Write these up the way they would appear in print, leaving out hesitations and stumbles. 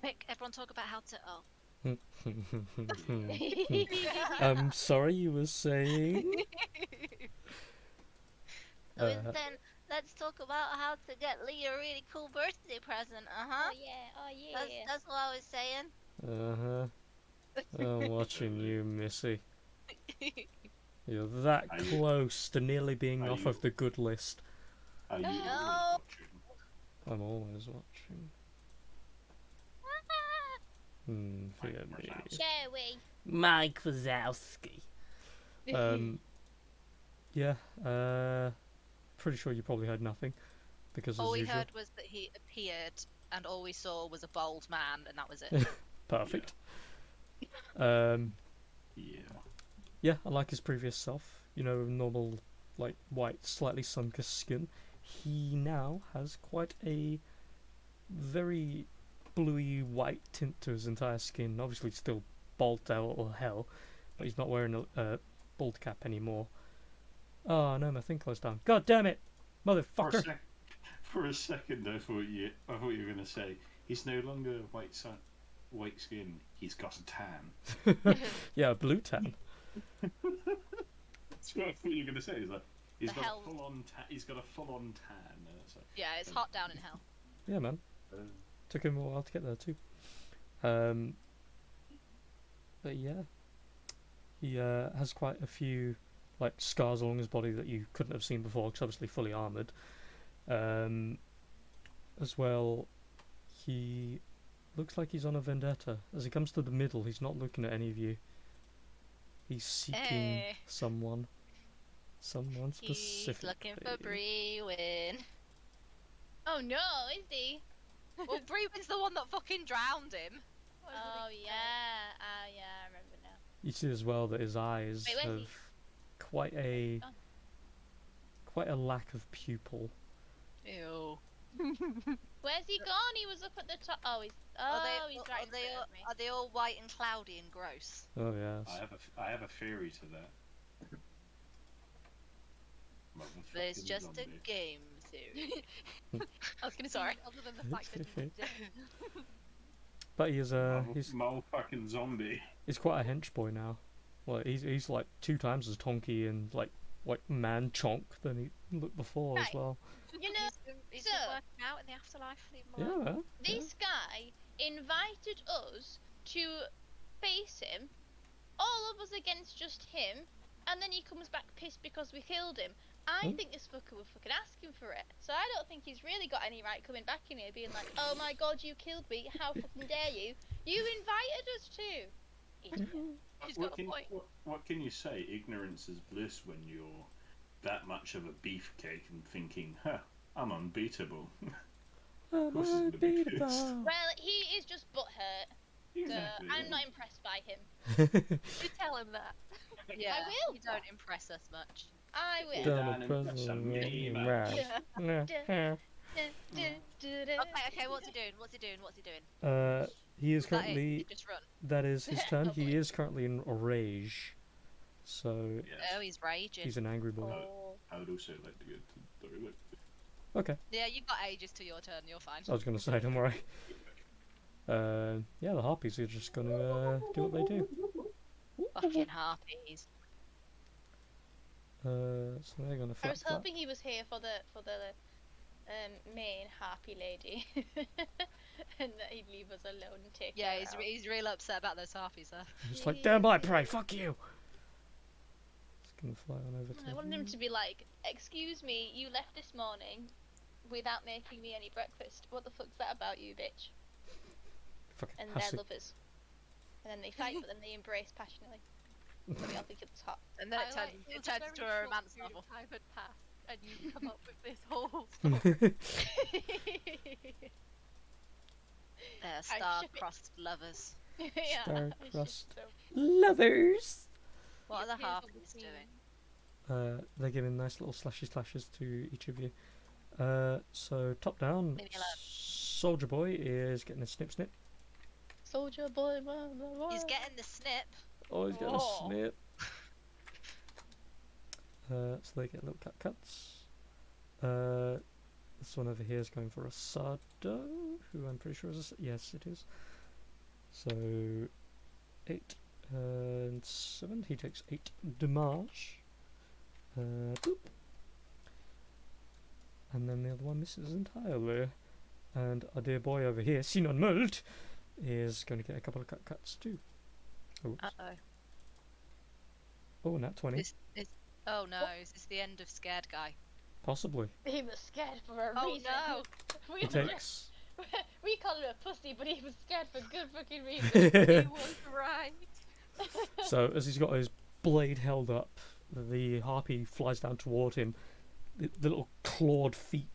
Quick, everyone talk about how to. Oh. I'm sorry, you were saying? Then let's talk about how to get Lee a really cool birthday present. Oh yeah. That's what I was saying. Uh-huh. I'm watching you, Missy. You're that close to nearly being off of the good list. Are you always No. watching? I'm always watching. Forget me. Joey. Mike Wazowski. Yeah, pretty sure you probably heard nothing. Because All as we usual. heard was that he appeared, and all we saw was a bald man, and that was it. Perfect. Yeah, unlike his previous self, normal, like, white, slightly sunken skin, he now has quite a very bluey white tint to his entire skin. Obviously still bald out or hell, but he's not wearing a bald cap anymore. Oh no, my thing closed down. God damn it, motherfucker! For a second, I thought you were going to say he's no longer white skin. He's got a tan. Yeah, a blue tan. That's what I thought you were going to say. He's got hell- a full on. He's got a full on tan. Yeah, it's hot down in hell. Yeah, man. Took him a while to get there too. But yeah, he has quite a few like scars along his body that you couldn't have seen before, because obviously fully armored. As well, he looks like he's on a vendetta. As he comes to the middle, he's not looking at any of you. He's seeking someone specifically. He's looking for Brewin. Oh no, is he? Well, Brewin's the one that fucking drowned him. Oh yeah. I remember now. You see as well that his eyes Wait, where's he? have quite a lack of pupil. Ew. Where's he gone? He was up at the top. Oh, he's right in front of me. Are they all white and cloudy and gross? Oh yes. I have a theory to that. There's just a game theory. I was gonna Sorry. other than the fact that But he is he's fucking zombie. he's quite a hench boy now. Well, he's like 2 times as tonky and like man chonk than he looked before as Right. well. you know, He's So- been working out in the afterlife. leave him Yeah, alone. man. this guy invited us to face him, all of us against just him, and then he comes back pissed because we killed him. I think this fucker was fucking asking for it, so I don't think he's really got any right coming back in here being like, oh my god, you killed me, how fucking dare you? You invited us to! He's got a point. What can you say? Ignorance is bliss when you're that much of a beefcake and thinking, huh, I'm unbeatable. I'm course he's gonna be unbeatable. pissed. Well, he is just butthurt, Exactly. so I'm not impressed by him. You tell him that. Yeah, I will. You don't impress us much. I will. Done and some mini match. Okay, what's he doing? He is Is that it? currently. You just run. That is his turn. Oh, He boy. is currently in a rage. So Yes. Oh, he's raging. he's an angry boy. Oh. I would also like to get to the toilet. Okay, Yeah, you've got ages to your turn. You're fine. I was gonna say, don't worry. Yeah, the harpies are just gonna do what they do. Fucking harpies. So they're gonna I flap was flap. hoping he was here for the main harpy lady, and that he'd leave us alone and take Yeah, her he's out. he's real upset about those harpies, though. Just like, damn by prey, fuck you! Just gonna fly on over to I wanted him to be like, excuse me, you left this morning without making me any breakfast. What the fuck's that about you, bitch? fucking And hussy. they're lovers. And then they fight, but then they embrace passionately. So we all think it was hot. And then it turns into a romance novel. Time had passed, and you come up with this whole story. They're ship it. star-crossed lovers. Yeah, Star it's crust. just so- Lovers! What are the Here's what harpies we've doing? seen. They're giving nice little slashes to each of you. So top down, Leave me alone. Soldier Boy is getting a snip snip. Soldier boy, blah, blah, blah. He's getting the snip. Oh, he's getting Oh. a snip. So they get little cuts. This one over here is going for a Sardo, who I'm pretty sure is yes, it is. So 8 and 7. He takes 8 damage. Boop. And then the other one misses entirely. And our dear boy over here, Sinon Mult, is going to get a couple of cuts too. Oops. Uh-oh. Oh, nat 20. Oh no, is this the end of Scared Guy? Possibly. He was scared for a Oh reason. no! We, He takes. we call him a pussy, but he was scared for good fucking He reason. was right. So as he's got his blade held up, the harpy flies down toward him. The little clawed feet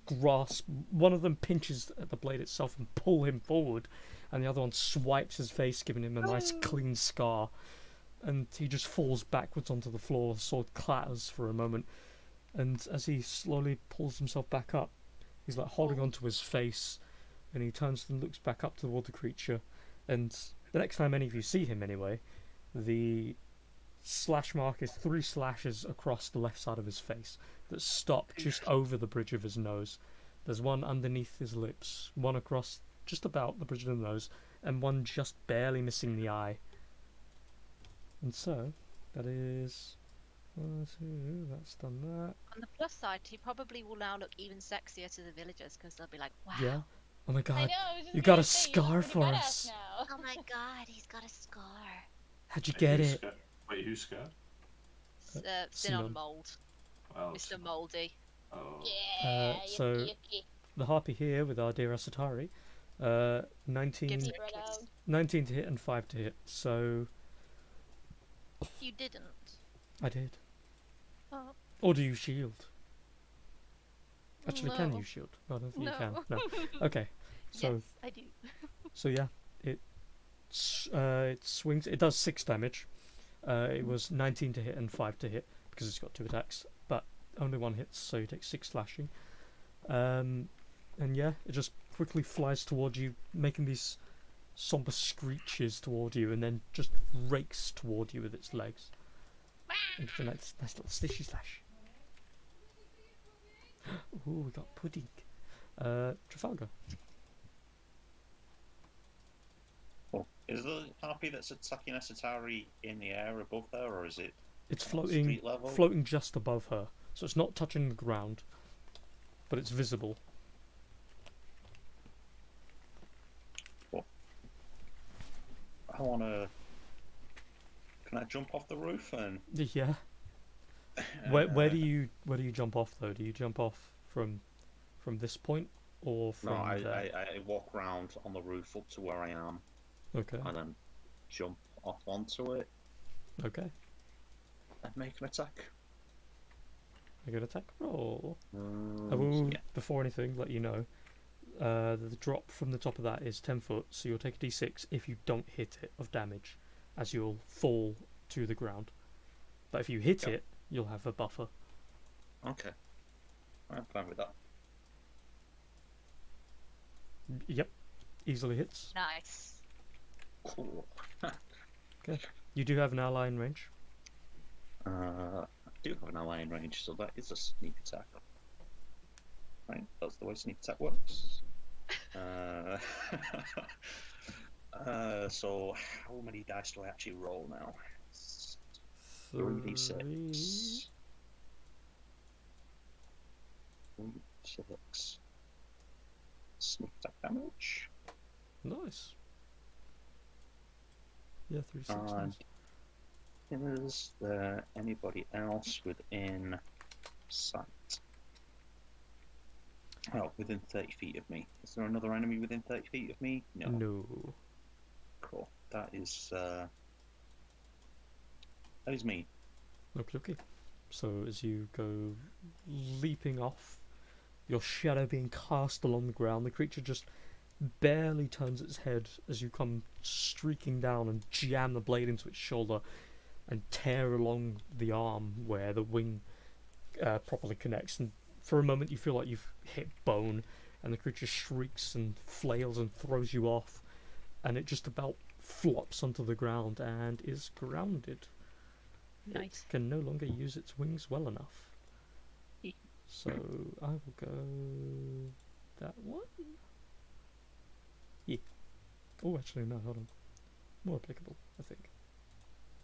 grasp. One of them pinches at the blade itself and pull him forward, and the other one swipes his face, giving him a nice clean scar. And he just falls backwards onto the floor. The sword clatters for a moment, and as he slowly pulls himself back up, he's like holding onto his face, and he turns and looks back up toward the creature. And the next time any of you see him, anyway, the slash mark is 3 slashes across the left side of his face that stop just over the bridge of his nose. There's one underneath his lips, one across just about the bridge of the nose, and one just barely missing the eye. And so, that is 1, 2, that's done that. On the plus side, he probably will now look even sexier to the villagers because they'll be like, wow. Yeah. Oh my I god, know. I was just you gonna got a say, scar you're for pretty us. badass now. Oh my god, he's got a scar. How'd you get Who's it? scared? Wait, who's scared? Sin on Sinon. mold. Oh, Mr. Mouldy. Oh. Yeah, so- yucky, yucky. The harpy here with our dear Asatari, 19, Gives Spread it out. 19 to hit and 5 to hit. So You didn't. I did. Oh. Or do you shield? Actually, can No. you shield? No, I don't think you No. can. No. Okay. So Yes, I do. so yeah, it swings. It does 6 damage. It was 19 to hit and 5 to hit because it's got 2 attacks, but only 1 hits, so you take 6 slashing. And yeah, it just quickly flies towards you, making these somber screeches toward you, and then just rakes toward you with its legs. And gives you a nice little stitchy slash. Ooh, we got pudding. Trafalgar. Oh, is the harpy that's attacking Asatari in the air above there, or is it It's on floating, street level? floating just above her, so it's not touching the ground, but it's visible. I wanna. Can I jump off the roof and? Yeah. Where do you jump off though? Do you jump off from this point or from No, there? I walk round on the roof up to where I am, Okay. and then jump off onto it Okay. and make an attack. Make an attack roll. I will, Yeah. before anything, let you know. The drop from the top of that is 10 foot, so you'll take a d6 if you don't hit it of damage, as you'll fall to the ground. But if you hit Yep. it, you'll have a buffer. Okay. I'm fine with that. Yep, easily hits. Nice. Cool. You do have an ally in range. I do have an ally in range, so that is a sneak attack. Right, that's the way sneak attack works. So how many dice do I actually roll now? 3d6. 3d6. Sneak attack damage. Nice. Yeah, 3 6. And is there anybody else within sight? Oh, within 30 feet of me. Is there another enemy within 30 feet of me? No. No. Cool. That is me. Okay. So as you go leaping off, your shadow being cast along the ground, the creature just barely turns its head as you come streaking down and jam the blade into its shoulder and tear along the arm where the wing properly connects. And for a moment you feel like you've hit bone, and the creature shrieks and flails and throws you off, and it just about flops onto the ground and is grounded. Nice. It can no longer use its wings well enough. Eh. So I will go that one. Yeah. Oh, actually, no, hold on. More applicable, I think.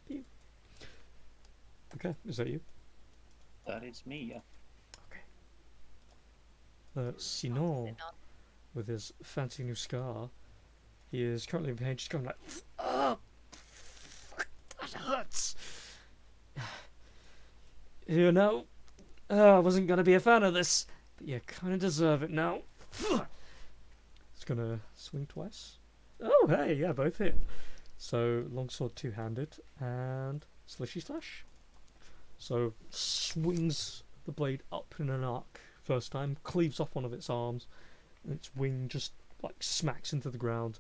Pew. Okay, is that you? That is me, yeah. Sinon, with his fancy new scar, he is currently in pain, just going like, "Ah, that hurts." You know, I wasn't gonna be a fan of this, but you kind of deserve it now. It's gonna swing twice. Oh, hey, yeah, both hit. So longsword two-handed and slishy slash. So swings the blade up in an arc first time, cleaves off one of its arms, and its wing just like smacks into the ground,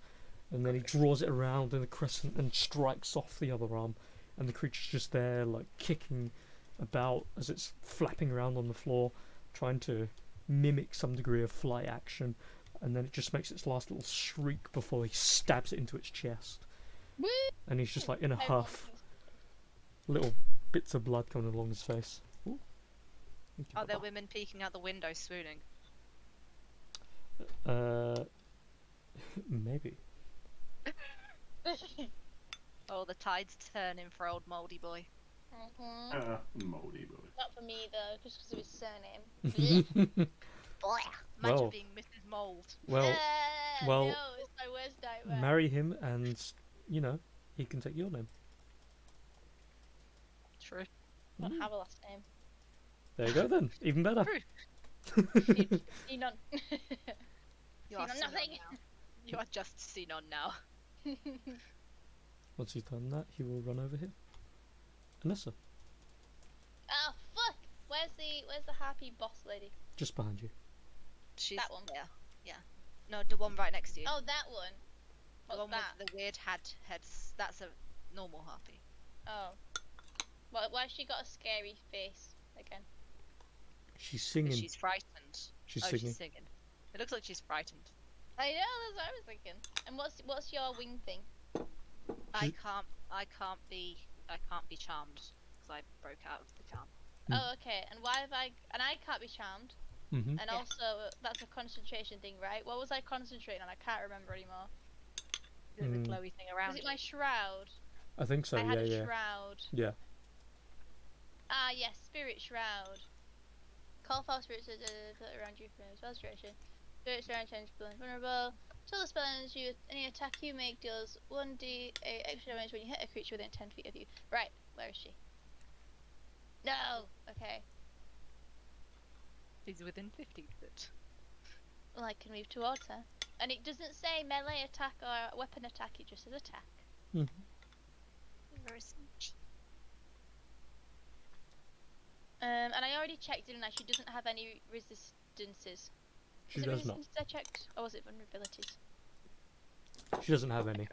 and then he draws it around in a crescent and strikes off the other arm, and the creature's just there like kicking about as it's flapping around on the floor, trying to mimic some degree of flight action, and then it just makes its last little shriek before he stabs it into its chest. Woo! And he's just like in a I huff, want little bits of blood coming along his face. Ooh. Are there women peeking out the window swooning? Maybe. these. Oh, the tide's turning for old mouldy boy. Moldy boy. Not for me though, just because of his surname. Boy, imagine Well. being Mrs. Mould. Well, well, no, it's my worst nightmare. marry him, and you know he can take your name. True. I don't have a last name. There you go then. Even better. See none. You are Seen on seen on nothing. now. You are just seen on now. Once he's done that, he will run over here. Anessa, Oh fuck! Where's the happy boss lady? just behind you. She's That one. Yeah. No, the one right next to you. Oh, that one. the What's one that? with the weird heads. That's a normal harpy. Oh. Why she got a scary face again? She's 'Cause singing. she's frightened. She's Oh, singing. she's singing. It looks like she's frightened. I know, that's what I was thinking. And what's your wing thing? I can't be charmed because I broke out of the charm. Oh, okay. And why have I? And I can't be charmed. Mm-hmm. And Yeah. also, that's a concentration thing, right? What was I concentrating on? I can't remember anymore. The glowy thing around Was it you. my shroud? I think so. I had Yeah, a yeah, shroud. yeah. Ah, yes, spirit shroud. Call for spirits put around you for spell duration. Spirit shroud change vulnerable. Till the spell ends, any attack you make deals 1d8 extra damage when you hit a creature within 10 feet of you. Right, where is she? No! Okay. He's within 15 foot. Well, I can move towards her. And it doesn't say melee attack or weapon attack, it just says attack. Mhm. Very sneaky. And I already checked, didn't I? She doesn't have any resistances. She Was it does not. resistances I checked? Or was it vulnerabilities? She doesn't have any.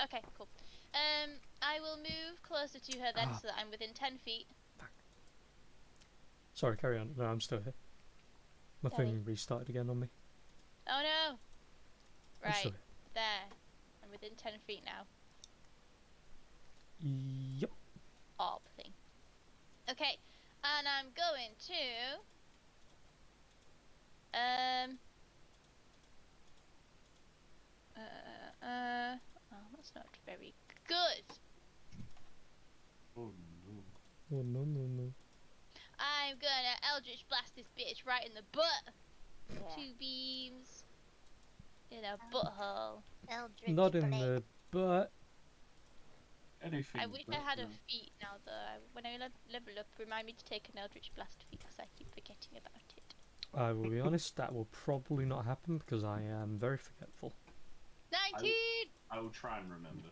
Okay, cool. I will move closer to her then, Ah. so that I'm within 10 feet. Sorry, carry on. No, I'm still here. My Sorry. thing restarted again on me. Oh no! I'm Right, still there. I'm within 10 feet now. here. Yep. Orb thing. Okay, and I'm going to... Oh, that's not very good. Oh no. Oh no no no. I'm gonna Eldritch Blast this bitch right in the butt. 2 beams. In a butthole. Eldritch Not in Blade. the butt. Anything. I wish I but, had a no. feat now though. When I level up, remind me to take an Eldritch Blast feat because I keep forgetting about it. I will be honest, that will probably not happen because I am very forgetful. 19! I will try and remember.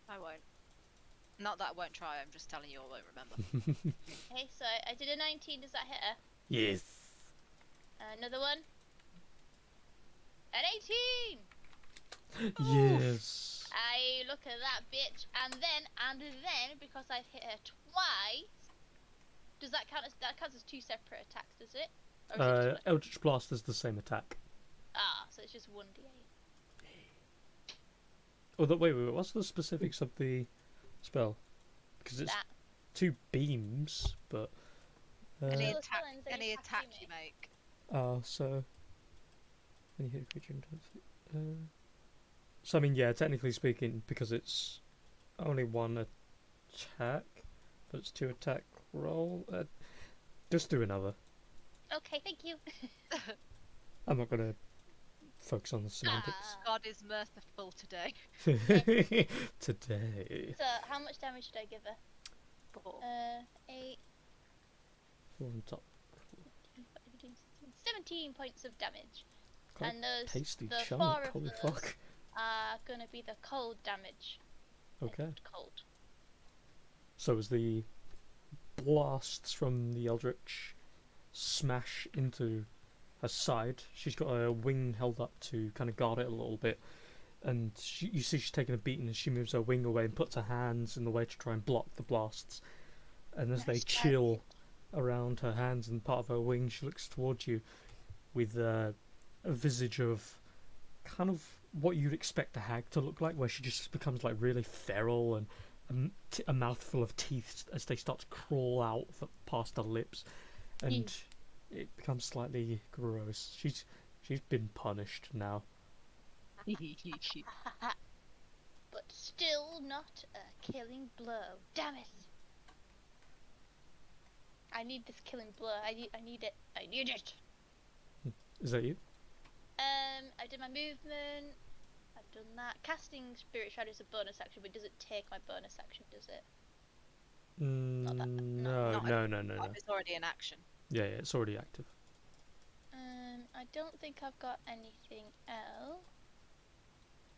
I won't. Not that I won't try, I'm just telling you I won't remember. Okay, so I did a 19, does that hit her? Yes. Another one. An 18! Yes. I look at that bitch, and then, because I've hit her twice, does that count as 2 separate attacks, does it? Or is it just Eldritch Blast is the same attack. so it's just 1d8. Oh, wait, what's the specifics of the spell? Because it's That. 2 beams, but... Any Well, attack, spellings, any attack you make. So... When you hit a creature in 10 feet... So I mean, yeah, technically speaking, because it's only one attack, but it's 2 attack roll. Just do another. Okay, thank you. I'm not gonna focus on the semantics Ah. God is merciful today. today. So, how much damage should I give her? 4. 8, 4 on top. 17 points of damage. Quite And those, tasty the chunk. 4 of Holy those fuck. are gonna be the cold damage. Okay. Cold. So as the blasts from the Eldritch smash into her side, she's got a wing held up to kind of guard it a little bit, and you see she's taking a beating as she moves her wing away and puts her hands in the way to try and block the blasts. And as they Nice try. chill around her hands and part of her wing, she looks towards you with a visage of kind of what you'd expect a hag to look like, where she just becomes like really feral and a mouthful of teeth as they start to crawl out past her lips, and it becomes slightly gross. She's been punished now. But still not a killing blow. Damn it! I need this killing blow. I need it. I need it. Is that you? I did my movement. I've done that. Casting Spirit Shadow is a bonus action, but does it take my bonus action? Does it? No, that- no, no. It's already an action. Yeah, it's already active. I don't think I've got anything else.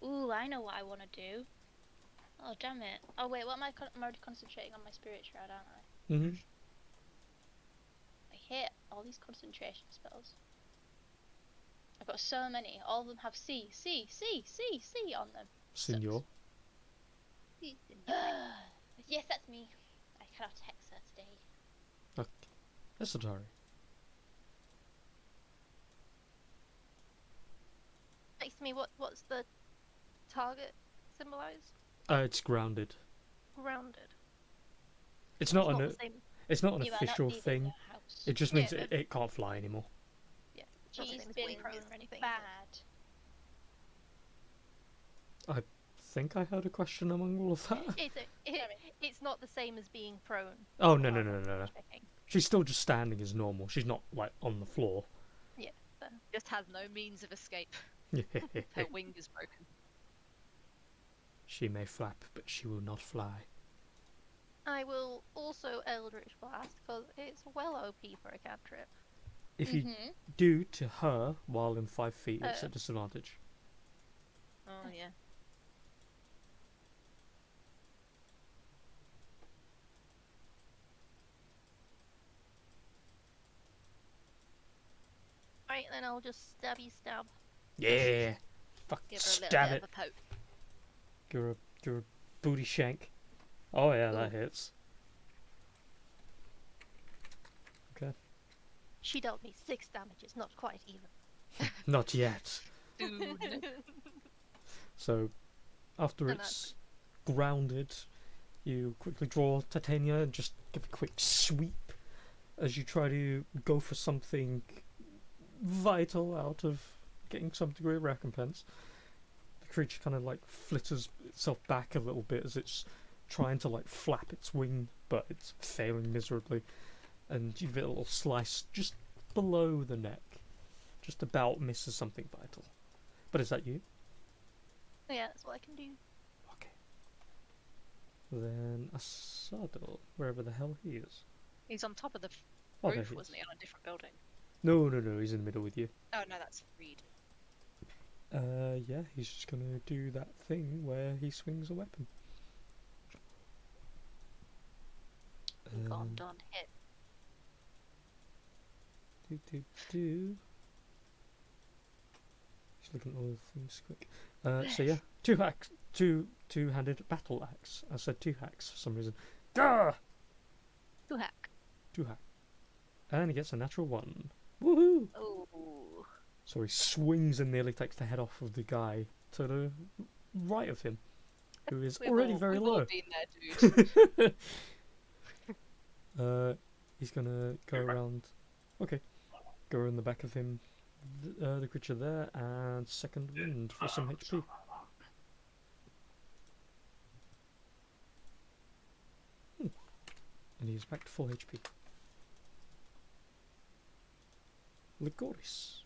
Ooh, I know what I want to do. Oh, damn it. Oh, wait, what am I? I'm already concentrating on my Spirit Shroud, aren't I? Mm-hmm. I hate all these concentration spells. I've got so many. All of them have C on them. Senor. Yes, that's me. I cannot hex her today. Okay. That's Atari. Next to me, what's the target symbolise? It's grounded. Grounded. It's not It's an the same. it's not an You are not official leaving thing. the house. It just Yeah, means but- it can't fly anymore. Yeah, it's not the She's same as been being prone or anything. bad. I think I heard a question among all of that. It's not the same as being prone. Oh no. Checking. She's still just standing as normal. She's not like on the floor. Just has no means of escape. Her wing is broken. She may flap, but she will not fly. I will also Eldritch Blast because it's well OP for a cantrip. If you Mhm. do to her while in 5 feet, it's a disadvantage. Oh yeah. Right, then I'll just stabby stab. Yeah. Fuck. Give her a little Stab bit it. of a poke. Give her a booty shank. Oh yeah, that hits. Okay. She dealt me 6 damages, not quite even. Not yet. Soon. So, after And it's grounded, you quickly draw Titania and just give a quick sweep as you try to go for something vital out of getting some degree of recompense. The creature kind of like flitters itself back a little bit as it's trying to like flap its wing, but it's failing miserably. And you get a little slice just below the neck. Just about misses something vital. But is that you? Yeah, that's what I can do. Okay. Then Asado, wherever the hell he is. He's on top of the Oh, there roof, he wasn't is. he, on a different building? No, he's in the middle with you. Oh no, that's Reed. Yeah, he's just gonna do that thing where he swings a weapon. Gone, done, hit. Do. He's looking at all the things quick. So yeah, two-handed battle axe. I said 2 hacks for some reason. Gah! 2 hack. 2 hack. And he gets a natural 1. Woohoo! Oh. So he swings and nearly takes the head off of the guy to the right of him, who is already very we've low. all been there, dude. He's gonna go around. Okay, go around the back of him, the creature there, and second wind for some HP. And he's back to full HP. Ligoris.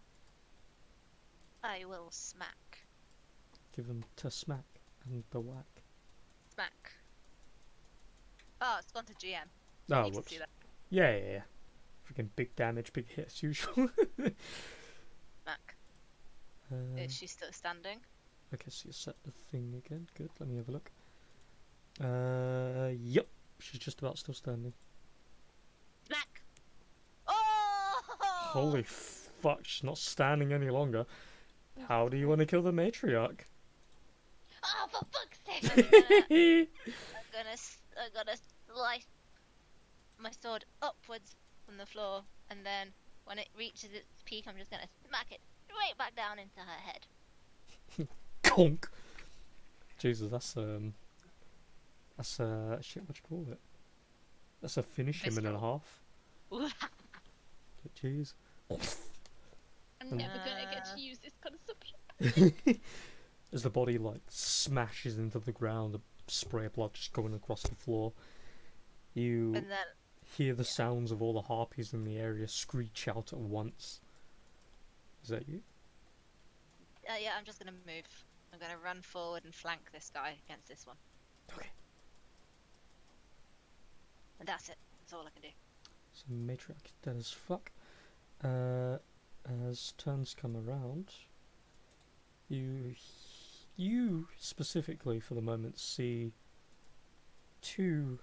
I will smack. Give him to smack and the whack. Smack. Oh, it's gone to GM. Oh, Need to whoops. see that. Yeah. Freaking big damage, big hit as usual. Smack. uh, Is she still standing? okay, so you set the thing again. Good, let me have a look. Yep. She's just about still standing. Smack. Oh! Holy fuck, she's not standing any longer. How do you want to kill the matriarch? Oh, for fuck's sake! I'm gonna slice my sword upwards from the floor, and then when it reaches its peak, I'm just gonna smack it straight back down into her head. Conk! Jesus, that's shit, what do you call it? That's a finish him in a half. Jeez. I'm never gonna get to use this consumption. As the body like smashes into the ground, a spray of blood just going across the floor. You And then hear the sounds of all the harpies in the area screech out at once. Is that you? yeah, I'm just gonna move. I'm gonna run forward and flank this guy against this one. Okay. And that's it. That's all I can do. So matriarch dead as fuck. As turns come around, you specifically for the moment see two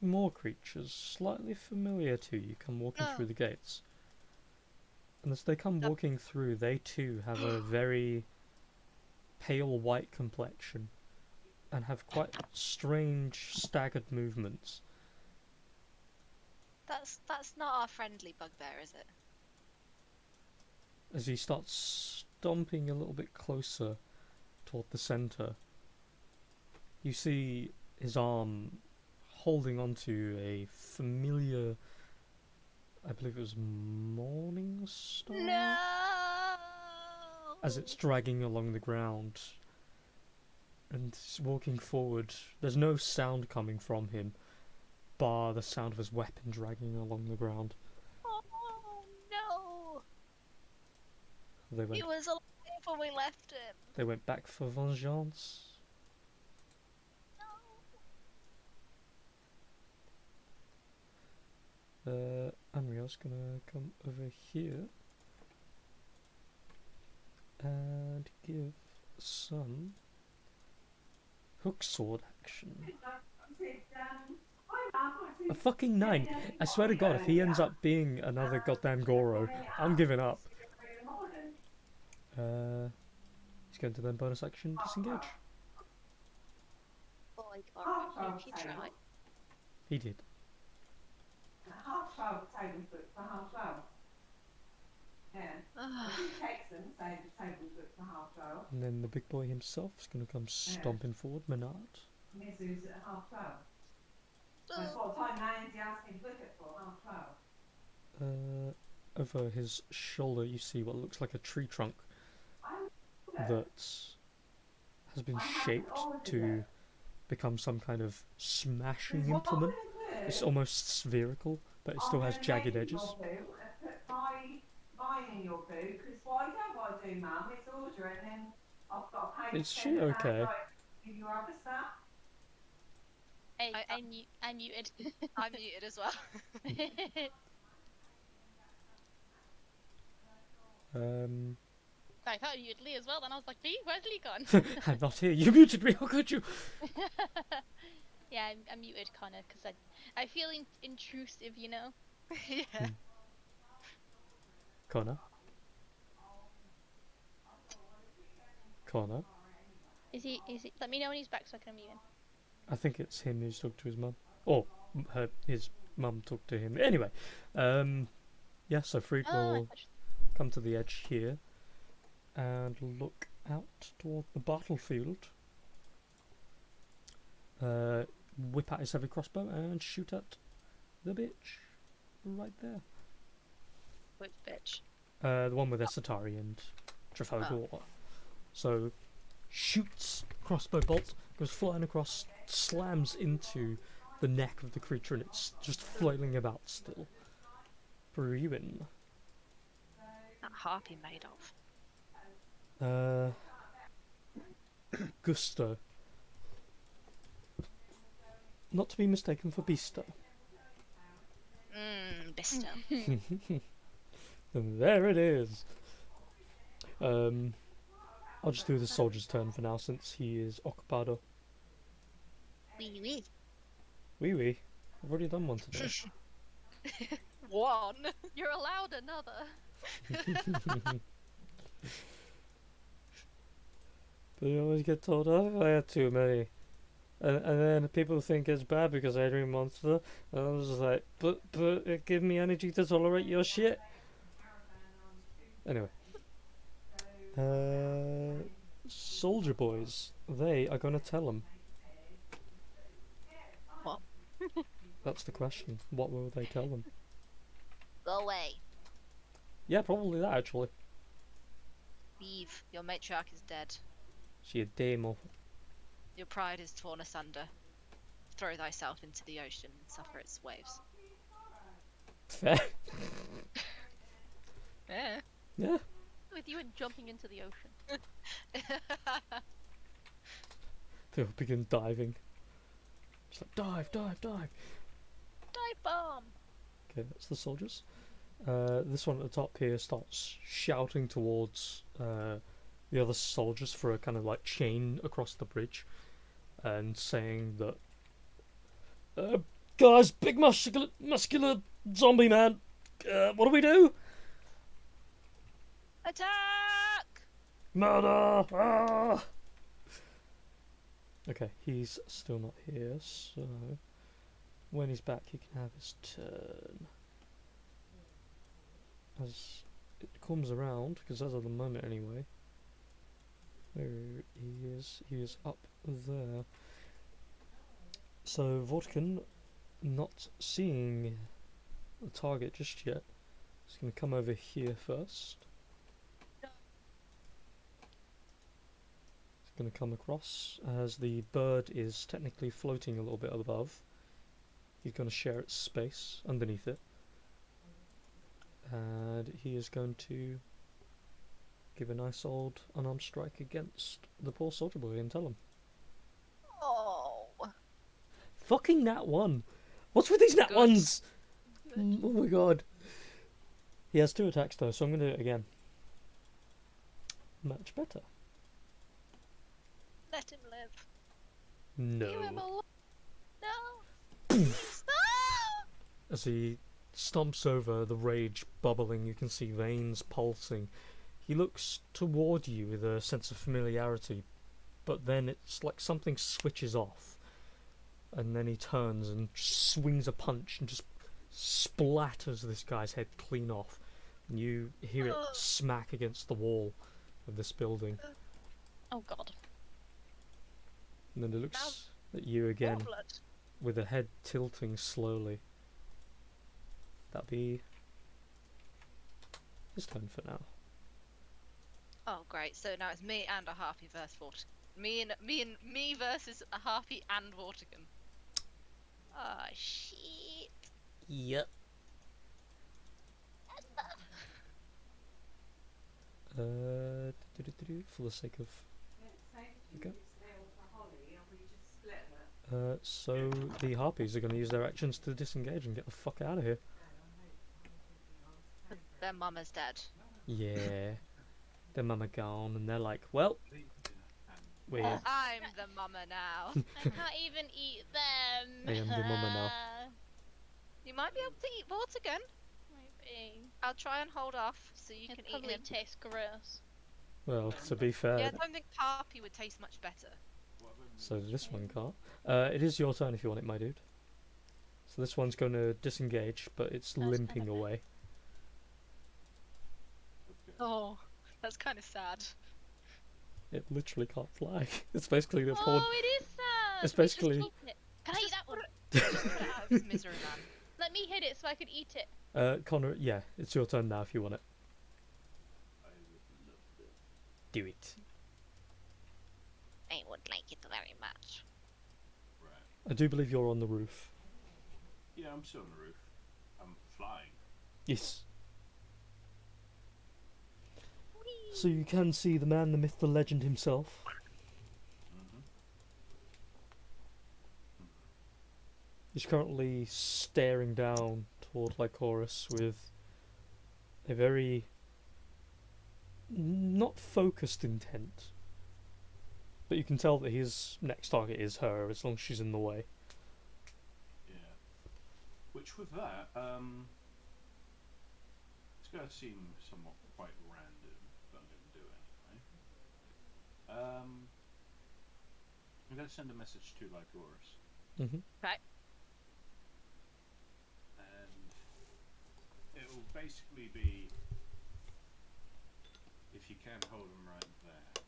more creatures slightly familiar to you come walking through the gates. And as they come walking through, they too have a very pale white complexion and have quite strange staggered movements. That's not our friendly bugbear, is it? As he starts stomping a little bit closer toward the centre, you see his arm holding onto a familiar, I believe it was morning star? No. As it's dragging along the ground. And he's walking forward. There's no sound coming from him, bar the sound of his weapon dragging along the ground. Oh no! They went, He was alive when we left him. they went back for vengeance. Unreal's gonna come over here and give some hook sword action. A fucking 9. I swear to god, if he ends up being another goddamn Goro, I'm giving up. He's going to then bonus action disengage. Boy, Goro, if you try. He did. And then the big boy himself is going to come stomping forward, Menard. Over his shoulder you see what looks like a tree trunk that has been shaped to become some kind of smashing implement. It's almost spherical, but it still has jagged edges. Is she okay? Hey, I muted. I'm muted as well. I thought you muted Lee as well, then I was like, Lee, where's Lee gone? I'm not here. You muted me. How could you? Yeah, I muted Connor because I feel intrusive, you know. Yeah. Connor. Connor. Is he? Let me know when he's back so I can mute him. I think it's him who's talked to his mum. Or his mum talked to him. Anyway, yeah, so Freed will come to the edge here and look out toward the battlefield. Whip out his heavy crossbow and shoot at the bitch right there. Which bitch? The one with Esatari and Trafalgar. So shoots crossbow bolt, goes flying across, slams into the neck of the creature and it's just flailing about still. Brewin. That harpy made of. Gusto. Not to be mistaken for Bisto. Bisto. And there it is. I'll just do the soldier's turn for now since he is occupado. Wee wee. Wee wee. I've already done one today. One. You're allowed another. But you always get told, oh, I had too many. And then people think it's bad because I drink Monster. And I was just like, but it give me energy to tolerate your shit. Anyway. Soldier boys. They are going to tell them. What? That's the question. What will they tell them? Go away. Yeah, probably that actually. Leave. Your matriarch is dead. She a demo. Your pride is torn asunder. Throw thyself into the ocean and suffer its waves. Fair. Yeah. Yeah. With you and jumping into the ocean. They'll begin diving. Just like, dive, dive, dive. Dive bomb. Okay, that's the soldiers. This one at the top here starts shouting towards the other soldiers for a kind of like chain across the bridge and saying that guys, big muscular zombie man, what do we do? Attack! Murder! Ah! Okay, he's still not here, so when he's back he can have his turn. As it comes around, because as of the moment anyway, there he is up there. So Vortican, not seeing the target just yet, is going to come over here first. He's going to come across, as the bird is technically floating a little bit above. He's going to share its space underneath it. And he is going to give a nice old unarmed strike against the poor soldier boy and tell him. Oh. Fucking nat 1! What's with these nat Good. 1s? Oh my god. He has 2 attacks though, so I'm going to do it again. Much better. Let him live. You have a No. No. Please, no. As he stomps over, the rage bubbling, you can see veins pulsing. He looks toward you with a sense of familiarity, but then it's like something switches off. And then he turns and swings a punch and just splatters this guy's head clean off. And you hear it smack against the wall of this building. Oh god. And then it looks at you again, More blood. with the head tilting slowly. That'll be his turn for now. Oh great! So now it's me and a harpy versus Vortican. Me versus a harpy and Vortican. Oh shit! Yep. For the sake of so the harpies are going to use their actions to disengage and get the fuck out of here. Their mama's dead. Yeah, their mama gone, and they're like, well, we're I'm the mama now. I can't even eat them. I am the mama now. You might be able to eat Vortican. Maybe. I'll try and hold off so you It can eat probably him. tastes gross. Well, to be fair, Yeah, I don't think harpy would taste much better. so this one can't. It is your turn if you want it, my dude. So this one's going to disengage, but it's Nice limping benefit. away. Oh, that's kind of sad. It literally can't fly. It's basically the poor. Oh, it is sad. It's Let me just basically- eat it. Can I eat that one? Just put it out of his misery, man. Let me hit it so I can eat it. Connor, yeah, it's your turn now if you want it. Do it. I would like it very much. I do believe you're on the roof. Yeah, I'm still on the roof. I'm flying. Yes. So you can see the man, the myth, the legend himself. Mm-hmm. He's currently staring down toward Lycoris with a very not focused intent. But you can tell that his next target is her, as long as she's in the way. Yeah. Which with that, it's going to seem somewhat quite random, but I'm going to do it anyway. I'm going to send a message to Lycoris. Mm-hmm. Right. And it will basically be, if you can hold him right there,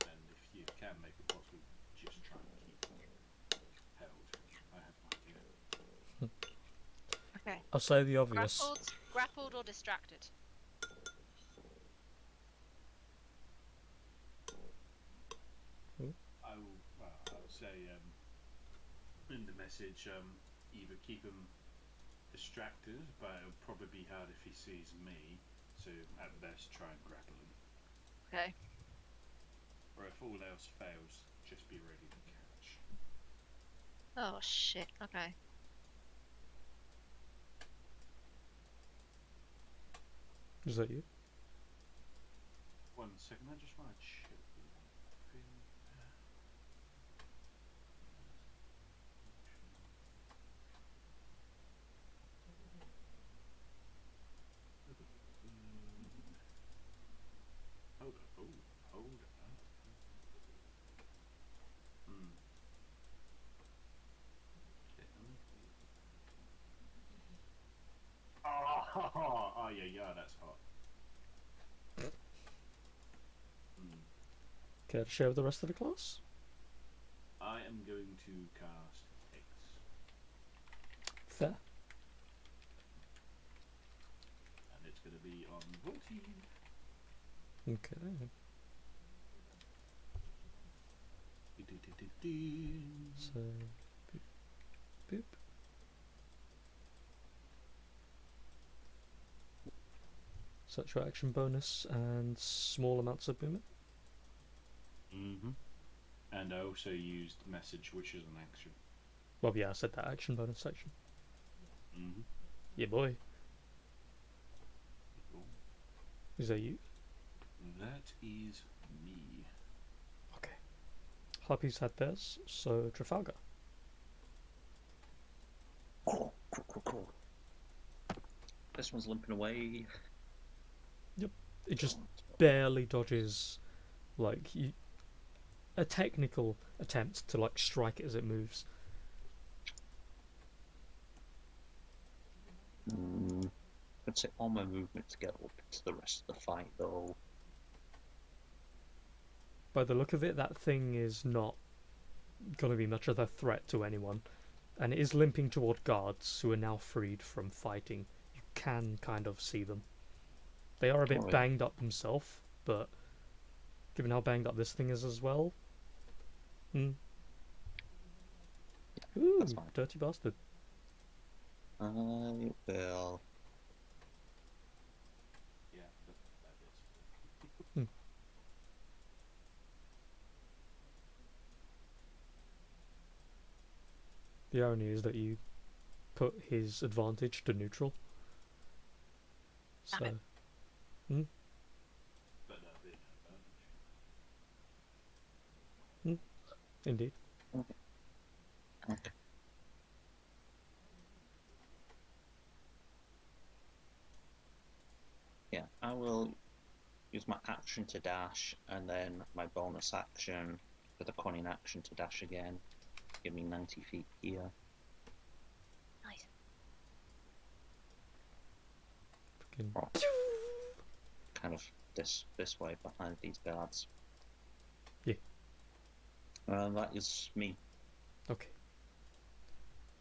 and if you can make it possible, just try and keep him held. I have no idea. Okay. I'll say the obvious. Grappled or distracted. I'll say in the message, either keep him distracted, but it'll probably be hard if he sees me, so at best try and grapple him. Okay. Or if all else fails, just be ready to catch. Oh shit. Okay. Is that you? 1 second, I just want to check one thing. Hold up. Oh, hold up. Oh, yeah, that's hot. Care to share with the rest of the class? I am going to cast X. Fair. And it's going to be on 14. Okay. So, boop, boop. Such your action bonus and small amounts of movement. Mm-hmm. And I also used message, which is an action. Well, yeah, I said that action bonus section. Mm-hmm. Yeah, boy. Cool. Is that you? That is me. Okay. Harpy's had theirs, so Trafalgar. Cool. This one's limping away. It just barely dodges, like, a technical attempt to, like, strike it as it moves. I'd say all my movement to get up to the rest of the fight, though. By the look of it, that thing is not going to be much of a threat to anyone. And it is limping toward guards who are now freed from fighting. You can kind of see them. They are a bit banged up themselves, but given how banged up this thing is as well. Ooh, That's fine. dirty bastard. I will. Yeah, that is. The irony is that you put his advantage to neutral. So, But that'll be an advantage. indeed. Okay. Yeah, I will use my action to dash, and then my bonus action for the cunning action to dash again. Give me 90 feet here. Nice. Fucking Or kind of this way behind these guards. Yeah. That is me. okay.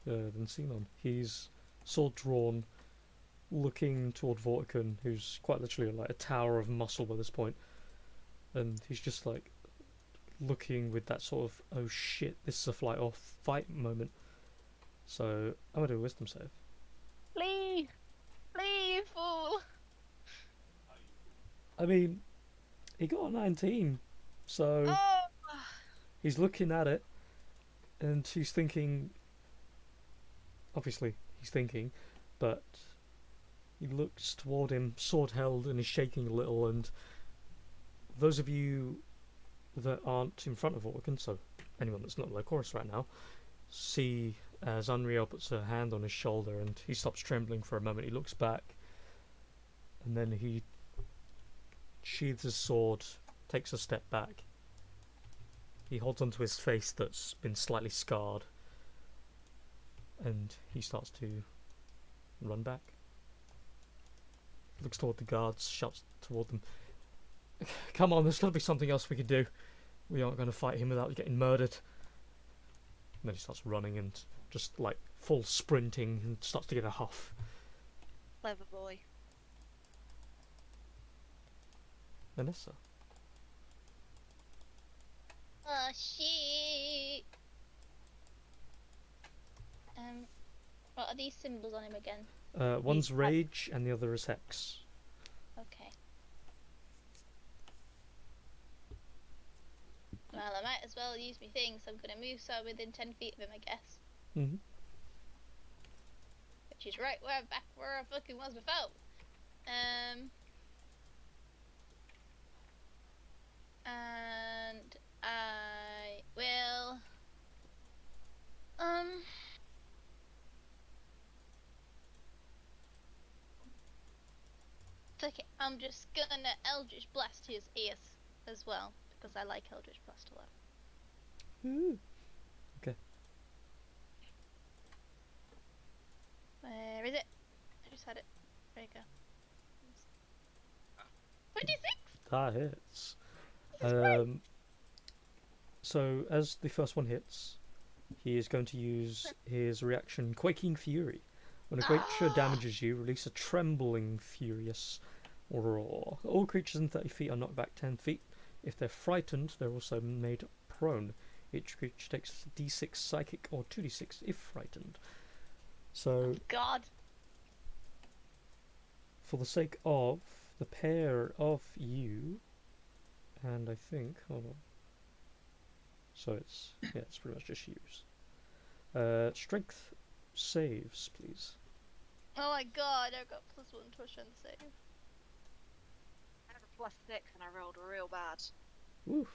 Then Xenon. He's sword drawn, looking toward Vorticon, who's quite literally like a tower of muscle by this point, and he's just like looking with that sort of "oh shit, this is a fight moment," So I'm gonna do a wisdom save. Leave! Leave, fool! I mean, he got a 19, so Oh! he's looking at it, and he's thinking. Obviously, he's thinking, but he looks toward him, sword held, and is shaking a little. And those of you that aren't in front of Organ, so anyone that's not in the chorus right now, see as Unreal puts a hand on his shoulder and he stops trembling for a moment. He looks back, and then he sheathes his sword, takes a step back. He holds onto his face that's been slightly scarred, and he starts to run back. Looks toward the guards, shouts toward them, "Come on, there's got to be something else we could do. We aren't going to fight him without getting murdered." And then he starts running and just like full sprinting and starts to get a huff. Clever boy. Vanessa. Oh, shit! What are these symbols on him again? One's rage and the other is hex. Okay. Well, I might as well use my thing, so I'm gonna move so I'm within 10 feet of him, I guess. Mhm. Which is right where back where I fucking was before. And I will fuck it. I'm just gonna Eldritch Blast his ears as well, because I like Eldritch Blast a lot. Ooh. Okay. Where is it? I just had it. There you go. 26! That hits. Jesus Christ. So as the first one hits, he is going to use his reaction Quaking Fury. When a creature damages you, release a trembling, furious roar. All creatures in 30 feet are knocked back 10 feet. If they're frightened, they're also made prone. Each creature takes d6 psychic or 2d6 if frightened. So, God. for the sake of the pair of you, and I think, hold on. So it's pretty much just use. Strength saves, please. Oh my god, I got +1 to a strength save. I had a +6 and I rolled real bad. Woo.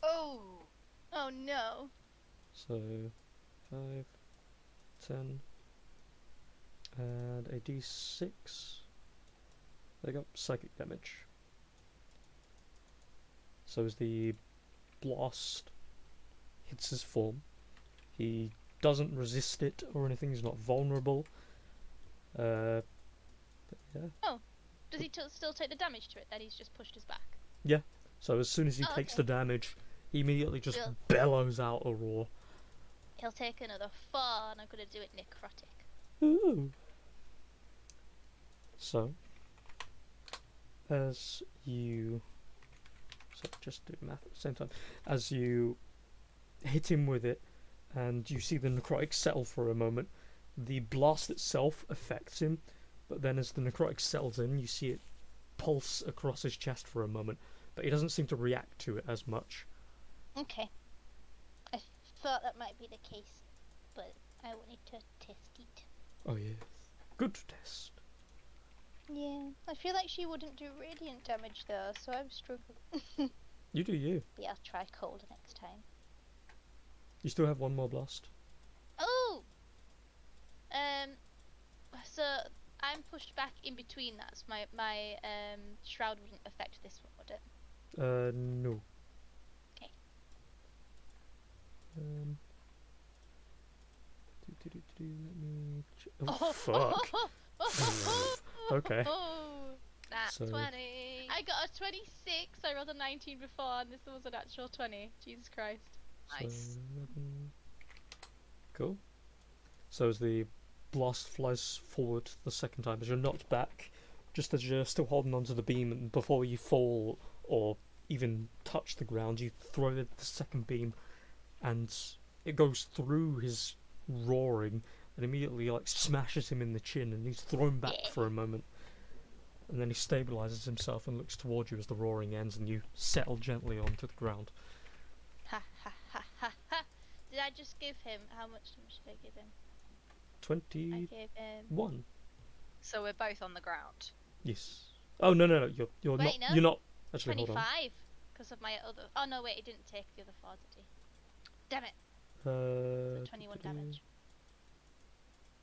Oh! Oh no. So 5, 10, and a d6. There you go, psychic damage. So as the blast hits his form, he doesn't resist it or anything, he's not vulnerable. But yeah. Does he still take the damage to it then? He's just pushed us back. So as soon as he Oh, takes okay. the damage, he immediately just Yeah. bellows out a roar. He'll take another 4 and I'm gonna do it necrotic. Ooh. So, as you... So just do math at the same time. As you hit him with it, and you see the necrotic settle for a moment, the blast itself affects him, but then as the necrotic settles in, you see it pulse across his chest for a moment, but he doesn't seem to react to it as much. Okay. I thought that might be the case, but I wanted to test it. Oh yes. Good test. Yeah. I feel like she wouldn't do radiant damage though, so I'm struggling. You do you. But I'll try cold next time. You still have one more blast. Oh! So I'm pushed back in between that, so my shroud wouldn't affect this one, would it? No. Okay. Let me... Oh, fuck. Okay. That's So- 20. I got a 26. I rolled a 19 before, and this was an actual 20. Jesus Christ. Nice. So 11. Cool. So as the blast flies forward the second time, as you're knocked back, just as you're still holding onto the beam, and before you fall or even touch the ground, you throw the second beam, and it goes through his roaring, and immediately like smashes him in the chin, and he's thrown back for a moment. And then he stabilizes himself and looks towards you as the roaring ends, and you settle gently onto the ground. Ha ha ha ha ha. Did I just give him, how much did I give him? I 21. gave him... So we're both on the ground. Yes. Oh no! You're Wait, not. no. You're not. Actually, 25. hold on. Because of my other... Oh no, wait, he didn't take the other 4, did he? Damn it. So 21 damage.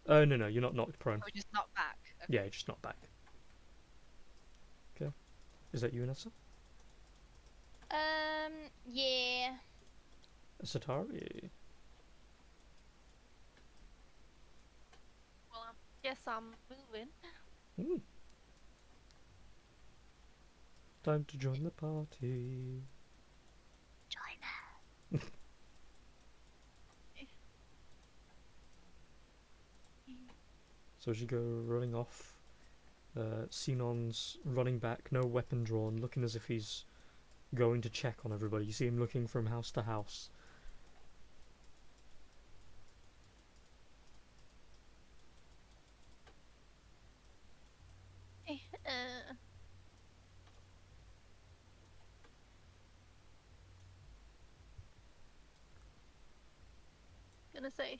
Oh no, you're not knocked prone. We're just knocked back. Okay. Yeah, you're just knocked back. Okay. Is that you, Anessa? Yeah. Satari? Well, I guess I'm moving. Hmm. Time to join the party. Join her. So as you go running off, Sinon's running back, no weapon drawn, looking as if he's going to check on everybody. You see him looking from house to house. Gonna say,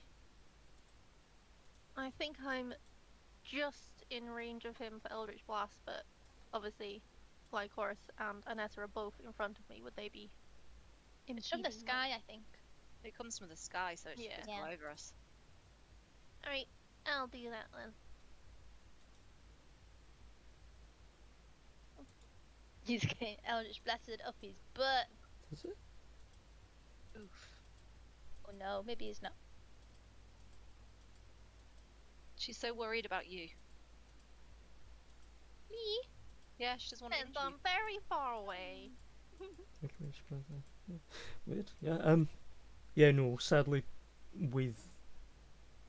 I think I'm just in range of him for Eldritch Blast, but obviously Lycoris and Anessa are both in front of me. Would they be It's from the impeding sky, I think. It comes from the sky, so it should Yeah. just Yeah. go over us. Alright, I'll do that then. He's getting Eldritch Blasted up his butt. Is it? Oof. Oh no, maybe he's not. She's so worried about you. Me? Yeah, she doesn't want to And injure I'm you. very far away. Okay, just play that. Yeah. Weird. Yeah. Yeah. No. Sadly, with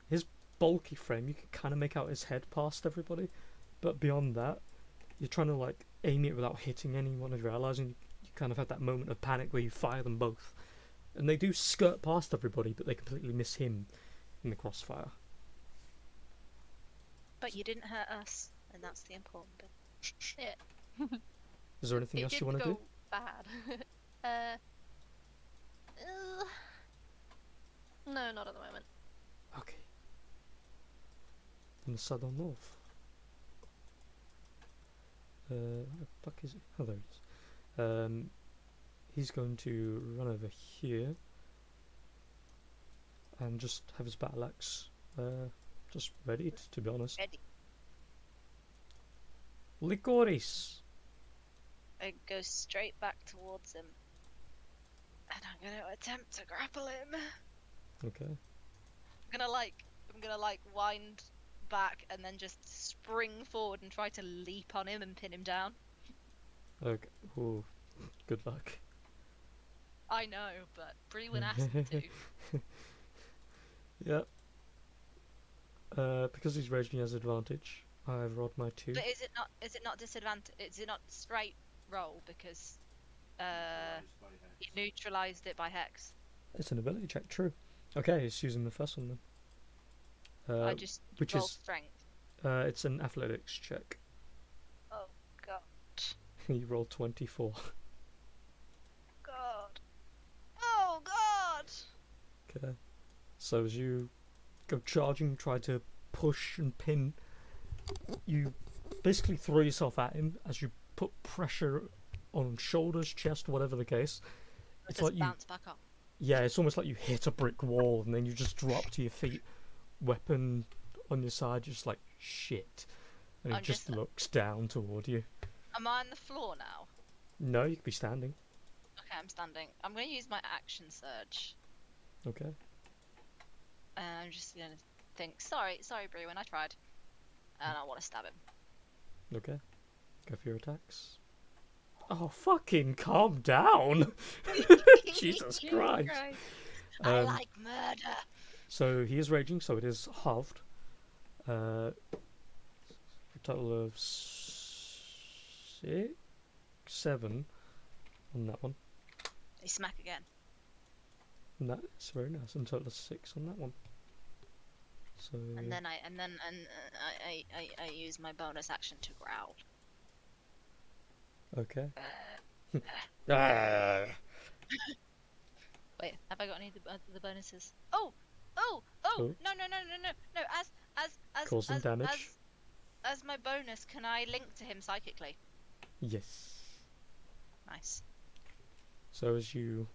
his bulky frame, you can kind of make out his head past everybody, but beyond that, you're trying to like aim it without hitting anyone of your allies, and you kind of have that moment of panic where you fire them both, and they do skirt past everybody, but they completely miss him in the crossfire. But you didn't hurt us, and that's the important bit. Is there anything It else did you want to go do? bad. No, not at the moment. Okay. In the southern north. Where the fuck is it? Oh, there it is. He's going to run over here and just have his battle axe just ready, to be honest. Ready. Licorice! I go straight back towards him. And I'm gonna attempt to grapple him. Okay. I'm gonna wind back and then just spring forward and try to leap on him and pin him down. Okay. Ooh. Good luck. I know, but Brewin asked me to. Yep. Because he's raging, he has advantage. I've rolled my 2. But is it not disadvantage? Is it not straight roll because Neutralised by he hex. neutralized it by hex? It's an ability check, true. Okay, he's using the first one then. I just which roll is- strength. It's an athletics check. Oh god. You rolled 24. God. Oh god. Okay. So as you go charging, try to push and pin, you basically throw yourself at him as you put pressure on shoulders, chest, whatever the case. It's Just like you, bounce back up. yeah, it's almost like you hit a brick wall and then you just drop to your feet, weapon on your side, just like shit, and he I'm just just- looks down toward you. Am I on the floor now? No, you could be standing. Okay, I'm standing. I'm gonna use my action surge. Okay. I'm just gonna think. Sorry, Brewin, I tried. And I want to stab him. Okay. Go for your attacks. Oh, fucking calm down! Jesus Christ. I Um, like murder. So he is raging, so it is halved. A total of 6, 7 on that one. They smack again. And that is very nice. And a total of 6 on that one. So And then I use my bonus action to growl. okay. Ah! Wait, have I got any of the bonuses? Oh, Oh. no. Causing damage. As my bonus, can I link to him psychically? Yes. Nice. So as you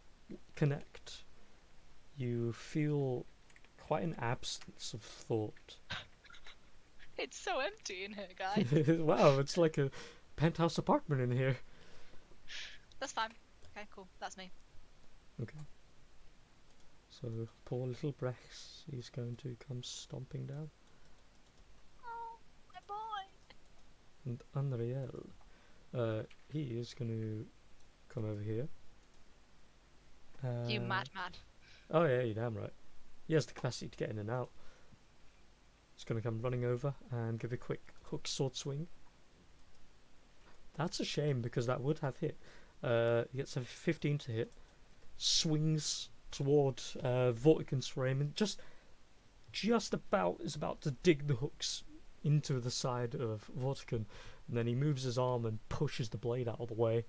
connect, you feel quite an absence of thought. It's so empty in here, guys. Wow, it's like a penthouse apartment in here. That's fine. Okay, cool. That's me. Okay. So poor little Brex, he's going to come stomping down. Oh, my boy. And Unreal, he is going to come over here. You madman. Oh yeah, you're damn right. He has the capacity to get in and out. He's going to come running over and give a quick hook sword swing. That's a shame because that would have hit. He gets a 15 to hit. Swings toward Vortican's frame and just about is about to dig the hooks into the side of Vortican. And then he moves his arm and pushes the blade out of the way.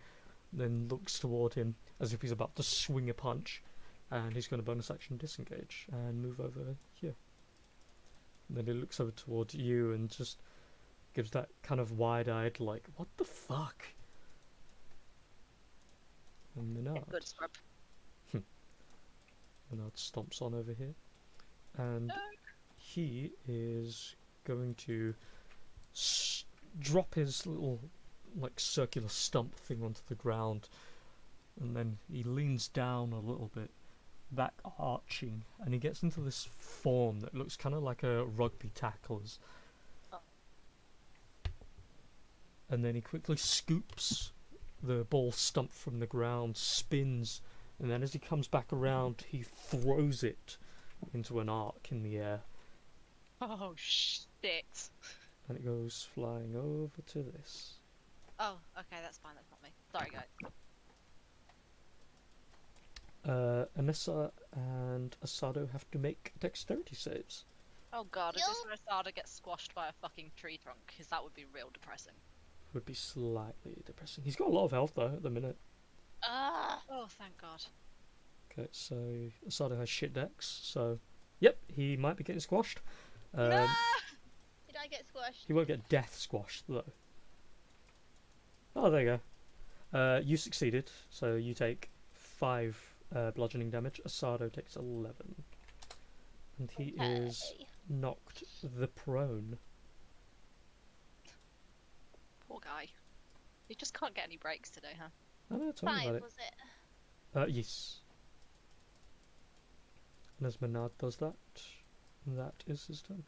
Then looks toward him as if he's about to swing a punch. And he's going to bonus action disengage and move over here. And then he looks over toward you and just gives that kind of wide-eyed, like, what the fuck? And Minard. Good scrub. Minard stomps on over here. And he is going to drop his little, like, circular stump thing onto the ground. And then he leans down a little bit, back arching, and he gets into this form that looks kind of like a rugby tackler's. Oh. And then he quickly scoops the ball stump from the ground, spins, and then as he comes back around, he throws it into an arc in the air, Oh, shit. and it goes flying over to this. Oh, okay, that's fine. That's not me. Sorry, guys. Anessa and Asado have to make dexterity saves. Oh god, is Yo. this where Asada gets squashed by a fucking tree trunk? Because that would be real depressing. Would be slightly depressing. He's got a lot of health though at the minute. Ah. Oh, thank god. Okay, so Asado has shit dex, so yep, he might be getting squashed. No! Did I get squashed? He won't get death squashed though. Oh, there you go. You succeeded, so you take 5 bludgeoning damage. Asado takes 11, and he is Okay. knocked the prone. Poor guy. He just can't get any breaks today, huh? Oh no, tell me 5 about was it? it. Yes. And as Menard does that, that is his turn.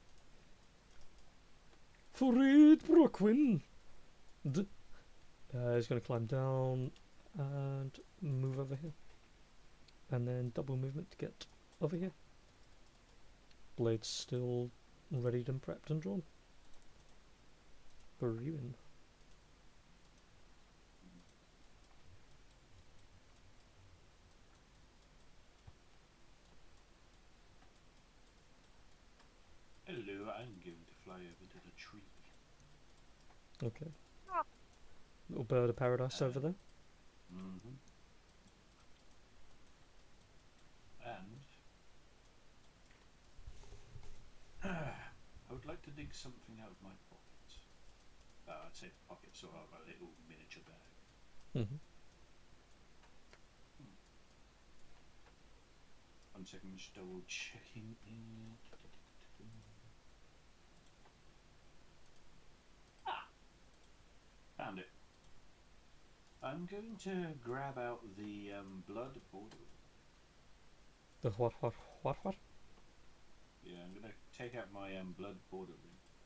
Farid Brookwyn! He's going to climb down and move over here. And then double movement to get over here. Blade's still readied and prepped and drawn. Bruin. Hello, I'm going to fly over to the tree. Okay. Little bird of paradise over there. Mm-hmm. And I would like to dig something out of my pocket. I'd say pocket, sort of a little miniature bag. Mm-hmm. 1 second, just double checking it. Found it. I'm going to grab out the blood border. The what? Yeah, I'm going to take out my blood border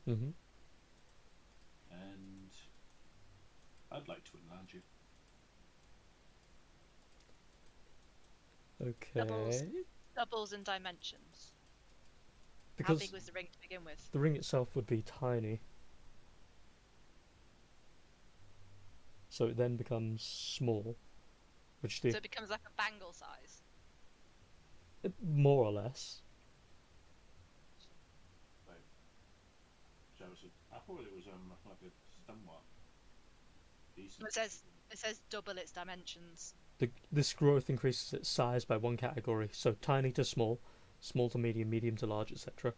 ring, Mm-hmm. and I'd like to enlarge it. Okay. Doubles in dimensions. How Because big was the ring to begin with? the ring itself would be tiny. So it then becomes small. Which So it becomes like a bangle size. more or less. I thought it was like a somewhat decent. It says double its dimensions. This growth increases its size by one category, so tiny to small, small to medium, medium to large, etc.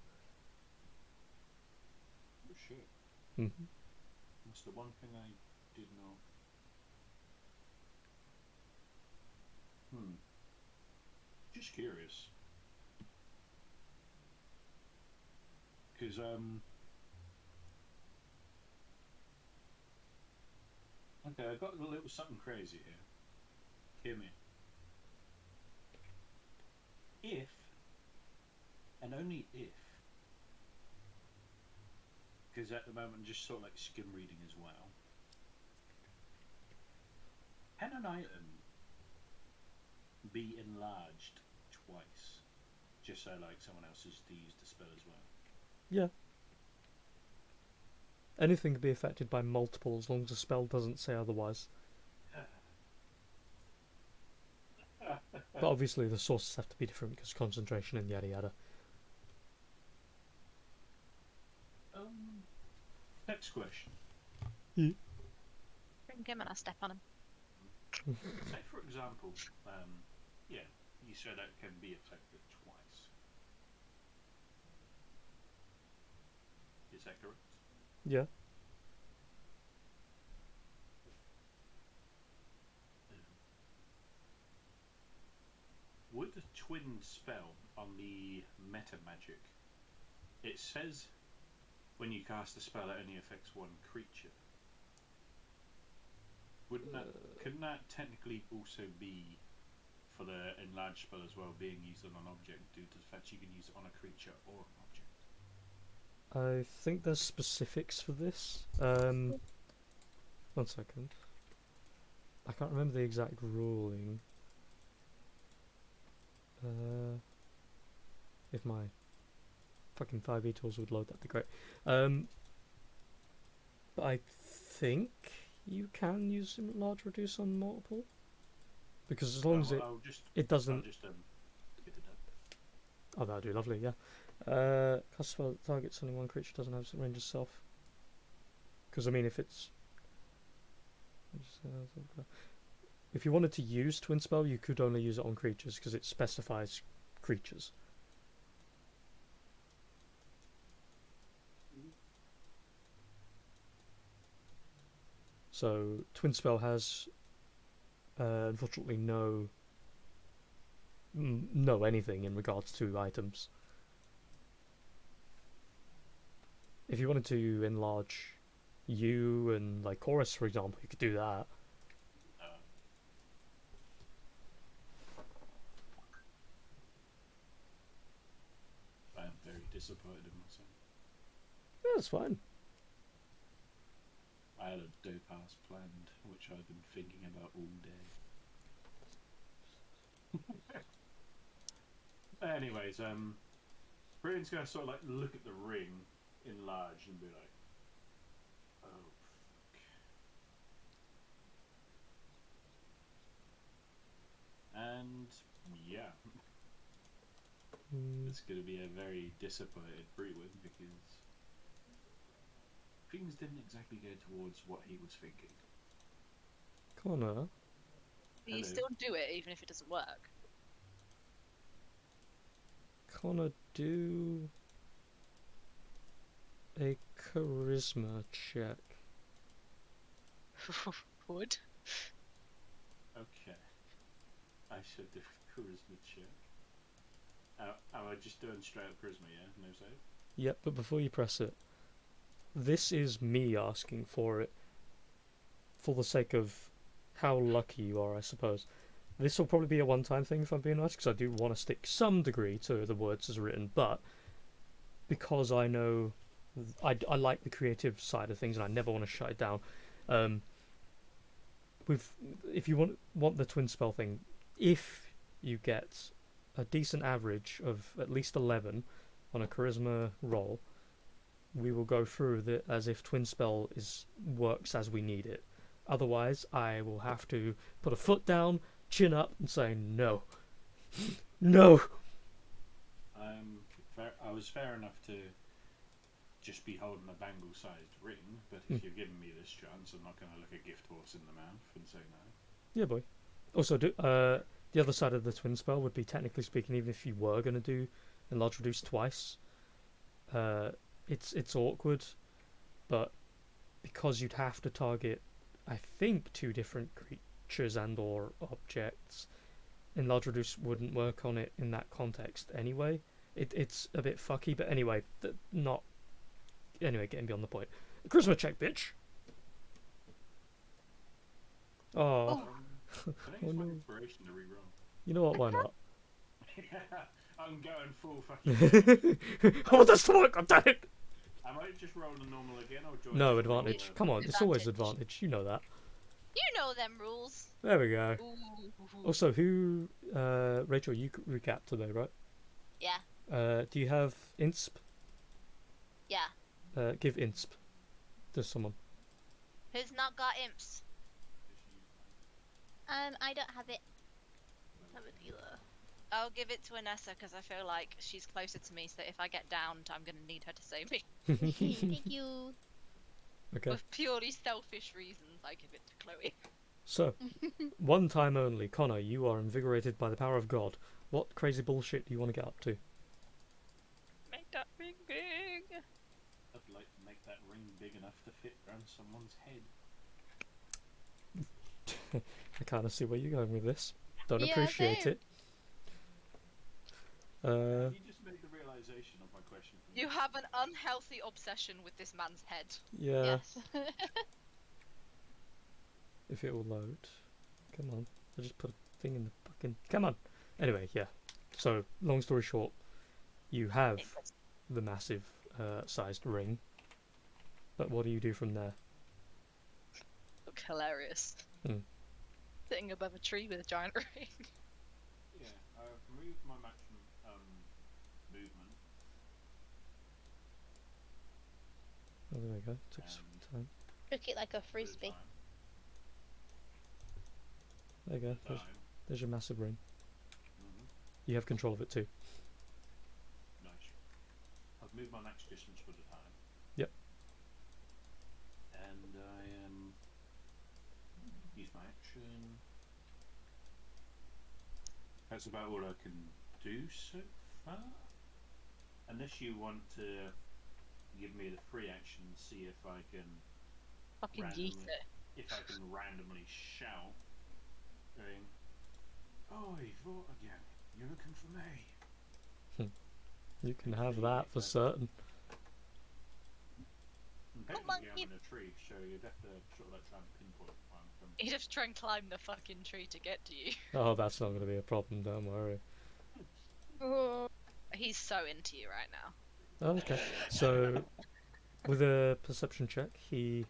Oh shit! Mm-hmm. That's the one thing I did not. Just curious, because okay, I got a little something crazy here. Hear me. If and only if, because at the moment I'm just sort of like skim reading as well. Can an item be enlarged twice, just so like someone else has to use the spell as well? Yeah. Anything can be affected by multiple as long as the spell doesn't say otherwise. But obviously the sources have to be different because concentration and yada yada. Next question. Bring him and I step on him. Say for example, yeah, you said it can be affected twice. Is that correct? Yeah. Would the twin spell on the meta magic, it says when you cast a spell it only affects one creature. Wouldn't that, couldn't that technically also be for the enlarged spell as well, being used on an object due to the fact you can use it on a creature or an object? I think there's specifics for this. 1 second. I can't remember the exact ruling. If my fucking 5e tools would load, that'd be great. But I think you can use large reduce on multiple, because as long as it doesn't. I'll just get it done. Oh, that'd do lovely. Yeah. Cast spell that targets only one creature doesn't have range itself. Because I mean, if it's if you wanted to use twin spell, you could only use it on creatures because it specifies creatures. So twin spell has unfortunately no anything in regards to items. If you wanted to enlarge you and like Chorus, for example, you could do that. I am very disappointed in myself. Yeah, that's fine. I had a dope ass planned, which I've been thinking about all day. Anyways, Britain's gonna sort of like look at the ring enlarged and be like, "Oh fuck!" And yeah, it's gonna be a very disappointed Brewin because things didn't exactly go towards what he was thinking. Connor, You still do it even if it doesn't work. Connor, do a charisma check. Would. Okay. I should do a charisma check. Am I just doing straight up charisma, yeah? No save? Yep, but before you press it, this is me asking for it for the sake of how lucky you are, I suppose. This will probably be a one-time thing, if I'm being honest, because I do want to stick some degree to the words as written, but because I know I like the creative side of things and I never want to shut it down. If you want the twin spell thing, if you get a decent average of at least 11 on a charisma roll, we will go through it as if twin spell works as we need it. Otherwise, I will have to put a foot down, chin up, and say no. No. I was fair enough to just be holding a bangle-sized ring, but if you're giving me this chance, I'm not going to look a gift horse in the mouth and say no. Yeah, boy. Also, the other side of the twin spell would be, technically speaking, even if you were going to do enlarge reduce twice, it's awkward, but because you'd have to target, I think, 2 different creatures and or objects, enlarge reduce wouldn't work on it in that context anyway. It's a bit fucky, but anyway, getting beyond the point. Charisma check, bitch. Oh, I think Oh, it's my no. inspiration to re-roll. you know what? Why not? I'm going full fucking. Oh, that's the one. God damn it! Am I just rolling a normal again, or do I No just roll advantage. a- Come on, it's always Advantage. advantage. You know that. You know them rules. There we go. Ooh. Also, who? Rachel, you recap today, right? Yeah. Do you have insp? Yeah. Give insp to someone. Who's not got imps? I don't have it. Have it either. I'll give it to Anessa because I feel like she's closer to me, so if I get downed, I'm going to need her to save me. Thank you. Okay. For purely selfish reasons, I give it to Chloe. So, one time only, Connor, you are invigorated by the power of God. What crazy bullshit do you want to get up to? Make that ring big. I'd like to make that ring big enough to fit around someone's head. I kind of see where you're going with this. Don't Yeah, appreciate same. it. You just made the realization of my question. For me. You have an unhealthy obsession with this man's head. Yeah, Yes. if it will load. Come on. I just put a thing in the fucking... Come on! Anyway, yeah. So, long story short, you have the massive sized ring. But what do you do from there? Look hilarious. Hmm. Sitting above a tree with a giant ring. Yeah, I've moved my maximum movement. Oh, there we go. Took some time. Took it like a at a frisbee. time. There you go. There's, Time. there's your massive ring. Mm-hmm. You have control of it too. Nice. I've moved my max distance for the time. Yep. And I use my action. That's about all I can do so far. Unless you want to give me the free action and see if I can Fucking randomly, yeet it. if I can randomly shout, going, "Oi, what again? You're looking for me." You can have that for certain. And technically, I'm in a tree, so you'd have to sort of like try and pinpoint where I'm coming. He'd have to try and climb the fucking tree to get to you. Oh, that's not going to be a problem, don't worry. He's so into you right now. Oh, okay. So, with a perception check, he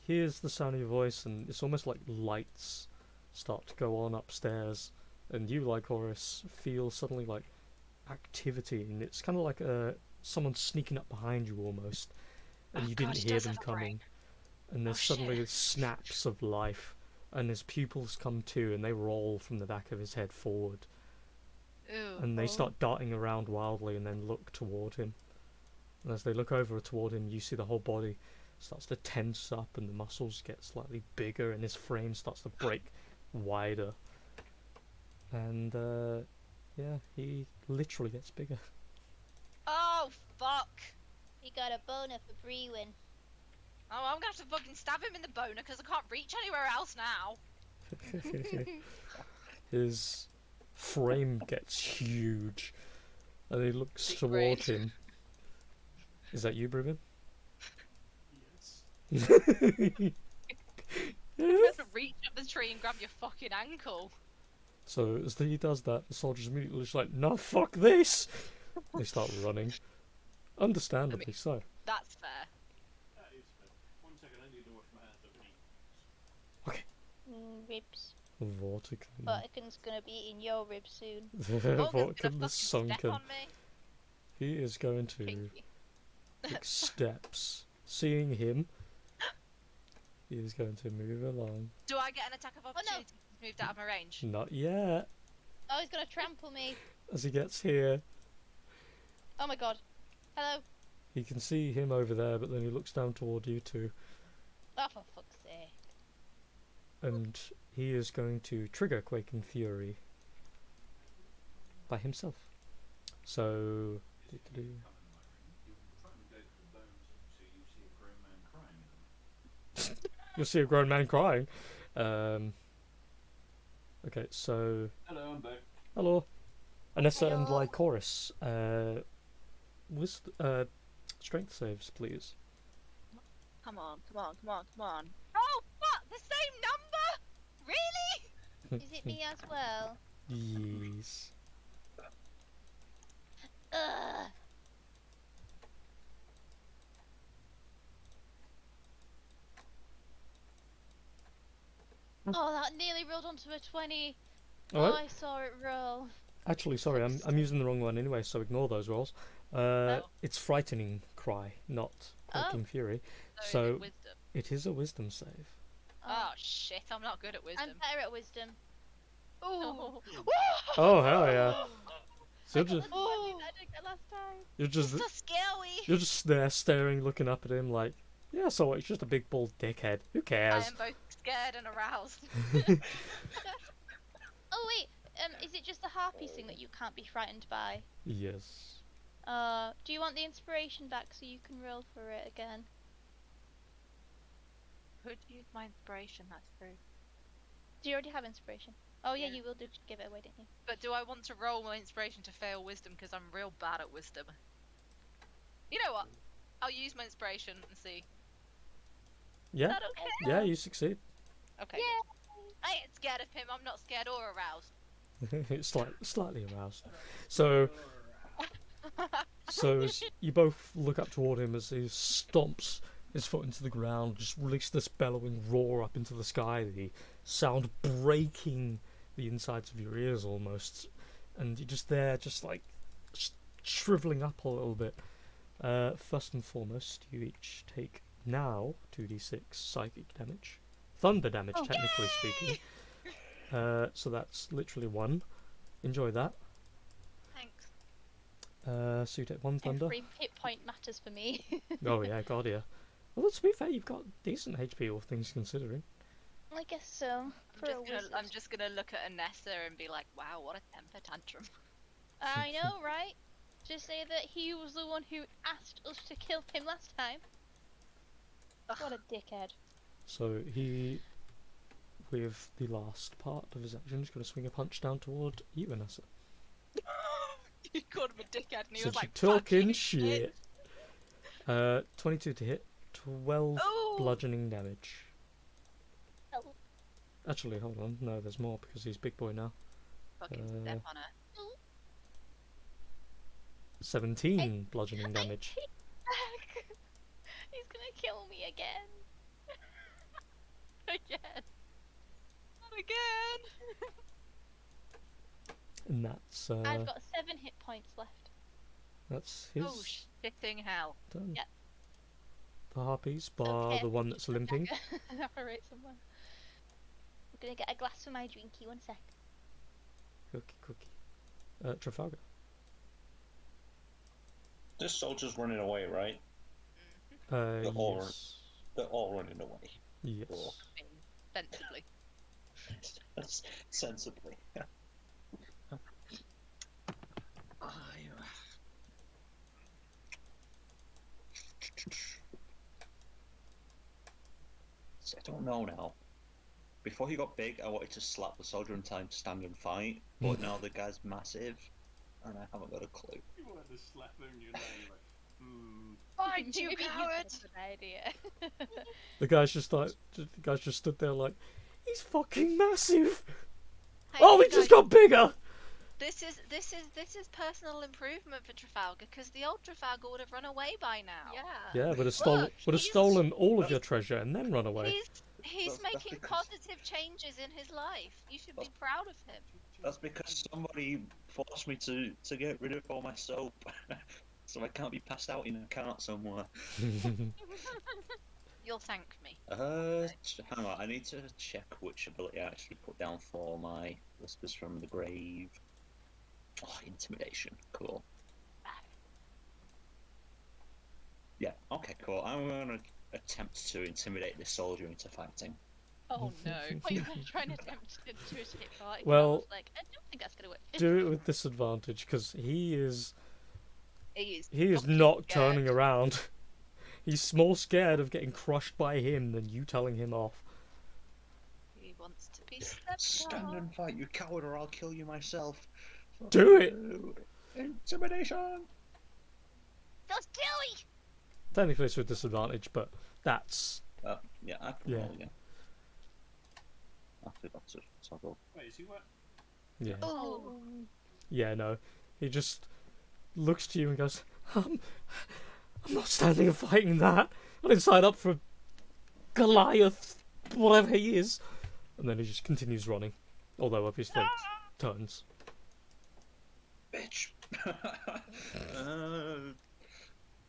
hears the sound of your voice, and it's almost like lights start to go on upstairs, and you, like Horus, feel suddenly like activity, and it's kind of like someone sneaking up behind you almost, and Oh you God, didn't he hear does them have a brain. coming, and there's Oh, suddenly shit. snaps of life, and his pupils come to, and they roll from the back of his head forward. Ooh. And they start darting around wildly and then look toward him. And as they look over toward him, you see the whole body starts to tense up and the muscles get slightly bigger and his frame starts to break wider. And, yeah, he literally gets bigger. Oh, fuck. You got a boner for Brewin. Oh, I'm gonna have to fucking stab him in the boner because I can't reach anywhere else now. His frame gets huge. And he looks Big toward brain. him. Is that you, Brevin? Yes. You have to reach up the tree and grab your fucking ankle. So as he does that, the soldiers immediately just like, no, fuck this! They start running. Understandably so. That's fair. That is fair. 1 second, I need to wash my hands up. Ribs. Vortican. Vatican's gonna be eating your ribs soon. Morgan's gonna Vortican fucking the step sunken. on me. He is going to Pinky. take steps. Seeing him, he is going to move along. Do I get an attack of no. opportunity? He's moved out of my range. Not yet. Oh, he's gonna trample me. As he gets here, Oh my god. Hello. He can see him over there, but then he looks down toward you two, Oh, for fuck's sake. and he is going to trigger Quaking Fury by himself. So, Come in my ring. You try and go for the bones, so you see a grown man crying in them. you'll see a grown man crying. Okay, so Hello, I'm back. hello, Anessa and Hello. Lycoris. Strength saves, please. Come on, come on, come on, come on. Oh, what? The same number? Really? Is it me as well? Yes. Ugh. Oh, that nearly rolled onto a 20. All Oh, right. I saw it roll. Actually, sorry, I'm using the wrong one anyway, so ignore those rolls. Oh. It's frightening cry, not Quaking Fury. So, So- is it wisdom? It is a wisdom save. Oh shit, I'm not good at wisdom. I'm better at wisdom. Oh. Oh hell yeah! So I you're got just the 20 that I didn't get last time. you're just So scary. you're just there staring, looking up at him like, yeah. So what? He's just a big bald dickhead. Who I cares? am both scared and aroused. Oh wait, is it just the harpy thing that you can't be frightened by? Yes. Do you want the inspiration back so you can roll for it again? Could use my inspiration, that's true. Do you already have inspiration? Oh yeah, Yeah. you will do. Give it away, didn't you? But do I want to roll my inspiration to fail wisdom because I'm real bad at wisdom? You know what? I'll use my inspiration and see. Yeah. Is that okay? Yeah, you succeed. Okay. I ain't scared of him. I'm not scared or aroused. It's slightly aroused. So as you both look up toward him as he stomps his foot into the ground, just release this bellowing roar up into the sky, the sound breaking the insides of your ears almost, and you're just there, just like shriveling up a little bit. First and foremost, you each take now 2d6 psychic damage, thunder damage, technically speaking. So that's literally 1. Enjoy that. Thanks. So you take 1 thunder. Every hit point matters for me. Oh yeah, god yeah. Well, to be fair, you've got decent HP, all things considering. I guess so. For a wizard. I'm just gonna look at Anessa and be like, wow, what a temper tantrum. I know, right? Just say that he was the one who asked us to kill him last time. What a dickhead. So he, with the last part of his action, is going to swing a punch down toward you, Vanessa. You called him a dickhead and he Since was you're like, talking "Fuck shit. 22 to hit, 12 Ooh. bludgeoning damage. Oh. Actually, hold on. No, there's more because he's big boy now. Fucking step on her. 17 bludgeoning damage. He's gonna kill me again. Again. Not again. And that's I've got 7 hit points left. that's his Oh, shitting hell. turn. Yeah. The harpies, bar Okay, the one that's limping. Alright, someone. I'm gonna get a glass for my drinky. 1 sec. Cookie. Trafalgar. This soldier's running away, right? The horror. Yes. They're all running away. Yes. Cool. Sensibly. That's sensibly. I don't know now. Before he got big, I wanted to slap the soldier in time to stand and fight, but now the guy's massive, and I haven't got a clue. You wanted to slap him, you're like, Fight, you Maybe coward! That's a good idea. The guy's just like, the guy's just stood there like, he's fucking massive. Hey, Oh, you he just guys, got bigger. This is personal improvement for Trafalgar because the old Trafalgar would have run away by now. Yeah, would have Look, he's- stolen all of your treasure and then run away. He's That's making because- positive changes in his life. You should be proud of him. That's because somebody forced me to get rid of all my soap, so I can't be passed out in a cart somewhere. You'll thank me. Hang on, I need to check which ability I actually put down for my Whispers from the Grave. Oh, intimidation. Cool. Yeah. Okay. Cool. I'm gonna attempt to intimidate this soldier into fighting. Oh no. Oh, you were trying to attempt to escape fighting. I Well, was like, I don't think that's gonna work. Do it with disadvantage because he is He not fucking turning scared. around. He's more scared of getting crushed by him than you telling him off. He wants to be stepped Stand on. and fight, you coward, or I'll kill you myself. Do it! Intimidation! Just do it! Technically it's with disadvantage, but that's Yeah, I can Yeah. roll again. After that's it. So I'll go. Wait, is he what? yeah. Oh, Yeah, no. He just looks to you and goes, I'm not standing and fighting that. I didn't sign up for Goliath, whatever he is. And then he just continues running. Although obviously turns. Bitch!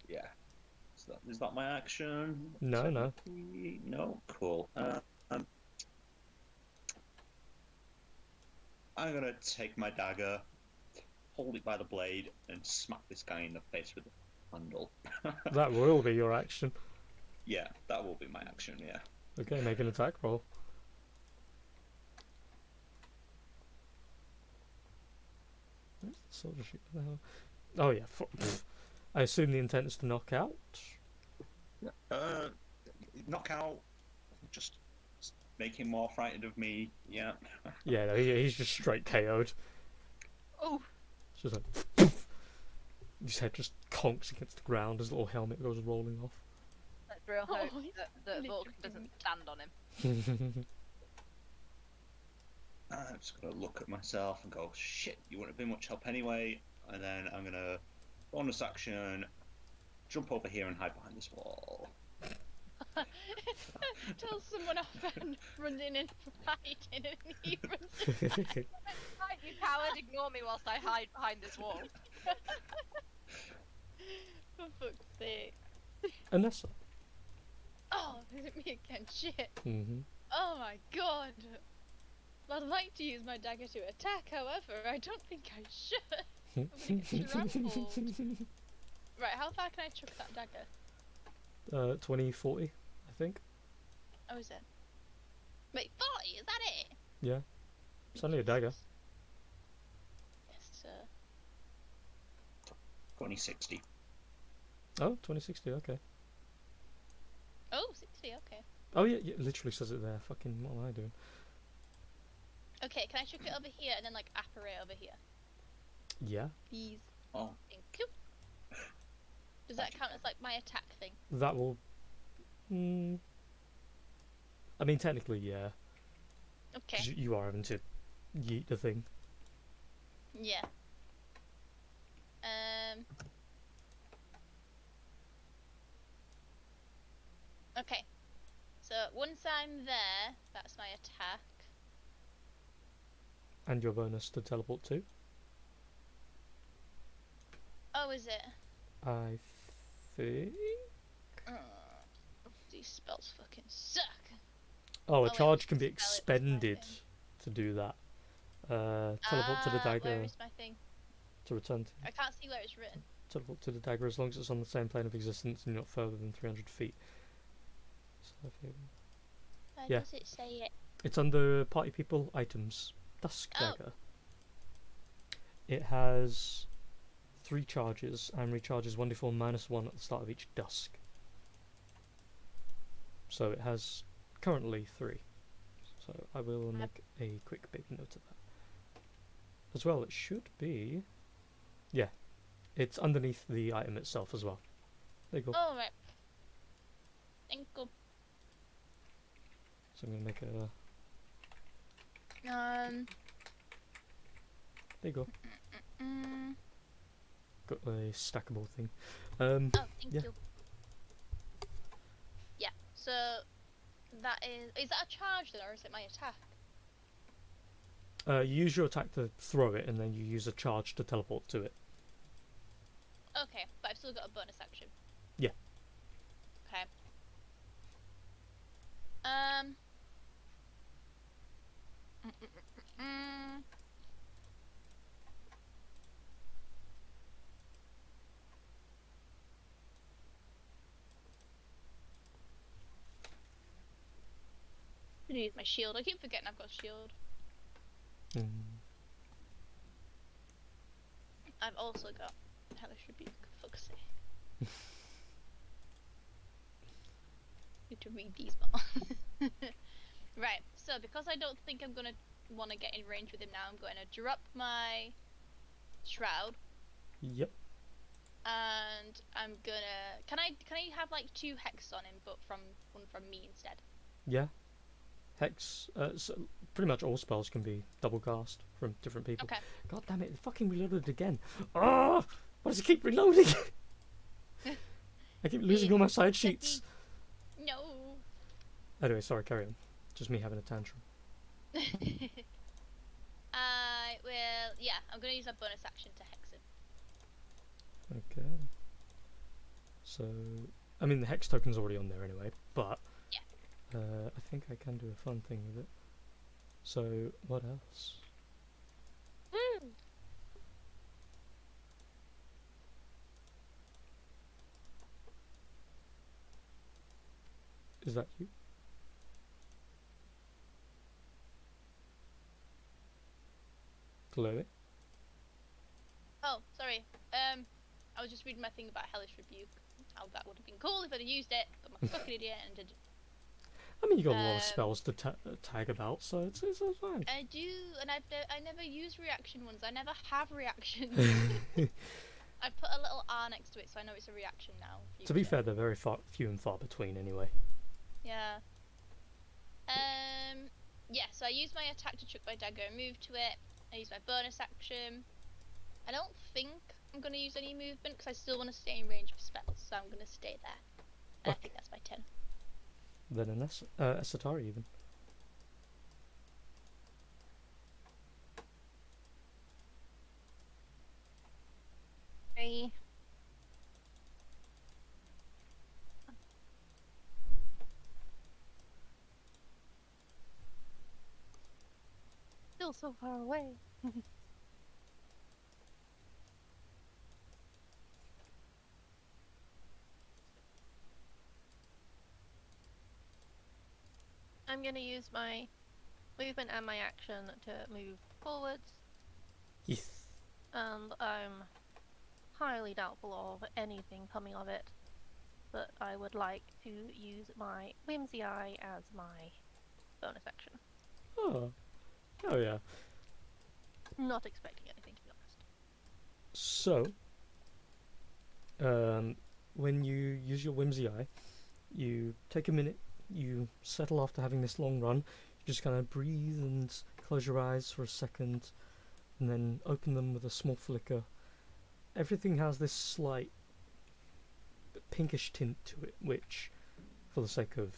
Yeah. Is that my action? No, no. No? Cool. I'm gonna take my dagger, hold it by the blade, and smack this guy in the face with the handle. That will be your action. Yeah, that will be my action, yeah. Okay, make an attack roll. Where's the soldier shoot? Oh yeah. I assume the intent is to knock out. Knockout, just make him more frightened of me, yeah. Yeah, no, he's just straight KO'd. Oh, It's just like his head just conks against the ground. His little helmet goes rolling off. let's real Oh, hope he's that literally Vulcan doesn't stand on him. I'm just gonna look at myself and go, shit, you wouldn't have been much help anyway. And then I'm gonna bonus action, jump over here and hide behind this wall. tell someone off and runs in and fighting, and he runs. Right, you coward, ignore me whilst I hide behind this wall. For fuck's sake! Anessa. Oh, is it me again? Shit! Mm-hmm. Oh my god! I'd like to use my dagger to attack, however, I don't think I should. I'm gonna get trampled. Right, how far can I chuck that dagger? 20, 40, I think. Oh, is it? Wait, 40? Is that it? Yeah. It's only a dagger. Yes, sir. 2060. Oh, 2060, okay. Oh, 60, okay. Oh yeah, it literally says it there. Fucking, what am I doing? Okay, can I chuck it over here and then, like, apparate over here? Yeah, Please. Oh, Thank you. Does that count as, like, my attack thing? that will... I mean, technically, yeah. Okay. 'Cause you are having to yeet the thing. Yeah. Okay. So once I'm there, that's my attack. And your bonus to teleport too. Oh, is it? I think... These spells fucking suck. Oh, a wait, charge we can be can spell it with my expended thing. to do that. Teleport to the Where dagger is my thing? to return to... I can't see where it's written. Teleport to the dagger as long as it's on the same plane of existence and not further than 300 feet. So if you- Where Yeah. does it say it? It's under party people items. Dusk Oh. dagger. It has 3 charges and recharges 1d4 -1 at the start of each dusk. So it has currently 3. So I will make a quick big note of that. As well, it should be... Yeah, it's underneath the item itself as well. There you go. Oh, right. Thank you. So I'm going to make a... There you go. Mm, Got a stackable thing. oh, thank Yeah. you. Yeah, so that is that a charge then, or is it my attack? You use your attack to throw it, and then you use a charge to teleport to it. Okay, but I've still got a bonus action. Yeah. Okay. Mm, mm, mm, mm. gonna use my shield. I keep forgetting I've got a shield. I've also got Hellish Rebuke. Fuck's sake. Need to read these more. Right. So because I don't think I'm gonna want to get in range with him now, I'm going to drop my shroud. Yep. And I'm gonna. Can I have like 2 hex on him, but one from me instead? Yeah. Hex. So pretty much all spells can be double cast from different people. Okay. God damn it! It fucking reloaded again. Ah! Why does it keep reloading? I keep losing all my side sheets. No. Anyway, sorry. Carry on. Just me having a tantrum. I will. Yeah, I'm gonna use a bonus action to hex him. Okay. So, I mean, the hex token's already on there anyway, but Yeah. I think I can do a fun thing with it. So, what else? Is that you? Chloe? Oh, sorry. I was just reading my thing about Hellish Rebuke. How that would have been cool if I'd have used it, but I'm a fucking idiot and didn't. I mean, you got a lot of spells to tag about, so it's fine. I do, and I never use reaction ones. I never have reactions. I put a little R next to it, so I know it's a reaction now. To be fair, they're very few and far between anyway. Yeah. Yeah, so I use my attack to chuck my dagger and move to it. I use my bonus action. I don't think I'm going to use any movement because I still want to stay in range of spells, so I'm going to stay there. And I think that's my turn. Then an Satari even. Hey. Still so far away. I'm gonna use my movement and my action to move forwards. Yes. And I'm highly doubtful of anything coming of it. But I would like to use my Whimsy Eye as my bonus action. Oh. Oh yeah. Not expecting anything, to be honest. So, when you use your Whimsy Eye, you take a minute, you settle after having this long run, you just kind of breathe and close your eyes for a second, and then open them with a small flicker. Everything has this slight pinkish tint to it, which, for the sake of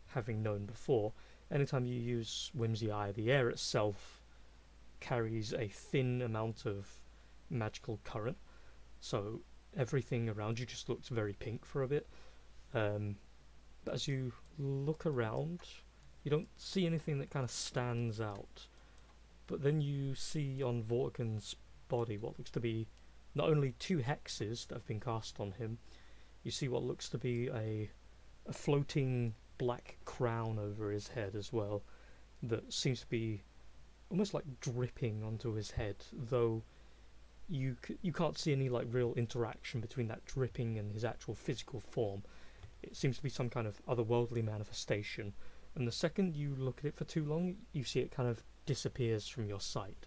having known before, anytime you use Whimsy Eye, the air itself carries a thin amount of magical current, so everything around you just looks very pink for a bit. But as you look around, you don't see anything that kind of stands out. But then you see on Vortigern's body what looks to be not only 2 hexes that have been cast on him, you see what looks to be a floating black crown over his head as well, that seems to be almost like dripping onto his head, though you can't see any like real interaction between that dripping and his actual physical form. It seems to be some kind of otherworldly manifestation, and the second you look at it for too long, you see it kind of disappears from your sight.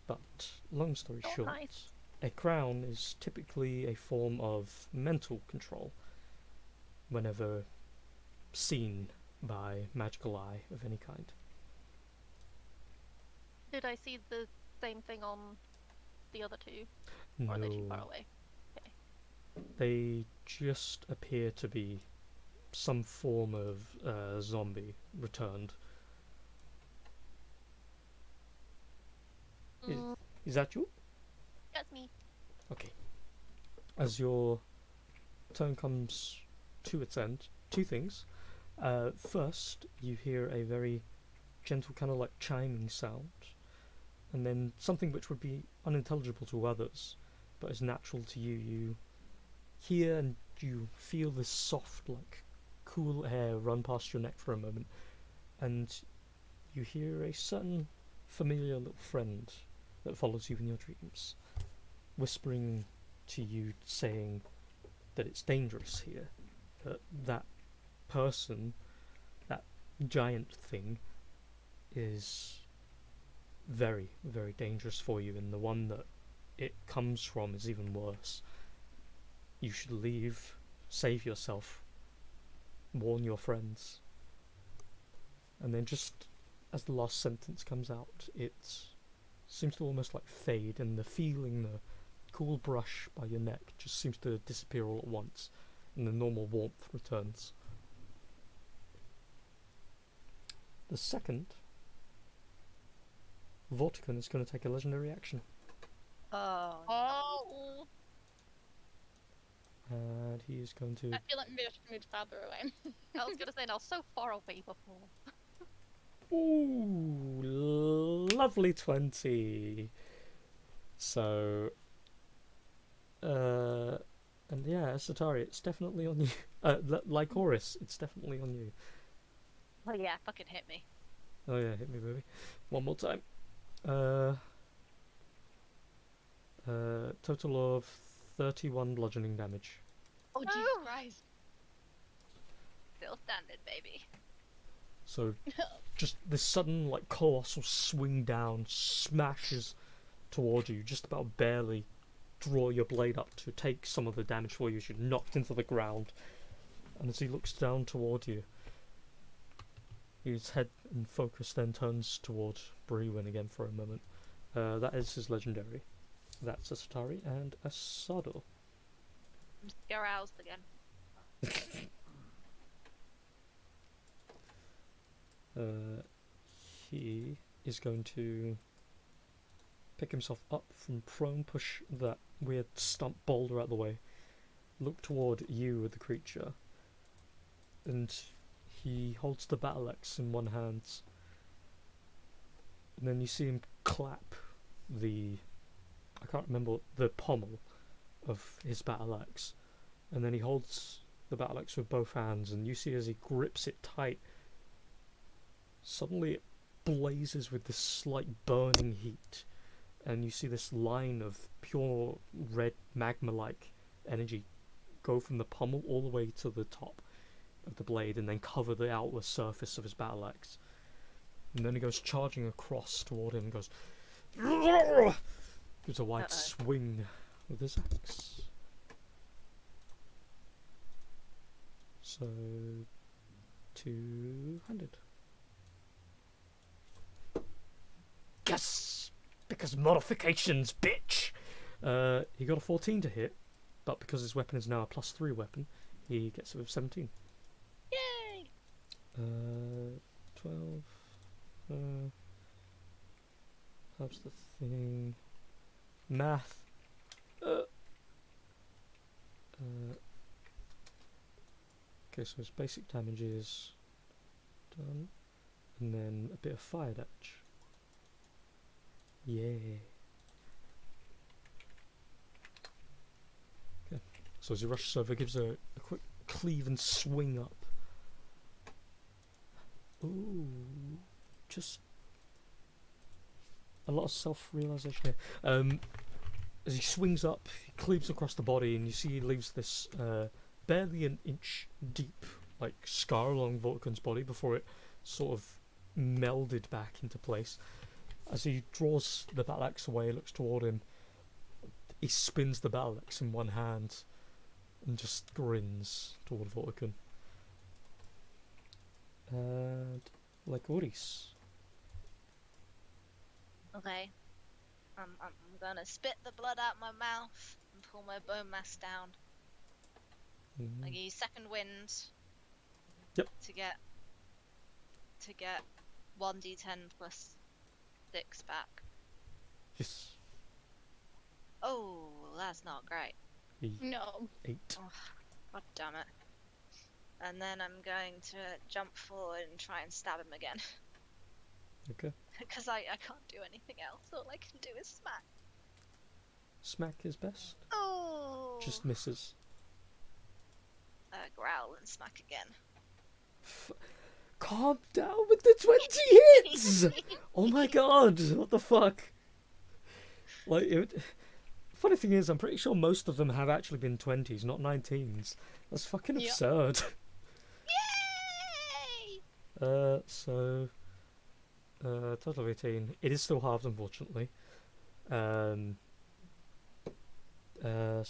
But long story short, nice. a crown is typically a form of mental control whenever seen by magical eye of any kind. Did I see the same thing on the other 2? Or are they too far away? Okay. They just appear to be some form of zombie returned. Is that you? That's me. Okay. As your turn comes to its end, 2 things. First, you hear a very gentle kind of like chiming sound, and then something which would be unintelligible to others, but is natural to you. You hear and you feel this soft, like, cool air run past your neck for a moment, and you hear a certain familiar little friend that follows you in your dreams, whispering to you, saying that it's dangerous here, that that person, that giant thing, is very, very dangerous for you, and the one that it comes from is even worse. You should leave, save yourself, warn your friends. And then just as the last sentence comes out, it seems to almost like fade, and the feeling, the cool brush by your neck just seems to disappear all at once, and the normal warmth returns. The second, Vorticon is going to take a legendary action, Oh. Oh. and he is going to. I feel like maybe I should move farther away. I was gonna say, now so far away before. Ooh, lovely 20. So, and yeah, Satari, it's definitely on you. Lycoris, it's definitely on you. Oh yeah, fucking hit me. Oh yeah, hit me, baby. One more time. Total of 31 bludgeoning damage. Oh Jesus Oh. Christ. Still standing, baby. So, just this sudden, like, colossal swing down smashes toward you, just about barely draw your blade up to take some of the damage for you as you're knocked into the ground. And as he looks down toward you, his head and focus then turns toward Brewin again for a moment. That is his legendary. That's a Satari and a Sado. I'm just aroused again. He is going to pick himself up from prone, push that weird stump boulder out of the way, look toward you with the creature, and he holds the battle axe in one hand, and then you see him clap I can't remember, the pommel of his battle axe, and then he holds the battle axe with both hands, and you see as he grips it tight, suddenly it blazes with this slight burning heat, and you see this line of pure red magma-like energy go from the pommel all the way to the top of the blade and then cover the outer surface of his battle axe. And then he goes charging across toward him and goes gives a wide swing with his axe. So 200. Yes! Because modifications, bitch! He got a 14 to hit, but because his weapon is now a +3 weapon, he gets it with 17. Yay! 12. How's the thing? Math. Okay, so his basic damage is done, and then a bit of fire damage. Yeah. Okay, so as he rushes over, gives a quick cleave and swing up. Ooh, just a lot of self-realization here. As he swings up, he cleaves across the body, and you see he leaves this barely an inch deep, like, scar along Vorticon's body before it sort of melded back into place. As he draws the battle axe away, looks toward him, he spins the battle axe in one hand and just grins toward Vorticon. And Lycoris. Okay. I'm gonna spit the blood out my mouth and pull my bone mass down. I use second wind. Yep. To get 1d10 plus 6 back. Yes. Oh, that's not great. No. 8. Oh, God damn it. And then I'm going to jump forward and try and stab him again. Okay. Because I can't do anything else. All I can do is smack. Smack is best. Oh! Just misses. Growl and smack again. Calm down with the 20 hits! Oh my god, what the fuck? Like, funny thing is, I'm pretty sure most of them have actually been 20s, not 19s. That's fucking Yep. absurd. Yay! Total of 18. It is still halved, unfortunately. So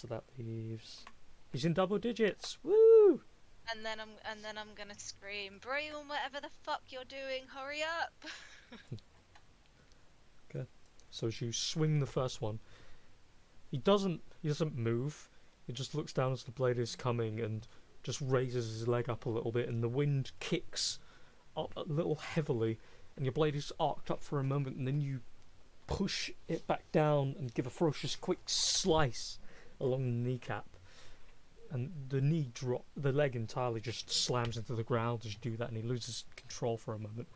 that leaves... He's in double digits. Woo! And then I'm gonna scream, Brayon, whatever the fuck you're doing, hurry up! So as you swing the first one, he doesn't move. He just looks down as the blade is coming and just raises his leg up a little bit, and the wind kicks up a little heavily, and your blade is arced up for a moment, and then you push it back down and give a ferocious quick slice along the kneecap, and the leg entirely just slams into the ground as you do that, and he loses control for a moment.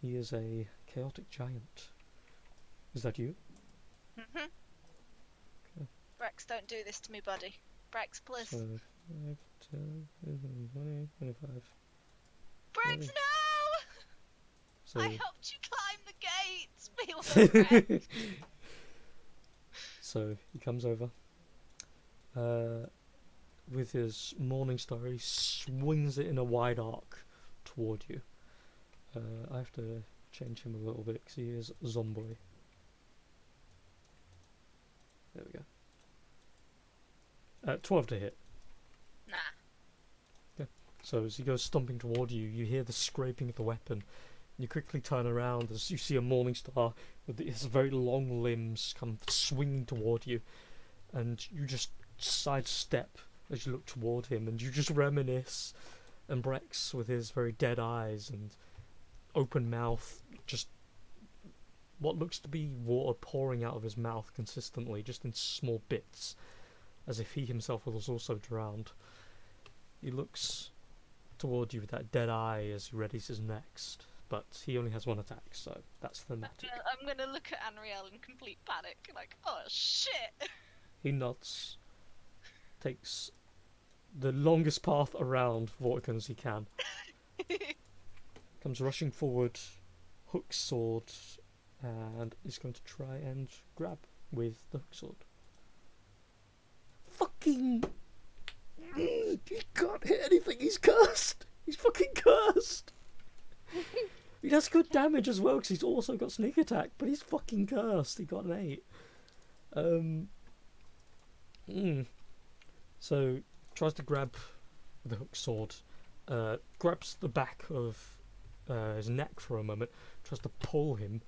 He is a chaotic giant. Is that you? Mhm. Okay. Brex, don't do this to me, buddy. Brex, please. So 5, 10, 15, 20, 25. Brex, Okay. no! So I helped you climb the gates! We were Brex. so he comes over. With his morning star, he swings it in a wide arc toward you. I have to change him a little bit because he is Zomboy. There we go. 12 to hit. Nah. So as he goes stomping toward you, you hear the scraping of the weapon. You quickly turn around as you see a morning star with his very long limbs come swinging toward you, and you just sidestep as you look toward him, and you just reminisce. And Brex, with his very dead eyes and open mouth, just what looks to be water pouring out of his mouth consistently, just in small bits, as if he himself was also drowned. He looks toward you with that dead eye as he readies his next, but he only has one attack, so that's thematic. I'm gonna look at Anriel in complete panic, like, oh shit! He nods, takes the longest path around Vorticon as he can, comes rushing forward, hooks sword, and is going to try and grab with the hook sword. Fucking... He can't hit anything, he's cursed! He's fucking cursed! He does good damage as well because he's also got sneak attack, but he's fucking cursed. He got an 8. So, tries to grab the hook sword, grabs the back of his neck for a moment, tries to pull him,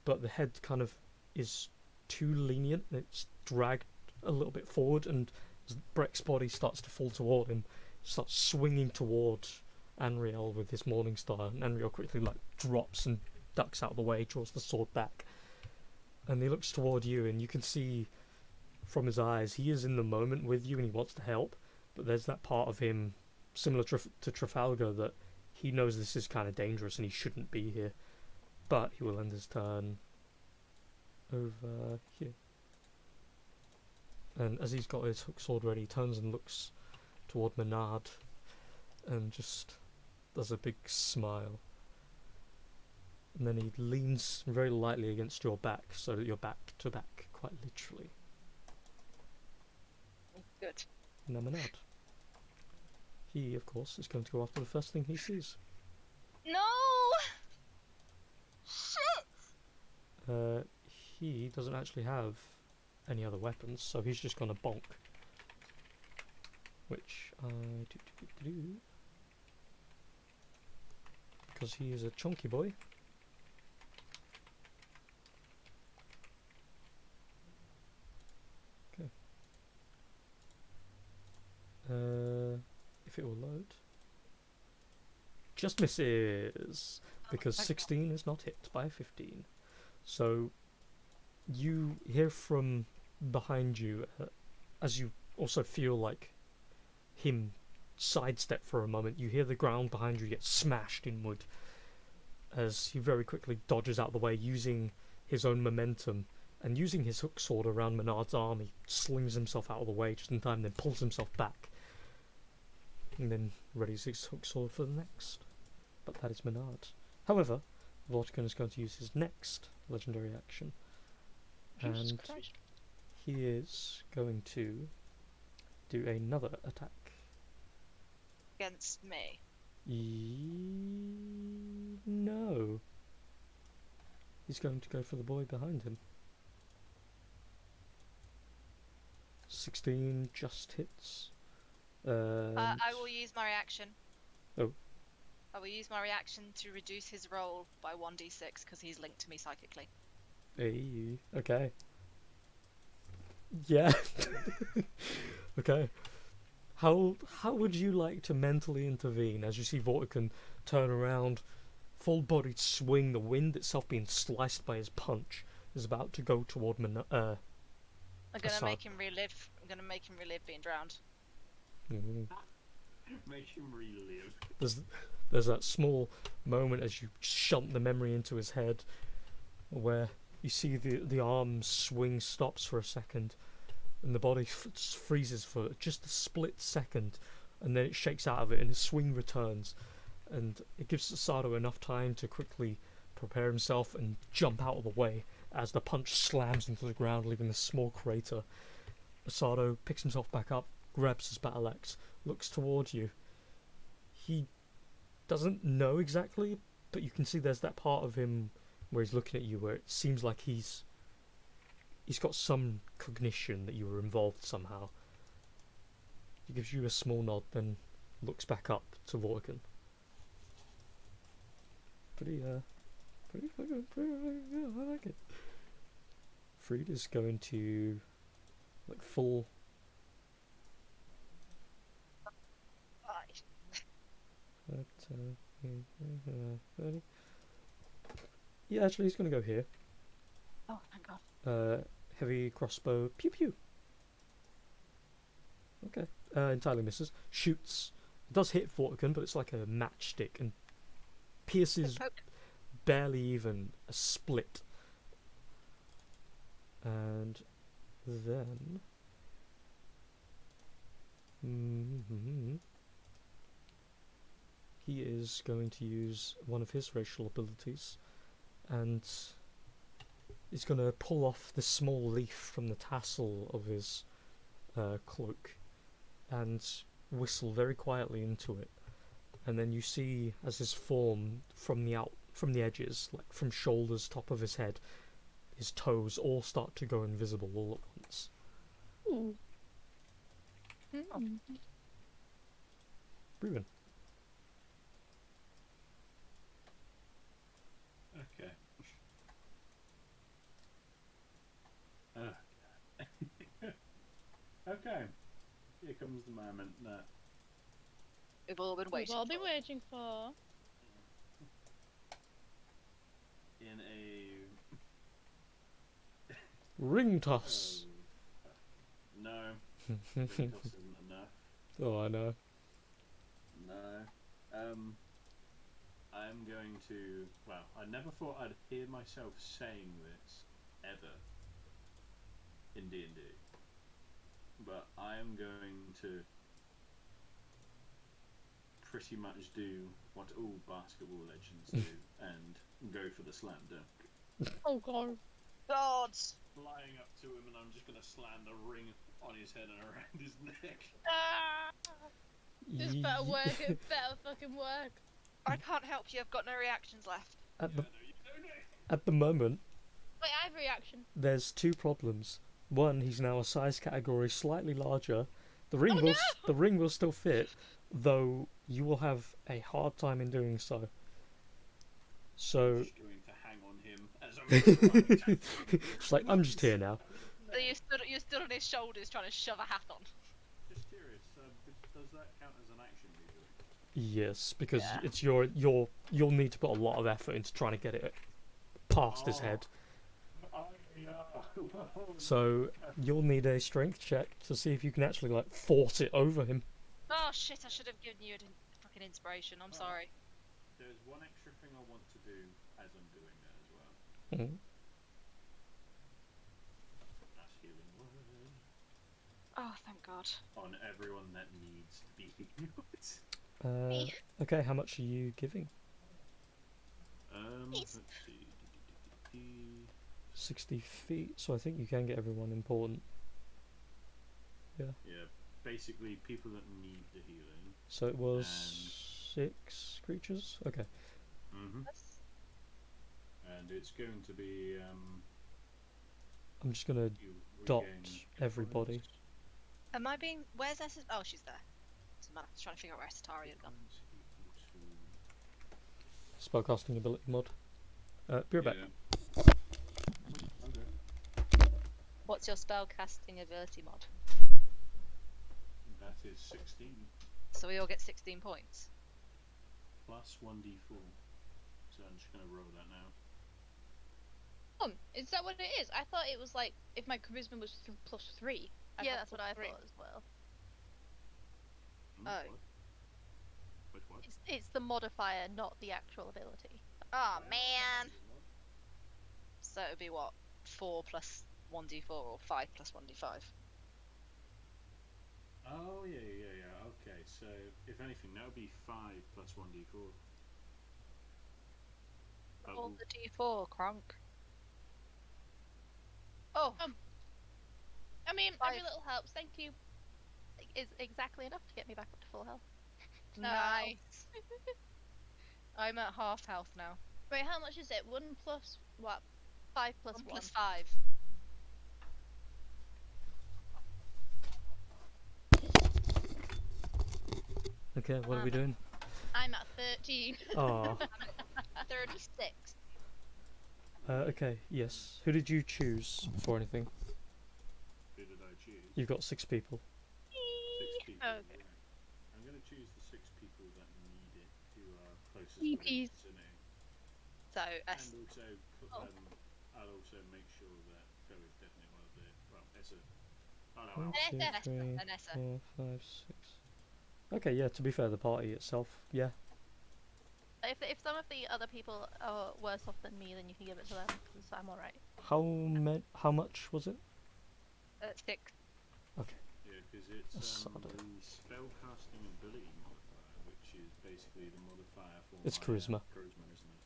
but the head kind of is too lenient and it's dragged a little bit forward, and as Breck's body starts to fall toward him, starts swinging toward Anriel with his morning star, and Anriel quickly drops and ducks out of the way, draws the sword back, and he looks toward you, and you can see from his eyes he is in the moment with you and he wants to help, but there's that part of him similar to Trafalgar that he knows this is kind of dangerous and he shouldn't be here, but he will end his turn over here. And as he's got his hook sword ready, he turns and looks toward Menard and just does a big smile. And then he leans very lightly against your back, so that you're back to back, quite literally. Good. Now Menard. He, of course, is going to go after the first thing he sees. No! Shit! He doesn't actually have any other weapons, so he's just gonna bonk. Which I do. Because he is a chunky boy. Okay. If it will load. Just misses! Because 16 is not hit by 15. So you hear from behind you, as you also feel like him sidestep for a moment, you hear the ground behind you get smashed inward as he very quickly dodges out of the way using his own momentum, and using his hook sword around Menard's arm, he slings himself out of the way just in time, then pulls himself back. and then readies his hook sword for the next. But that is Menard. However, Vortigern is going to use his next legendary action, Jesus and Christ. he is going to do another attack. Against me. No. He's going to go for the boy behind him. 16 just hits. I will use my reaction. Oh. I will use my reaction to reduce his roll by 1d6 because he's linked to me psychically. Hey, okay. Yeah. Okay. How would you like to mentally intervene as you see Vortigern turn around, full-bodied swing, the wind itself being sliced by his punch, is about to go toward I'm gonna Assad. make him relive. I'm gonna make him relive being drowned. Make him relive. There's that small moment as you shunt the memory into his head, where you see the arm swing stops for a second, and the body freezes for just a split second, and then it shakes out of it, and his swing returns, and it gives Asado enough time to quickly prepare himself and jump out of the way as the punch slams into the ground, leaving a small crater. Asado picks himself back up, grabs his battle axe, looks towards you. He doesn't know exactly, but you can see there's that part of him where he's looking at you where it seems like he's got some cognition that you were involved somehow. He gives you a small nod, then looks back up to Vortigern. Pretty fucking good, I like it. Freed is going to, like, full... Yeah, actually, he's going to go here. Oh, thank God. Heavy crossbow, pew pew. Okay, entirely misses. Shoots. It does hit Vortigern, but it's like a matchstick and pierces Poke. barely even a split. And then... he is going to use one of his racial abilities, and he's going to pull off this small leaf from the tassel of his cloak and whistle very quietly into it. And then you see as his form from the edges, like from shoulders, top of his head, his toes all start to go invisible all at once. Ooh. Ruben. Okay. Okay. Here comes the moment that We've all been We've waiting. all been waiting for. in a Ring toss. no, ring toss isn't enough. Oh, I know. No. I'm going to. Well, I never thought I'd hear myself saying this ever in D&D, but I am going to pretty much do what all basketball legends do and go for the slam dunk. Oh God. God! Flying up to him, and I'm just going to slam the ring on his head and around his neck. Ah! This better work. It better fucking work. I can't help you. I've got no reactions left. At the No, you don't. at the moment, Wait, I have a reaction. there's two problems. One, he's now a size category slightly larger. The ring Oh, will no! the ring will still fit, though you will have a hard time in doing so. So I'm just going to hang on him as I'm it's like, I'm just here now. So you stood on his shoulders trying to shove a hat on. Just curious, does that count as an action you're doing? Yes, because Yeah. it's you'll need to put a lot of effort into trying to get it past his head. So you'll need a strength check to see if you can actually like force it over him. Oh shit! I should have given you a fucking inspiration. I'm sorry. There's one extra thing I want to do as I'm doing that as well. Mhm. That's healing word. Oh Oh, thank God. on everyone that needs to be healed. Okay, how much are you giving? Let's see. 60 feet, so I think you can get everyone important. Yeah, basically people that need the healing. So it was 6 creatures? Okay. And it's going to be I'm just gonna you dot regain hit everybody. points. Am I being? Where's Ess? Oh, she's there. Doesn't matter. I was trying to figure out where Satari had gone. Points equal Spellcasting ability mod. Be right back. to, okay. What's your spell casting ability mod? That is 16 So we all get 16 points. plus 1d4. So I'm just going to roll that now. Is that what it is? I thought it was like if my charisma was +3. Yeah, that's what I thought as well. Oh. What? It's the modifier, not the actual ability. Oh man. So it would be what? 4 plus 1d4 or 5 plus 1d5. Oh, yeah. Okay, so if anything, that would be 5 plus 1d4. Roll the d4, Kronk. Oh, I mean, 5. every little helps. Thank you. Is exactly enough to get me back up to full health. nice. I'm at half health now. Wait, how much is it? 1 plus what? 5 plus 1 1. plus 5. Okay, what are we doing? I'm at 13. Ah. 36. Okay, yes. Who did you choose before anything? Who did I choose? You've got 6 people. 6 people. Okay. Right. I'm going to choose the 6 people that need it, who are closest Me, to the please. vicinity. So, And also, I'll also make sure that Phil is definitely one of the. Well, Essa. Oh no, 1, Vanessa. 2, 3, Vanessa. 4, 5, 6. Okay, yeah, to be fair, the party itself, yeah. If some of the other people are worse off than me, then you can give it to them, because I'm alright. How much was it? 6. Yeah, because it's Sod the it. spellcasting ability modifier, which is basically the modifier for It's my, charisma. Charisma, isn't it?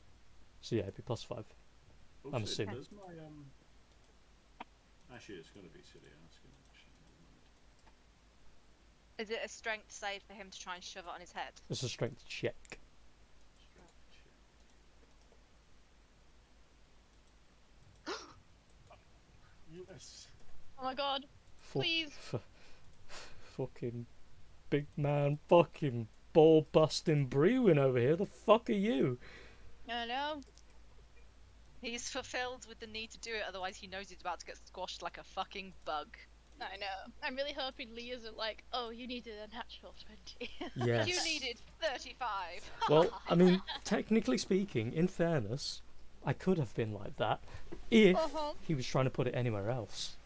So yeah, it'd be +5. Also, I'm assuming. does my Actually, it's got to be silly asking. Actually, never mind. Is it a strength save for him to try and shove it on his head? It's a strength check. Strength check. Yes. Oh my god. Please. Fucking big man, fucking ball busting Brewin over here. The fuck are you? I know. He's fulfilled with the need to do it, otherwise he knows he's about to get squashed like a fucking bug. I know. I'm really hoping Leah's like, oh, you needed a natural 20. Yes. You needed 35. Well, I mean, technically speaking, in fairness, I could have been like that if he was trying to put it anywhere else.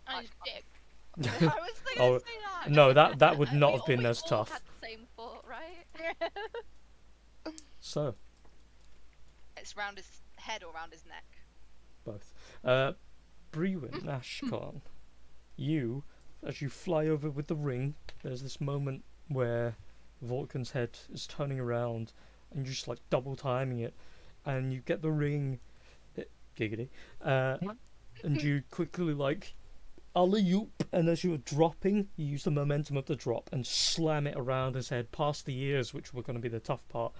I just dick. I was thinking Oh, to say that. no, that would not We have been all as tough. had the same thought, right? So, It's round his head or round his neck. both. Brewin, Ashcon, you, as you fly over with the ring, there's this moment where Volkan's head is turning around and you're just like double timing it, and you get the ring, giggity, and you quickly like alley-oop, and as you're dropping, you use the momentum of the drop and slam it around his head past the ears, which were going to be the tough part.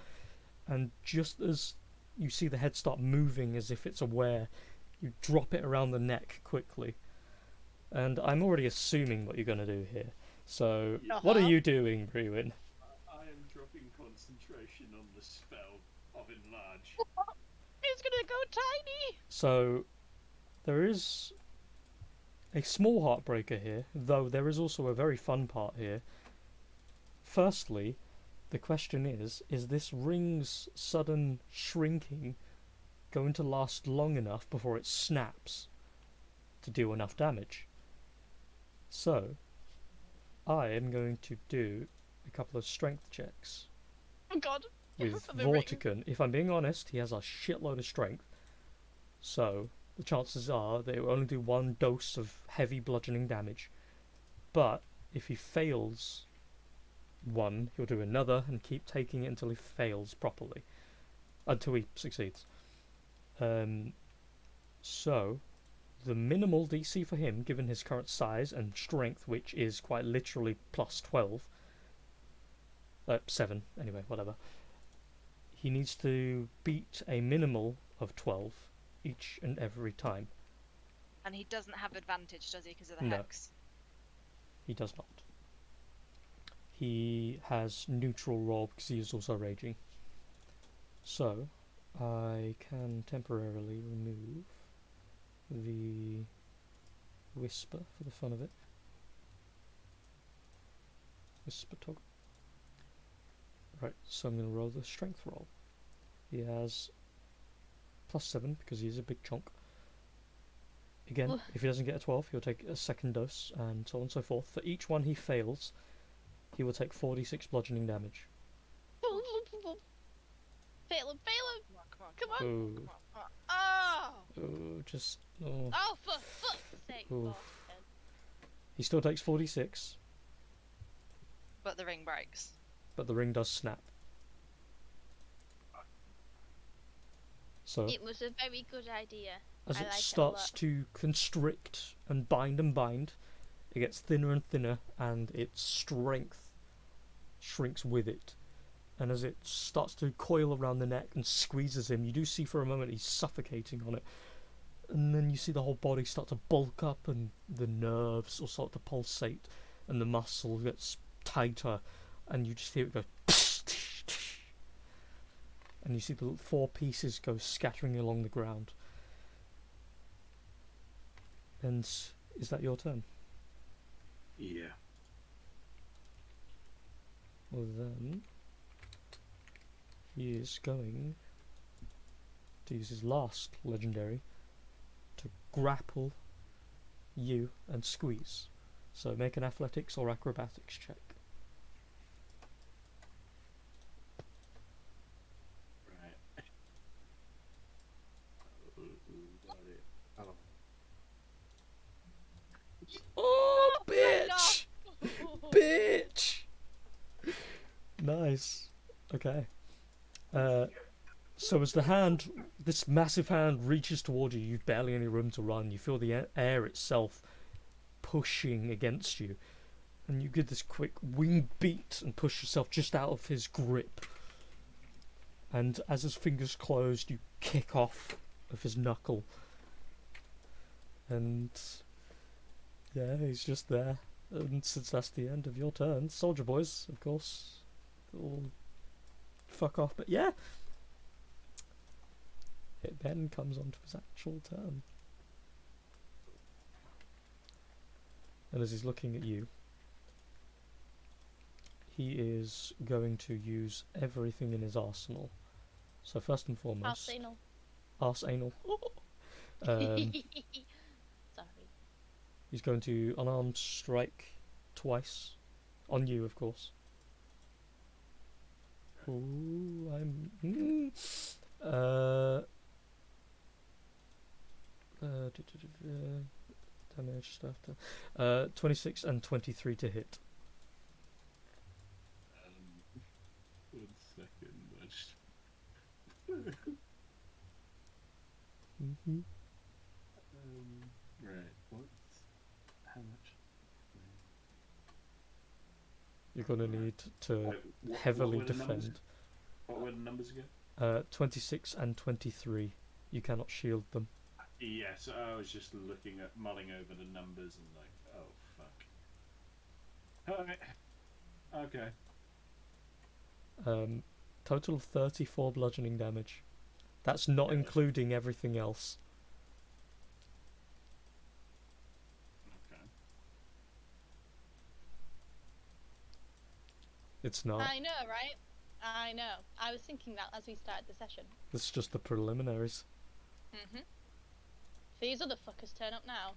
And just as you see the head start moving as if it's aware, you drop it around the neck quickly. And I'm already assuming what you're going to do here. So, what are you doing, Brewin? I am dropping concentration on the spell of enlarge. It's gonna go tiny. So, there is a small heartbreaker here, though there is also a very fun part here. Firstly, the question is this ring's sudden shrinking going to last long enough before it snaps to do enough damage? So, I am going to do a couple of strength checks Oh god. with The ring. Vortigern. If I'm being honest, he has a shitload of strength. So, the chances are that it will only do 1 dose of heavy bludgeoning damage. but if he fails one, he'll do another and keep taking it until he fails properly, until he succeeds. So the minimal DC for him, given his current size and strength, which is quite literally plus 12, 7 anyway, whatever, he needs to beat a minimal of 12 each and every time. And he doesn't have advantage, does he, because of the No. hex? He does not. He has neutral roll because he is also raging. So I can temporarily remove the whisper for the fun of it. Whisper toggle. Right, so I'm going to roll the strength roll. He has +7 because he's a big chunk. Again, Ugh. if he doesn't get a 12, he'll take a second dose, and so on and so forth. For each one he fails, he will take 46 bludgeoning damage. Fail him, fail him! Come on. Ooh, Come on. Oh! ooh, just... Oh. Oh, for fuck's sake, Oof. Boston. He still takes 46, But the ring breaks. but the ring does snap. So, It was a very good idea. as I it like it a starts lot. to constrict and bind, it gets thinner and thinner, and its strength shrinks with it. And as it starts to coil around the neck and squeezes him, you do see for a moment he's suffocating on it. And then you see the whole body start to bulk up, and the nerves will start to pulsate, and the muscle gets tighter, and you just hear it go. And you see the 4 pieces go scattering along the ground. And is that your turn? Yeah. Well then, he is going to use his last legendary to grapple you and squeeze. So make an athletics or acrobatics check. Right. Got it. Oh. Oh, bitch! Bitch! Nice. Okay. So as the hand, this massive hand reaches toward you, you've barely any room to run. You feel the air itself pushing against you. And you give this quick wing beat and push yourself just out of his grip. And as his fingers closed, you kick off of his knuckle. And yeah, he's just there. And since that's the end of your turn, soldier boys, of course, all fuck off. But yeah, it then comes onto his actual turn. And as he's looking at you, he is going to use everything in his arsenal. So first and foremost, Arsenal. arsenal. Sorry. He's going to unarmed strike twice on you, of course. Ooh, damage stuff. 26 and 23 to hit. 1 second. I just... Mm-hmm. Right. What's... How much? You're going to need to Wait, what heavily were the numbers? defend. What were the numbers again? 26 and 23. You cannot shield them. Yes, I was just looking at mulling over the numbers and like, oh fuck. Alright. Okay. Total of 34 bludgeoning damage. That's not including everything else. Okay. It's not. I know, right? I know. I was thinking that as we started the session. It's just the preliminaries. Mm-hmm. These other fuckers turn up now.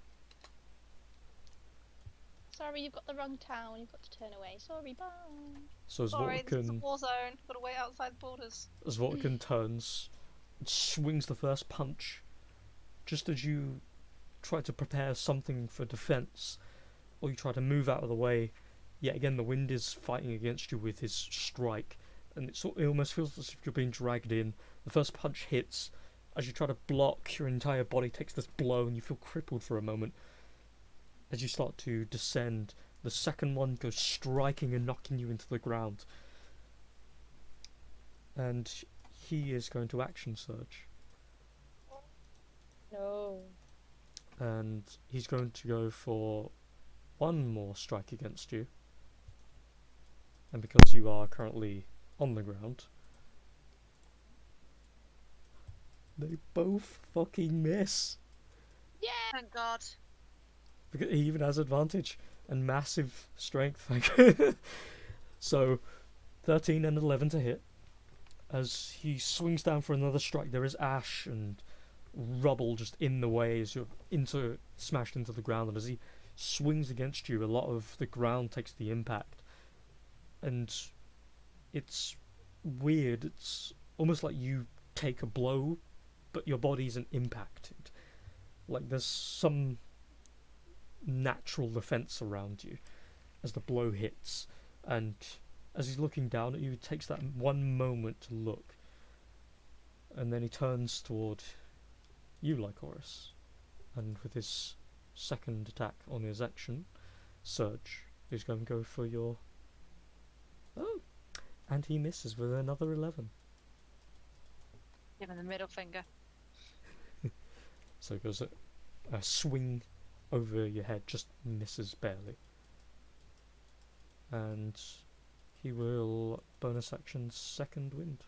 Sorry, you've got the wrong town. You've got to turn away. Sorry, bye. So as Sorry, this is a Vortican, war zone. Gotta wait outside the borders. as Vortican turns, swings the first punch. Just as you try to prepare something for defense, or you try to move out of the way, yet again the wind is fighting against you with his strike, and it almost feels as if you're being dragged in. The first punch hits. As you try to block, your entire body takes this blow, and you feel crippled for a moment. As you start to descend, the second one goes striking and knocking you into the ground. And he is going to action surge. No. And he's going to go for one more strike against you. And because you are currently on the ground, they both fucking miss. Yeah. Thank God. Because he even has advantage and massive strength. So 13 and 11 to hit. As he swings down for another strike, there is ash and rubble just in the way as you're smashed into the ground. And as he swings against you, a lot of the ground takes the impact. And it's weird. It's almost like you take a blow, but your body isn't impacted. Like there's some natural defense around you as the blow hits. And as he's looking down at you, he takes that one moment to look. And then he turns toward you, Lycoris. And with his second attack on his action, Surge, he's going to go for your... Oh! And he misses with another 11. Give him the middle finger. So it goes a swing over your head, just misses barely. And he will bonus action second wind.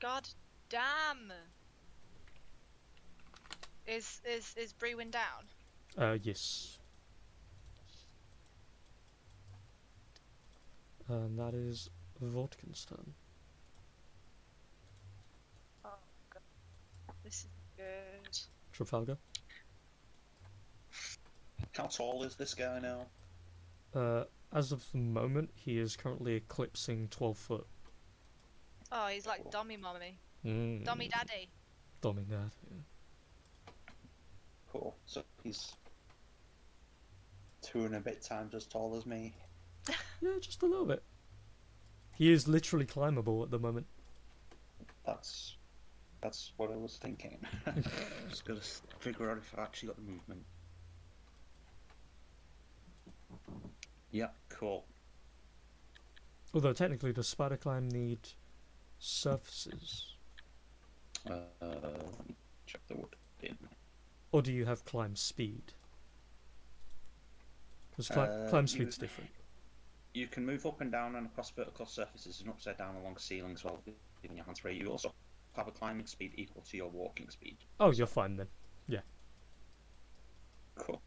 God damn. Is Brewin down? Yes. And that is Vortican's turn. Oh God. This is good. Trafalgar. How tall is this guy now? As of the moment, he is currently eclipsing 12 foot. Oh, he's like Dommy Mommy. Mm. Dommy Daddy. Dommy Dad, yeah. Cool. So he's 2 and a bit times as tall as me. Yeah, just a little bit. He is literally climbable at the moment. That's what I was thinking. Just gotta figure out if I actually got the movement. Yeah, cool. Although technically, does spider climb need surfaces? Let me check the word in. Or do you have climb speed? Because climb speed's different. You can move up and down and across vertical surfaces and upside down along ceilings while giving your hands free. You also have a climbing speed equal to your walking speed. Oh, you're fine then. Yeah. Cool.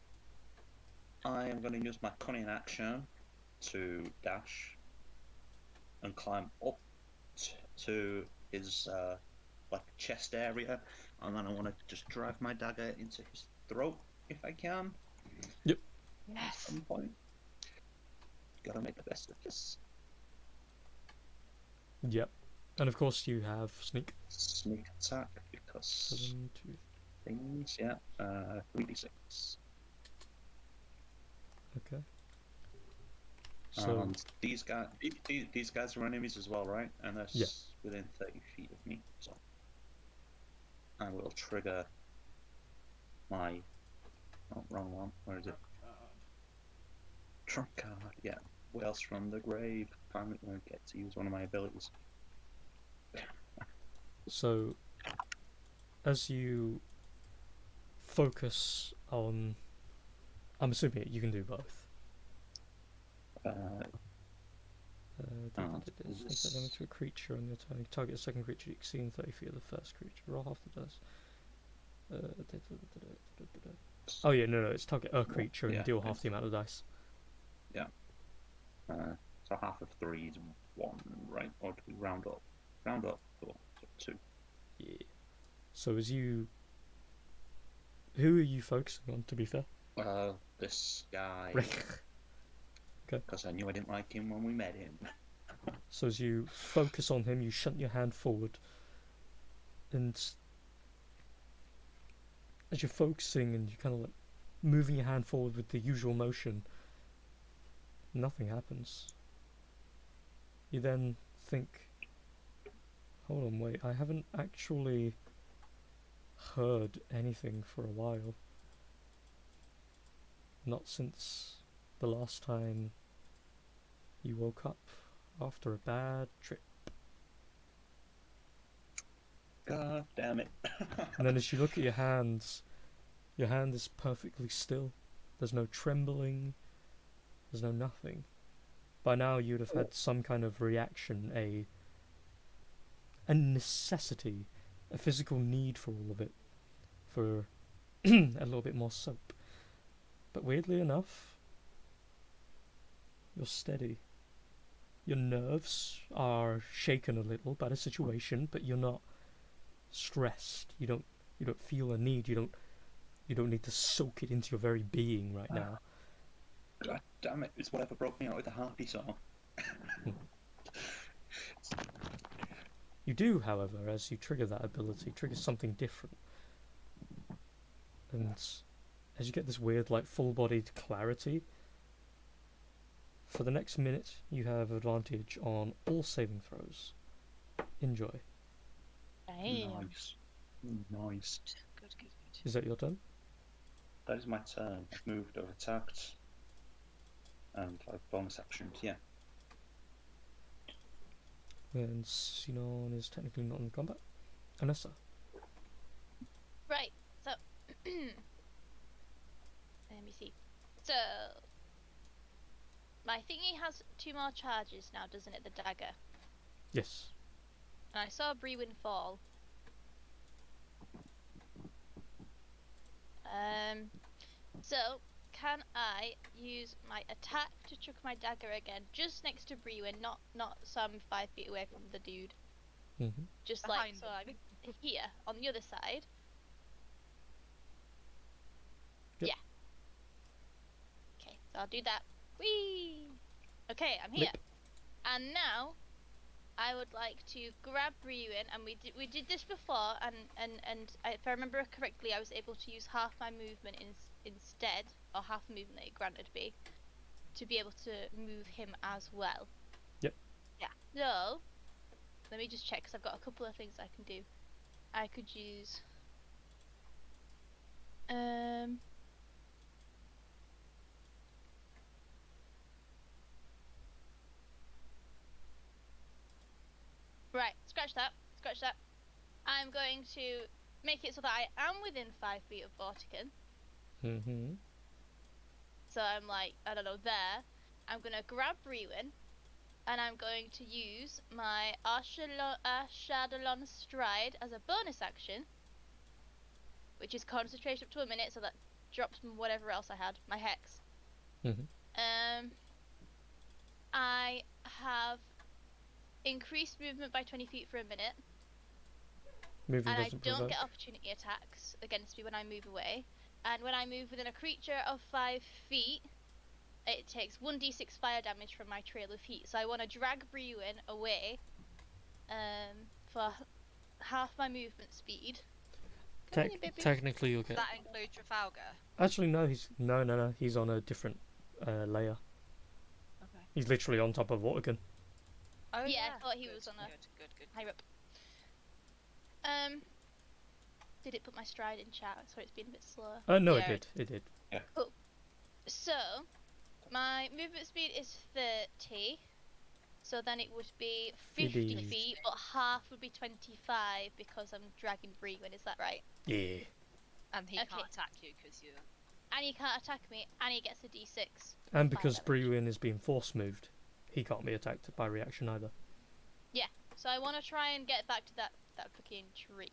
I am going to use my cunning action to dash and climb up to his like chest area, and then I want to just drive my dagger into his throat if I can. Yep. At some point. Gotta make the best of this. Yep. And of course you have sneak. Sneak attack because 7, 2. things. Yeah. 3d6. Okay. So And these guys are enemies as well, right? And they're Yeah. within 30 feet of me, so I will trigger my... Oh, wrong one. Where is it? Trump card. Yeah. Whales from the grave. Finally going to get to use one of my abilities. So, as you focus on, I'm assuming you can do both. Sneak damage to a creature on your turn. You target a second creature exceeding 30 feet of the first creature. Roll half the dice. Oh yeah, no, it's target a creature and deal half the amount of dice. Yeah. So half of 3 is 1, right? Or do we round up? Round up. Cool. So 2. Yeah. So as you... Who are you focusing on, to be fair? This guy. Okay. Because I knew I didn't like him when we met him. So as you focus on him, you shunt your hand forward. And as you're focusing and you kind of like moving your hand forward with the usual motion, nothing happens. You then think, hold on, wait, I haven't actually heard anything for a while. Not since the last time you woke up after a bad trip. God damn it. And then as you look at your hands, your hand is perfectly still. There's no trembling, there's no nothing. By now you'd have had some kind of reaction, a necessity, a physical need for all of it, for a little bit more soap. But weirdly enough, you're steady. Your nerves are shaken a little by the situation, but you're not stressed. You don't feel a need. You don't need to soak it into your very being right now. God damn it, it's whatever broke me out with the harpy song. You do, however, as you trigger that ability, trigger something different. And as you get this weird, like, full-bodied clarity, for the next minute, you have advantage on all saving throws. Enjoy. Damn. Nice. Nice. Good, good, good. Is that your turn? That is my turn. I've moved, I've attacked. And I've bonus actions, yeah. Then Sinon is technically not in combat. Anessa. Right, so let me see. So my thingy has 2 more charges now, doesn't it? The dagger. Yes. And I saw Brewin fall. So can I use my attack to chuck my dagger again, just next to Brewin, not some 5 feet away from the dude, Mm-hmm. just Behind like so them. I'm here on the other side. Yep. Yeah. Okay, so I'll do that. Whee! Okay, I'm here. Leap. And now I would like to grab Brewin, and we did this before, and if I remember correctly, I was able to use half my movement instead, or half the movement that it granted me, to be able to move him as well. Yep. Yeah. So let me just check, because I've got a couple of things I can do. I could use right, scratch that. I'm going to make it so that I am within 5 feet of Vortican. Mm-hmm. So I'm like, I don't know, there. I'm gonna grab Brewin, and I'm going to use my Ashadalon Stride as a bonus action, which is concentration up to a minute, so that drops whatever else I had, my hex. Mm-hmm. I have increased movement by 20 feet for a minute, Moving and I doesn't don't provoke. get opportunity attacks against me when I move away. And when I move within a creature of 5 feet, it takes 1d6 fire damage from my trail of heat. So I want to drag Brewin away for half my movement speed. Come here, baby. Technically, you'll Does get. that include Trafalgar? Actually, no. No. He's on a different layer. Okay. He's literally on top of Vortigan. Oh Yeah, I thought he was on a- Good. Higher up. Did it put my stride in chat? Sorry, it's been a bit slower. No, Yeah, it did. So, my movement speed is 30. So then it would be 50 50. feet, but half would be 25 because I'm dragging Brewin, is that right? Yeah. And he Okay. can't attack you because you're. And he can't attack me, and he gets a d6. And because Fire damage. Brewin is being force moved, he can't be attacked by reaction either. So I want to try and get back to that fucking tree.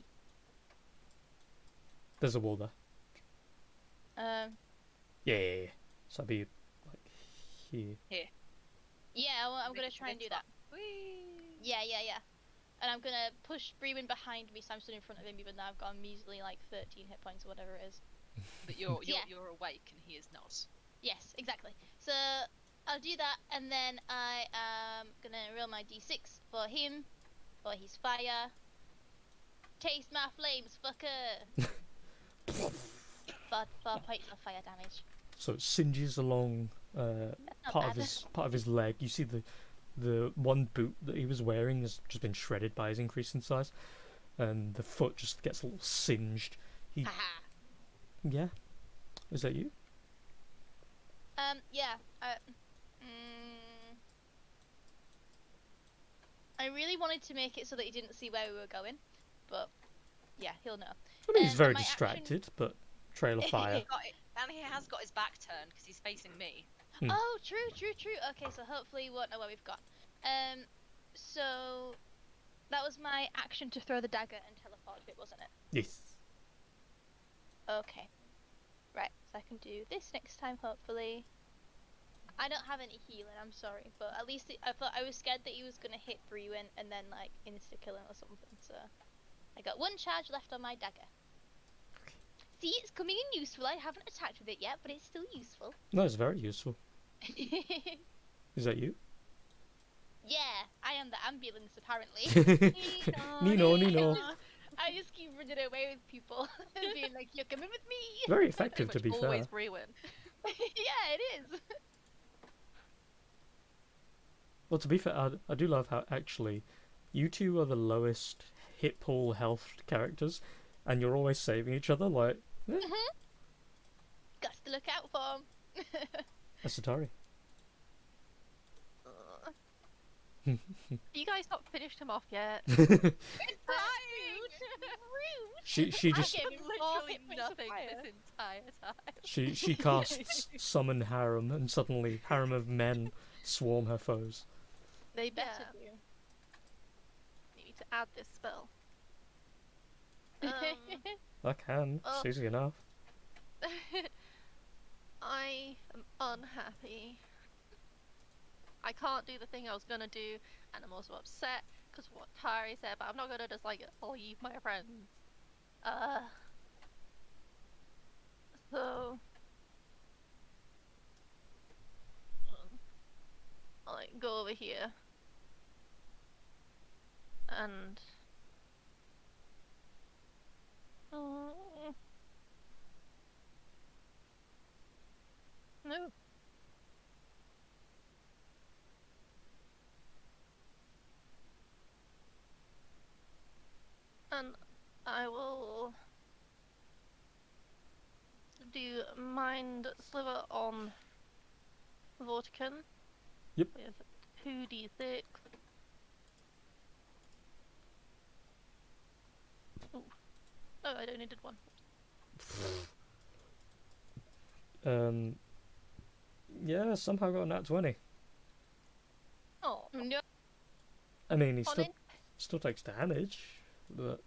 There's a wall there. Yeah. Yeah. So I'd be like here. I'm gonna try and do that. Whee! Yeah. And I'm gonna push Brewin behind me, so I'm stood in front of him, even though I've got a measly like 13 hit points or whatever it is. But you're Yeah. you're awake and he is not. Yes, exactly. So I'll do that, and then I am gonna roll my d6 for him, for his fire. Taste my flames, fucker. 4 points of fire damage. So it singes along Not part of bad. his leg. You see the one boot that he was wearing has just been shredded by his increase in size, and the foot just gets a little singed. Haha. Yeah, is that you? Yeah. Mm, I really wanted to make it so that he didn't see where we were going, but yeah, he'll know. I mean, he's very my action- distracted, but trail of fire. And he has got his back turned because he's facing me. Oh, true. Okay, so hopefully you won't know where we've gone. So that was my action to throw the dagger and teleport it, wasn't it? Yes. Okay. Right, so I can do this next time, hopefully. I don't have any healing, I'm sorry, but at least I thought I was scared that he was gonna hit Brewin and then like insta kill him or something. So I got 1 charge left on my dagger. See, it's coming in useful. I haven't attacked with it yet, but it's still useful. No, it's very useful. Is that you? Yeah, I am the ambulance apparently. Nino. I just keep running away with people and being like, "You're coming with me." Very effective, to Pretty be much fair. always Brewin. Yeah, it is. Well, to be fair, I do love how actually you two are the lowest hit pool health characters, and you're always saving each other. Like, Got to look out for him. Asatari. You guys not finished him off yet? Rude. She just I gave him 4 Literally hit points of nothing fire. this entire time. she casts summon harem, and suddenly harem of men swarm her foes. They better Yeah. do. You need to add this spell. I can. Oh. It's easy enough. I am unhappy. I can't do the thing I was gonna do, and I'm also upset because of what Tari said, but I'm not gonna just like leave my friends. So I'll like go over here and no. And I will do Mind Sliver on Vortican. Yep. With 2d6. Ooh. Oh, I only did 1. Yeah, somehow got a nat 20. Oh, No. I mean, he on still takes damage, but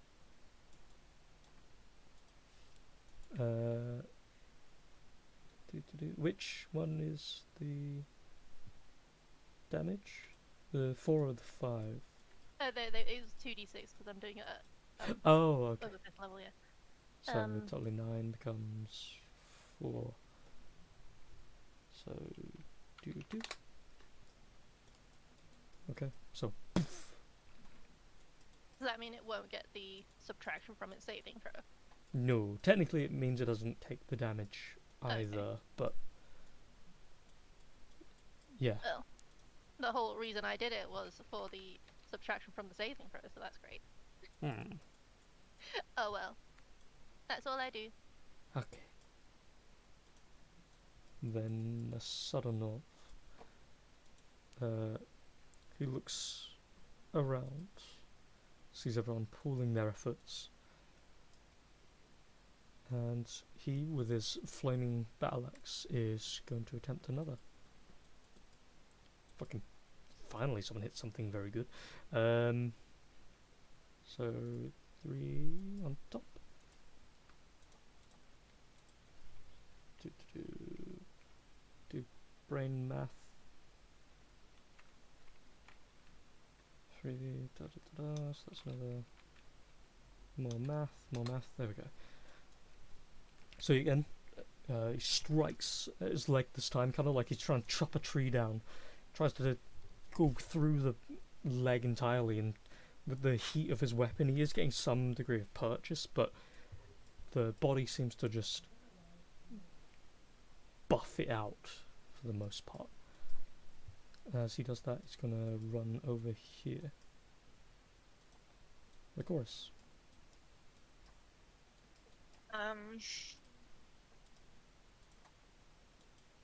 which one is the damage? The 4 or the 5? it was 2d6 because I'm doing it at Oh, okay. over 5th level, yeah. So totally 9 becomes 4. So do. Okay, so Does that mean it won't get the subtraction from its saving throw? no, technically it means it doesn't take the damage Okay. either, but yeah. Well, the whole reason I did it was for the subtraction from the saving throw, so that's great. Oh well. That's all I do. Okay. Then a sudden off. He looks around, sees everyone pooling their efforts, and he, with his flaming battle axe, is going to attempt another. Fucking finally someone hit something very good. So 3 on top. Do brain math. 3 da, da, da, da, so that's another more math, there we go. So again, he strikes at his leg this time, kind of like he's trying to chop a tree down. Tries to go through the leg entirely, and with the heat of his weapon he is getting some degree of purchase, but the body seems to just buff it out for the most part. As he does that, he's gonna run over here. The chorus.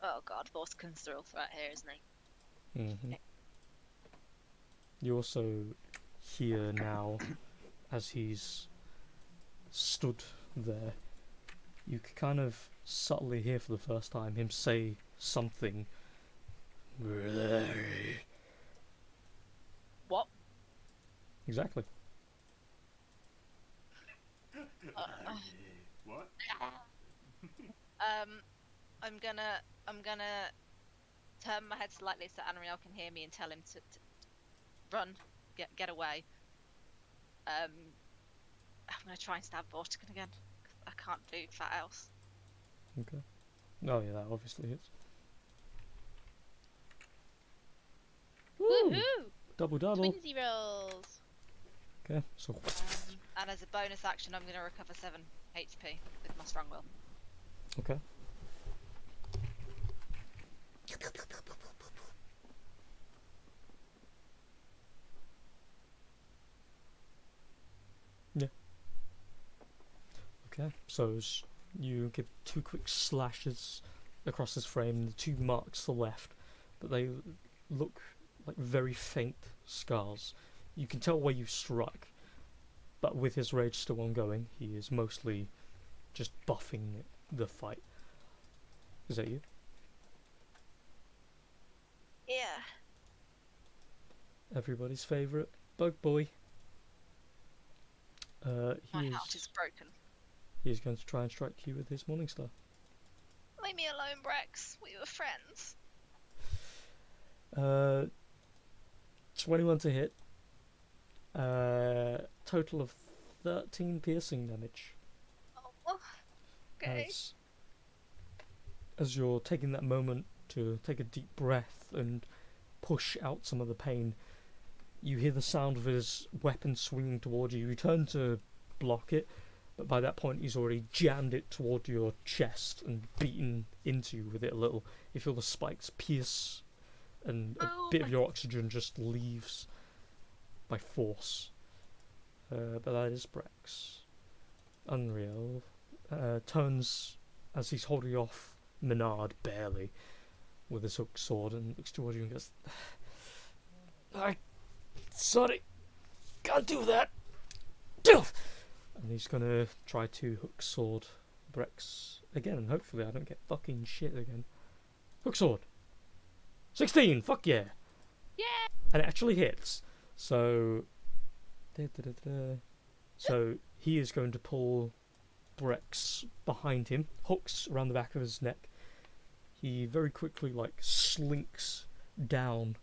Oh god, Vortican's still a threat here, isn't he? Mm-hmm. You also hear now, as he's stood there, you can kind of subtly hear for the first time him say something. What? Exactly. What? I'm gonna turn my head slightly so Anriel can hear me and tell him to run, get away. I'm gonna try and stab Vortican again. 'Cause I can't do fat else. Okay. Oh yeah, that obviously hits. Woo! Woohoo! Double double. Twinsy rolls. Okay, so And as a bonus action, I'm gonna recover 7 HP with my strong will. okay. Yeah. Okay, so you give 2 quick slashes across his frame, the 2 marks to the left, but they look like very faint scars. You can tell where you struck, but with his rage still ongoing, he is mostly just buffing the fight. Is that you? Yeah. Everybody's favourite bug boy. My heart is broken. He is going to try and strike you with his Morningstar. Leave me alone, Brex. We were friends. 21 to hit. Total of 13 piercing damage. Oh, okay. As you're taking that moment to take a deep breath and push out some of the pain, you hear the sound of his weapon swinging toward you. You turn to block it, but by that point he's already jammed it toward your chest and beaten into you with it a little. You feel the spikes pierce and a bit of your oxygen just leaves by force. But that is Brex. Unreal turns as he's holding off Menard barely with his hook sword and looks towards you and goes, sorry, can't do that. And he's gonna try to hook sword Brex again, and hopefully I don't get fucking shit again. Hook sword. 16, fuck yeah. Yeah. And it actually hits. So so he is going to pull Brex behind him, hooks around the back of his neck. He very quickly slinks down,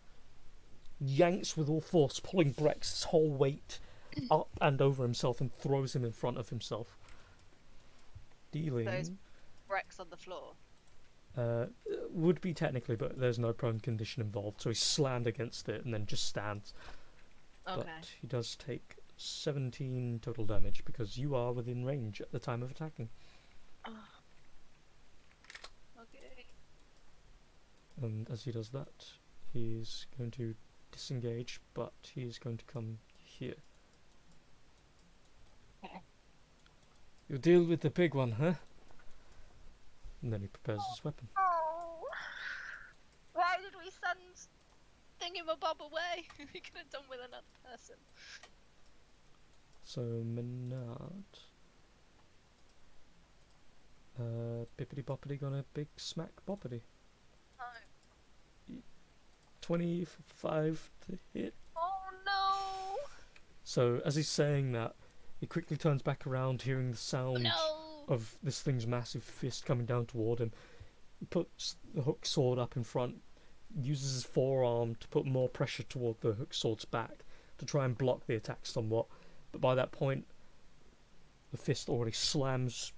yanks with all force, pulling Brex's whole weight up and over himself and throws him in front of himself. Dealing... Those Brex on the floor. Would be technically, but there's no prone condition involved, so he's slammed against it and then just stands. Okay. But he does take 17 total damage because you are within range at the time of attacking. Okay. And as he does that, he's going to disengage, but he's going to come here. Okay. You'll deal with the big one, huh? And then he prepares his weapon. Oh. Why did we send Thingamabob away? We could have done with another person. So, Menard. Bippity boppity gonna big smack boppity. Oh. 25 to hit. Oh no! So, as he's saying that, he quickly turns back around, hearing the sound No. of this thing's massive fist coming down toward him. He puts the hook sword up in front, uses his forearm to put more pressure toward the hook sword's back to try and block the attack somewhat. But by that point, the fist already slams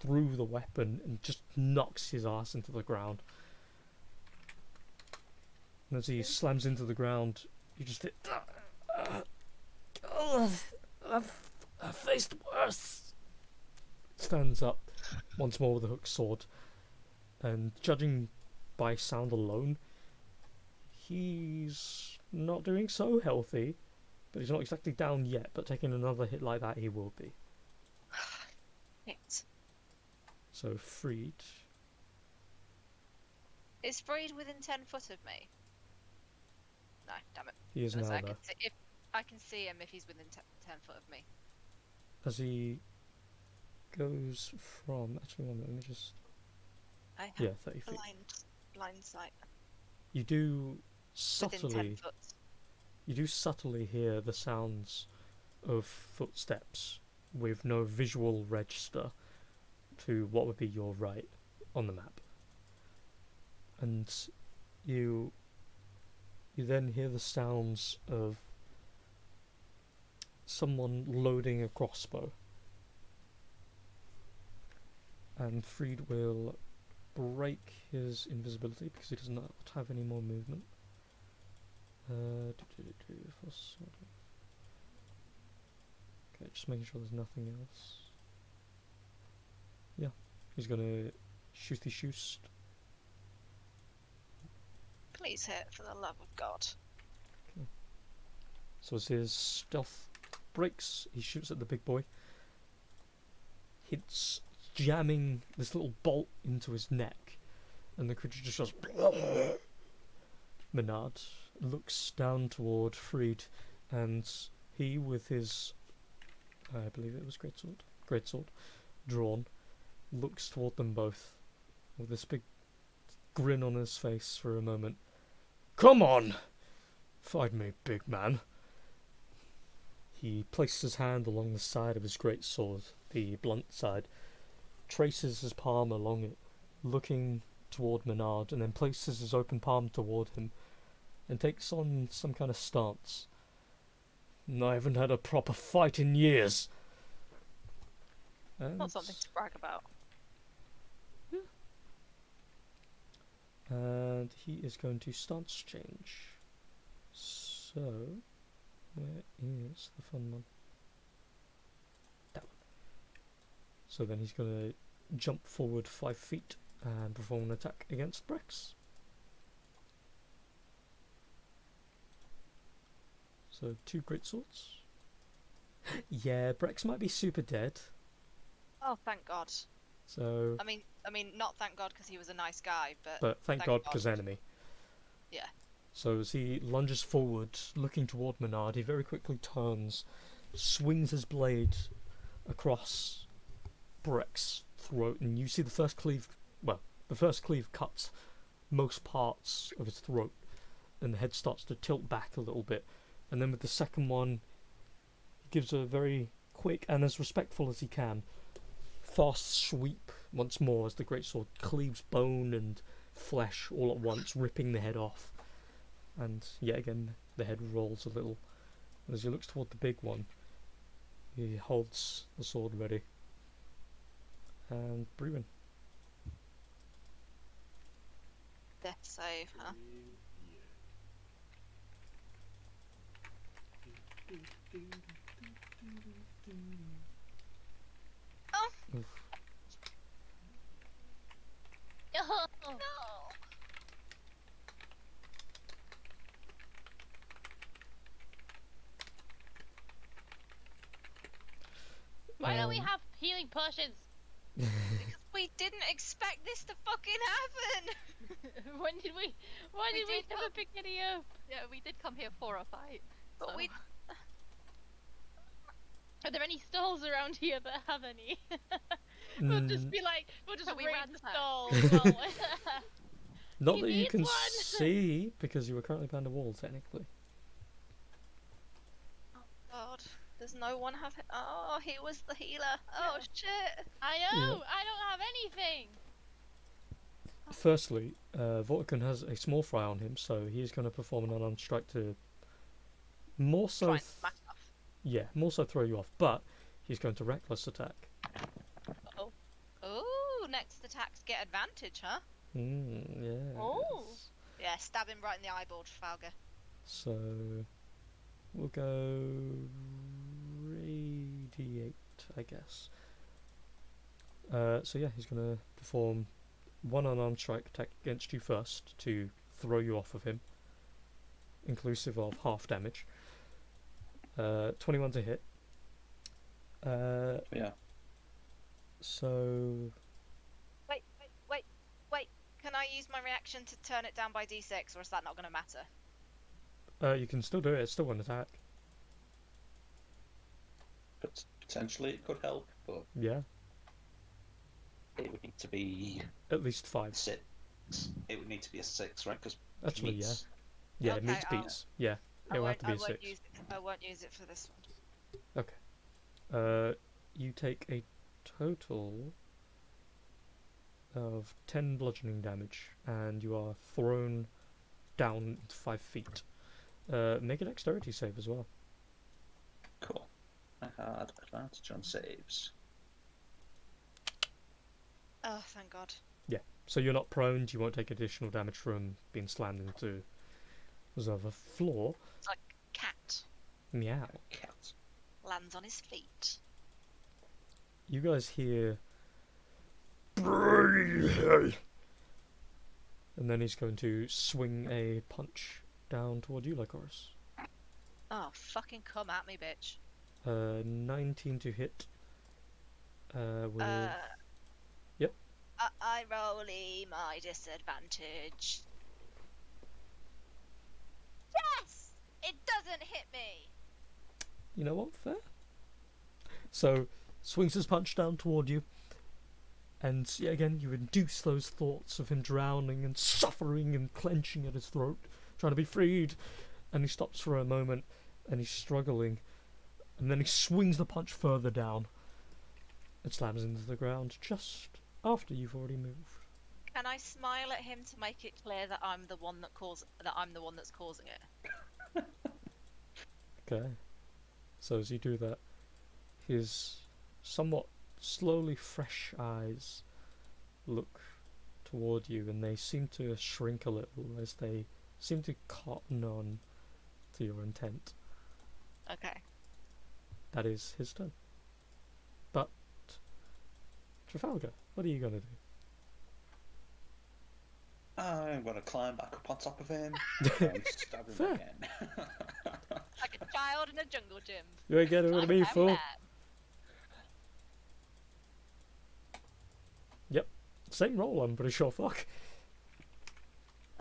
through the weapon and just knocks his ass into the ground. And as he slams into the ground, you just hit. I've faced worse. Stands up once more with the hook sword. And judging by sound alone, he's not doing so healthy, but he's not exactly down yet, but taking another hit like that he will be. It. So Freed, Is Freed within 10 foot of me? No, damn it. he is So now I there. can see, if I can see him if he's within 10 foot of me. As he goes from, actually one minute, let me just, I have yeah, 30 feet. blind sight. You do Within 10 foot. you do subtly hear the sounds of footsteps with no visual register to what would be your right on the map. And you then hear the sounds of someone loading a crossbow. And Freed will break his invisibility because he does not have any more movement. Okay, just making sure there's nothing else. Yeah, he's gonna shooty shoost. Please hit, for the love of God. So as his stealth breaks, he shoots at the big boy. Hits, jamming this little bolt into his neck, and the creature just goes. Menard looks down toward Freed, and he, with his, I believe it was greatsword, drawn, looks toward them both with this big grin on his face for a moment. Come on! Fight me, big man. He places his hand along the side of his greatsword, the blunt side, traces his palm along it, looking toward Menard, and then places his open palm toward him, and takes on some kind of stance. I haven't had a proper fight in years. And Not something to brag about. And he is going to stance change. So, where is the fun one? That one. So then he's going to jump forward 5 feet and perform an attack against Brex. So 2 great swords. Yeah, Brex might be super dead. Oh, thank God. So, I mean, not thank God because he was a nice guy, but thank God because enemy. Yeah. So as he lunges forward, looking toward Menard, he very quickly turns, swings his blade across Brex's throat, and you see the first cleave cuts most parts of his throat, and the head starts to tilt back a little bit. And then with the second one, he gives a very quick and as respectful as he can fast sweep once more as the greatsword cleaves bone and flesh all at once, ripping the head off. And yet again, the head rolls a little. And as he looks toward the big one, he holds the sword ready. And Brewin. death save, huh? Oh Oof. Oh, no! why don't we Um, have healing potions? Because we didn't expect this to fucking happen. When did we? Why We did we did never come- pick any up? Yeah, we did come here for a fight. But so- we Are there any stalls around here that have any? We'll just be like, we'll just So we raid the ransack. stalls. while- Not He that you needs can one. see, because you were currently behind a wall, technically. God, does no one have? Oh, he was the healer. Oh Yeah. shit! I know. Yeah. I don't have anything. Firstly, Vortican has a small fry on him, so he is going to perform an unarmed strike to more so, Try and smack off. more so throw you off. But he's going to reckless attack. Oh, oh! Next attacks get advantage, huh? Yeah. Oh. Yeah, stab him right in the eyeball, Trafalgar. So we'll go radiate, I guess. So yeah, he's going to perform one unarmed strike attack against you first to throw you off of him, inclusive of half damage. 21 to hit. Yeah. So Wait. Can I use my reaction to turn it down by d6, or is that not going to matter? you can still do it. It's still one attack. But potentially it could help, but Yeah, it would need to be at least 5. 6. It would need to be a 6, right? Because Actually, yeah, Okay, meets I'll- beats. Yeah, it will have to be a 6. I won't use it for this one. You take a total of 10 bludgeoning damage, and you are thrown down 5 feet. Make a dexterity save as well. cool. I had advantage on saves. Oh, thank God. So you're not prone, you won't take additional damage from being slammed into the floor. It's like cat Meow. Cat. lands on his feet. You guys hear... And then he's going to swing a punch down toward you, Lycoris. Oh, fucking come at me, bitch. 19 to hit. With... Yep. I rolly my disadvantage. Yes! It doesn't hit me! You know what? Fair. So, swings his punch down toward you. And yet again, you induce those thoughts of him drowning and suffering and clenching at his throat, trying to be freed. And he stops for a moment, and he's struggling. And then he swings the punch further down. It slams into the ground just after you've already moved. Can I smile at him to make it clear that I'm the one that's causing it? Okay. So as you do that, his somewhat slowly fresh eyes look toward you, and they seem to shrink a little as they seem to cotton on to your intent. Okay. That is his turn. But Trafalgar, what are you gonna do? I'm gonna climb back up on top of him and stab him Fair. again. Like a child in a jungle gym. You ain't getting rid of me, I'm fool. mad. Same roll, I'm pretty sure. Fuck.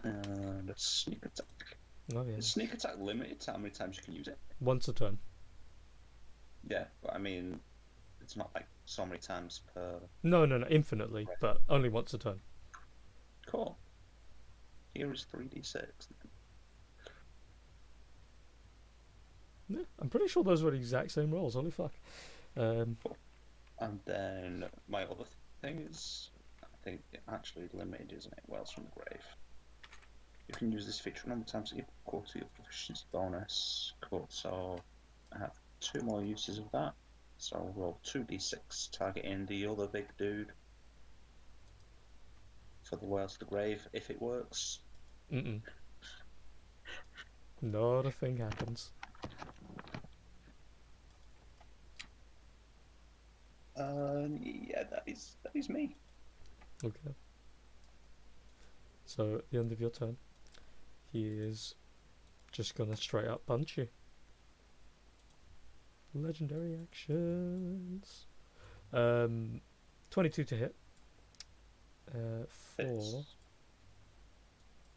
And a sneak attack. Oh yeah. Is sneak attack limited to how many times you can use it? Once a turn. Yeah, but I mean, it's not like so many times per. No, infinitely, Right. but only once a turn. Cool. Here is 3d6. Yeah, I'm pretty sure those were the exact same rolls. Holy fuck. And then my other thing is, I think it actually limited, isn't it? Wells from the Grave. You can use this feature a number of times equal to your proficiency bonus. Cool. So I have 2 more uses of that. So I'll roll 2d6 targeting the other big dude for the Wells to the Grave if it works. Mm-mm. Not a thing happens. Yeah, that is me. Okay. So at the end of your turn, he is just gonna straight up punch you. Legendary actions. 22 to hit. For Hits.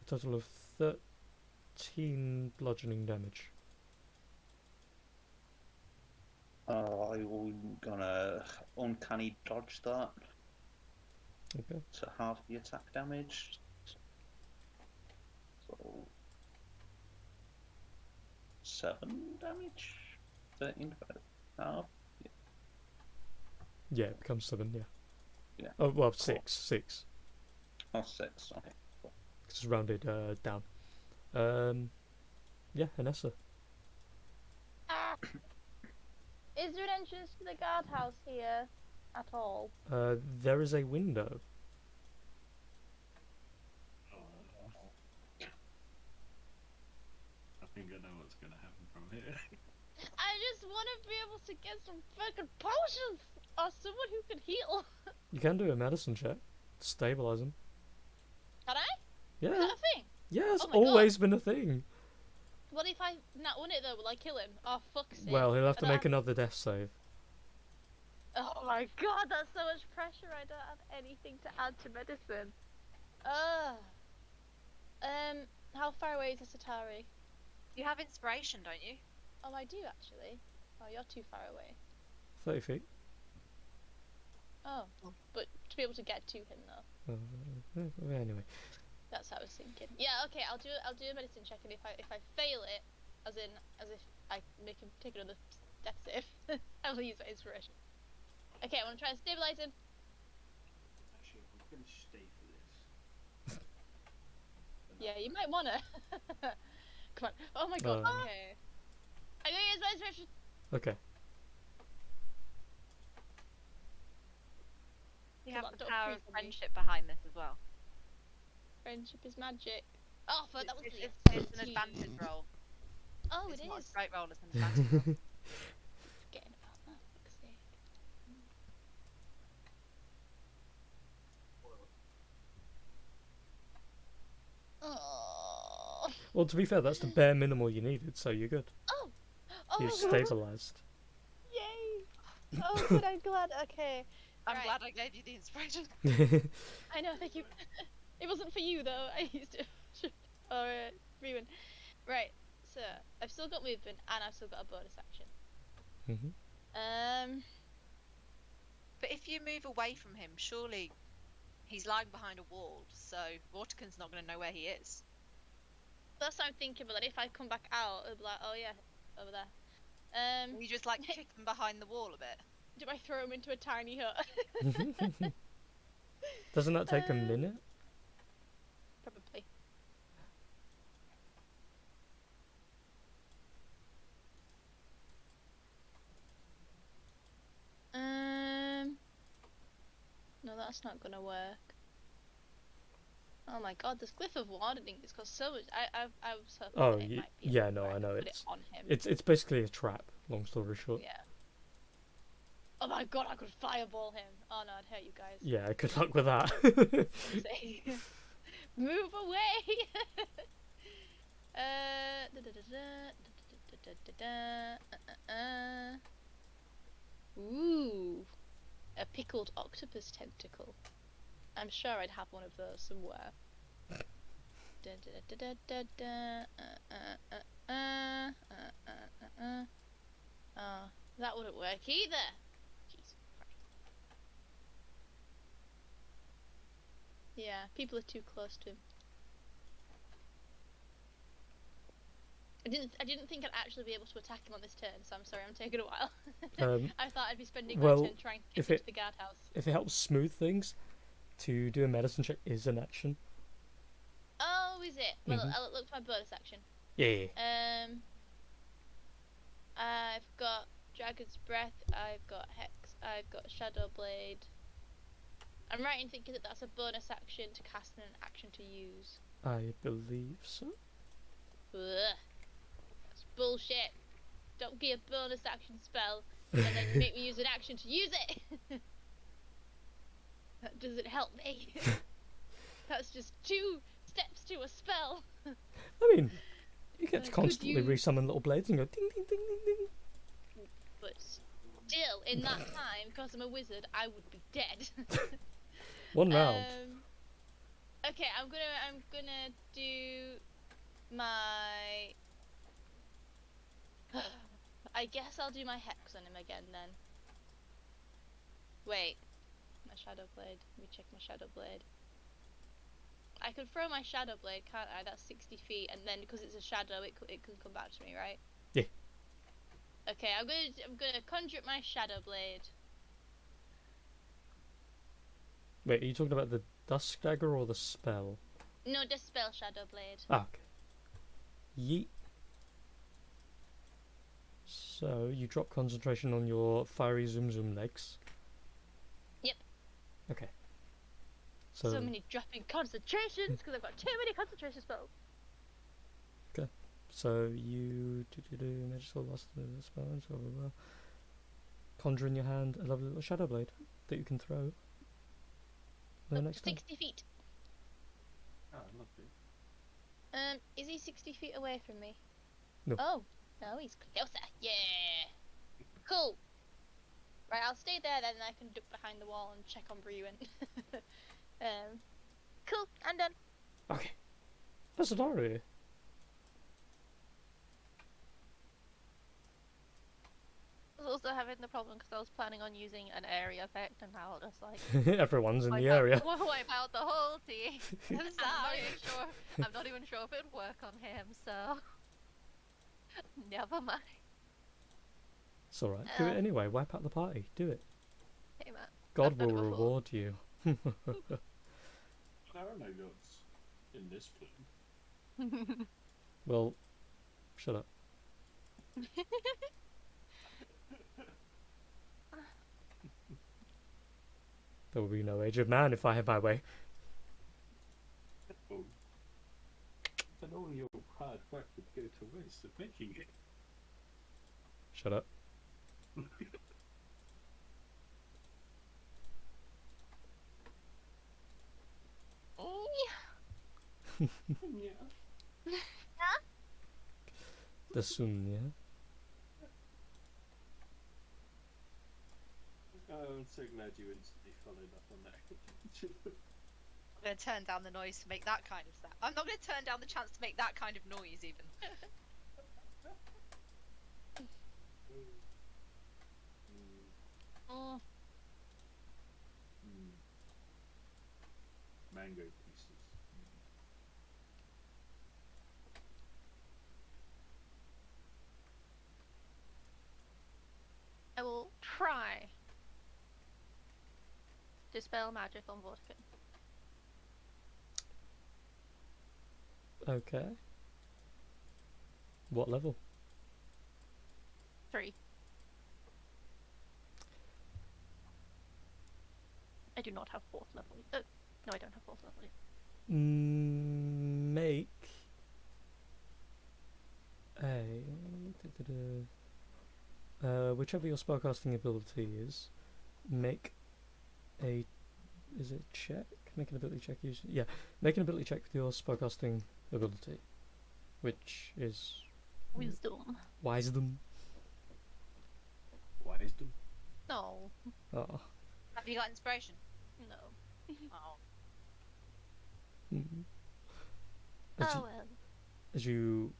a total of 13 bludgeoning damage. I'm gonna uncanny dodge that Okay. to half the attack damage. So 7 damage? 13 divided by half? Yeah, it becomes 7, yeah. Yeah. Oh, well, 6. Oh, 6, okay. Just rounded down. Yeah, Anessa. Is there an entrance to the guardhouse here at all? There is a window. I think I know what's going to happen from here. I just want to be able to get some fucking potions or someone who can heal. You can do a medicine check. Stabilize him. Yeah, Is that a thing? yeah, it's Oh my God. always been a thing. What if I not win it though? Will I kill him? Oh fuck's sake. Well, he'll have to I don't make another death save. Oh my God, that's so much pressure. I don't have anything to add to medicine. Ugh. How far away is this Atari? You have inspiration, don't you? Oh, I do actually. Oh, you're too far away. 30 feet. Oh, but to be able to get to him though. Anyway. That's what I was thinking. Yeah, okay, I'll do a medicine check, and if I fail it, as if I make him take another death save, I will use my inspiration. Okay, I want to try and stabilize him. Actually, I'm going to stay for this. Yeah, you might wanna. Come on. Oh my God. Uh. Okay. I'm gonna use my inspiration. Okay. You Come have on, the don't power freeze of on me. friendship behind this as well. Friendship is magic. Oh, but that was the It's an advantage roll. Oh, It's it not a is. straight roll, it's an advantage roll. Forgetting about that. Fuck's sake. Oh. Well, to be fair, that's the bare minimal you needed, so you're good. Oh. You're Oh. stabilized. Yay. Oh, good. I'm glad. Okay. I'm Right. glad I gave you the inspiration. I know. Thank you. It wasn't for you though. I used it. Alright. Rewin. Right. So I've still got movement and I've still got a bonus action. Mhm. But if you move away from him, surely he's lying behind a wall, so Vortican's not going to know where he is. That's what I'm thinking. But then if I come back out, it'll be like, oh yeah, over there. You just like kick him behind the wall a bit. Do I throw him into a tiny hut? Doesn't that take a minute? Probably. No, that's not gonna work. Oh my God, this glyph of wardening has cost so much. I was hoping Oh, that it might be yeah, no, where I know. could put it on him. It's basically a trap, long story short. Yeah. Oh my God, I could fireball him. Oh no, I'd hurt you guys. Yeah, good luck with that. Move away! Ooh, a pickled octopus tentacle. I'm sure I'd have one of those somewhere. That wouldn't work either. Jesus Christ. Yeah, people are too close to him. I didn't think I'd actually be able to attack him on this turn, so I'm sorry I'm taking a while. I thought I'd be spending my turn trying to get into the guardhouse. If it helps smooth things, to do a medicine check is an action. Oh, is it? Well, I'll look for my bonus action. Yeah. I've got Dragon's Breath, I've got Hex, I've got Shadow Blade. I'm right in thinking that that's a bonus action to cast and an action to use. I believe so. Ugh. That's bullshit. Don't get a bonus action spell and then you make me use an action to use it. That doesn't help me. That's just 2 steps to a spell. I mean, you get to Could constantly you- resummon little blades and go ding ding ding ding ding. But still, in that time, because I'm a wizard, I would be dead. One round. Okay, I'm gonna do my. I guess I'll do my hex on him again then. Wait, my shadow blade. Let me check my shadow blade. I could throw my shadow blade, can't I? That's 60 feet, and then because it's a shadow, it can come back to me, right? Yeah. Okay, I'm gonna conjure up my shadow blade. Wait, are you talking about the dusk dagger or the spell? No, just spell shadow blade. Ah, okay. Yeet. So you drop concentration on your fiery zoom zoom legs. Yep. Okay. So many dropping concentrations because I've got too many concentration spells. So you do magical lost the spell, blah blah blah. Conjure in your hand a lovely little shadow blade that you can throw. The Up next to time. 60 feet. Oh, lovely. Is he 60 feet away from me? No. Oh, no, he's closer. Yeah. Cool. Right, I'll stay there then, and I can duck behind the wall and check on Bruin. Cool, I'm done. Okay. Asadari. I was also having the problem because I was planning on using an area effect, and now I'll just like Everyone's in the wipe out- area. wipe out the whole team. I'm I'm not sorry. even sure. I'm not even sure if it'd work on him. So never mind. It's alright. Do it anyway. Wipe out the party. Do it. Hey man. God I've done will it before. reward you. There are no gods in this plane. Well, shut up. There will be no age of man if I have my way. Oh. And all your hard work would go to waste of making it. Shut up. Yeah. The Sunya. Oh, I'm so glad you instantly followed up on that. I'm going to turn down the noise to make that kind of sound. I'm not going to turn down the chance to make that kind of noise, even. Mango pieces. I will try dispel magic on Vortican. Okay. What level? 3. I do not have 4th level. No, I don't have 4th level yet. Make a whichever your spellcasting ability is, make a check? Make an ability check usually. Yeah, make an ability check with your spellcasting ability, which is Wisdom. wisdom. Wisdom. No. Oh. Have you got inspiration? No. Oh. Mm. As, Oh you, well. as you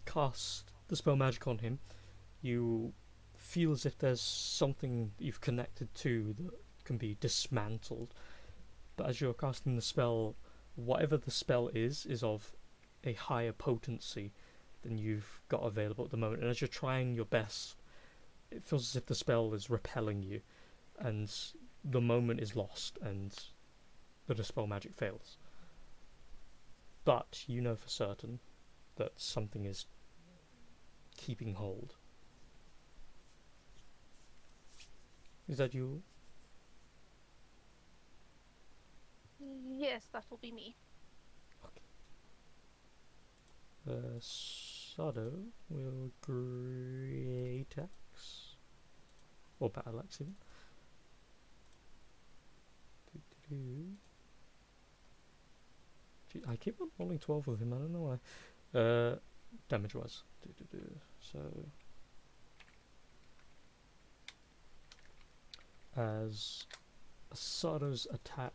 cast the spell magic on him, you feel as if there's something you've connected to that can be dismantled. But as you're casting the spell, whatever the spell is of a higher potency than you've got available at the moment. And as you're trying your best, it feels as if the spell is repelling you, and the moment is lost, and the dispel magic fails. But you know for certain that something is keeping hold. Is that you? Yes, that will be me. Sado will Great Axe. Or Battle Axe even. Gee, I keep on rolling 12 with him, I don't know why. Damage wise. So. As Sado's attack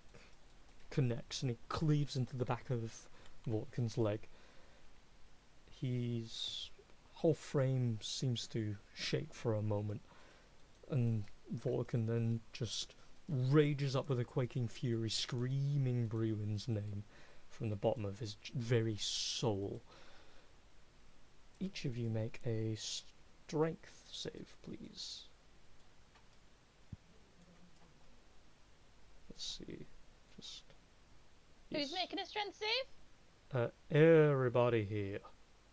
connects and it cleaves into the back of Vortican's leg, his whole frame seems to shake for a moment, and Vortican then just rages up with a quaking fury, screaming Bruin's name from the bottom of his very soul. Each of you make a strength save, please. Let's see. Just. Who's making a strength save? Everybody here.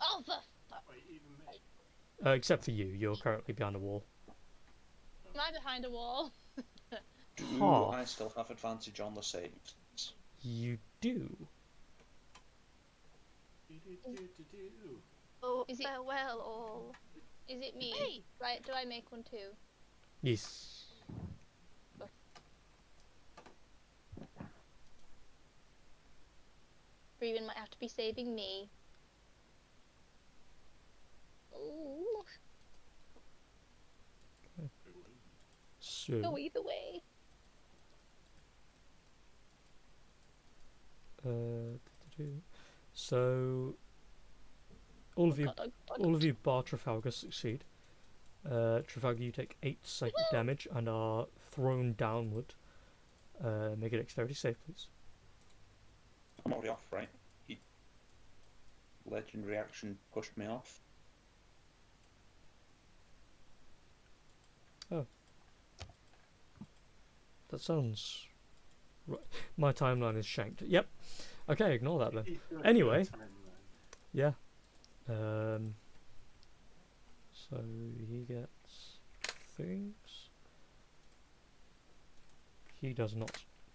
Oh, the fuck. Wait, even me? Except for you. You're currently behind a wall. Am I behind a wall? Do Half. I still have advantage on the saves? You do. Oh, Is it- farewell all. Is it me? Hey! Right, do I make one too? Yes. Reuben might have to be saving me. Ooh, So, go either way. so all of you, God, oh God. all of you bar Trafalgar succeed. Trafalgar, you take 8 psychic damage and are thrown downward. Make a dexterity save, please. I'm already off, right? Legendary action pushed me off. That sounds right. My timeline is shanked. Yep. Okay, ignore that then. Anyway. Yeah. So he gets things. He does not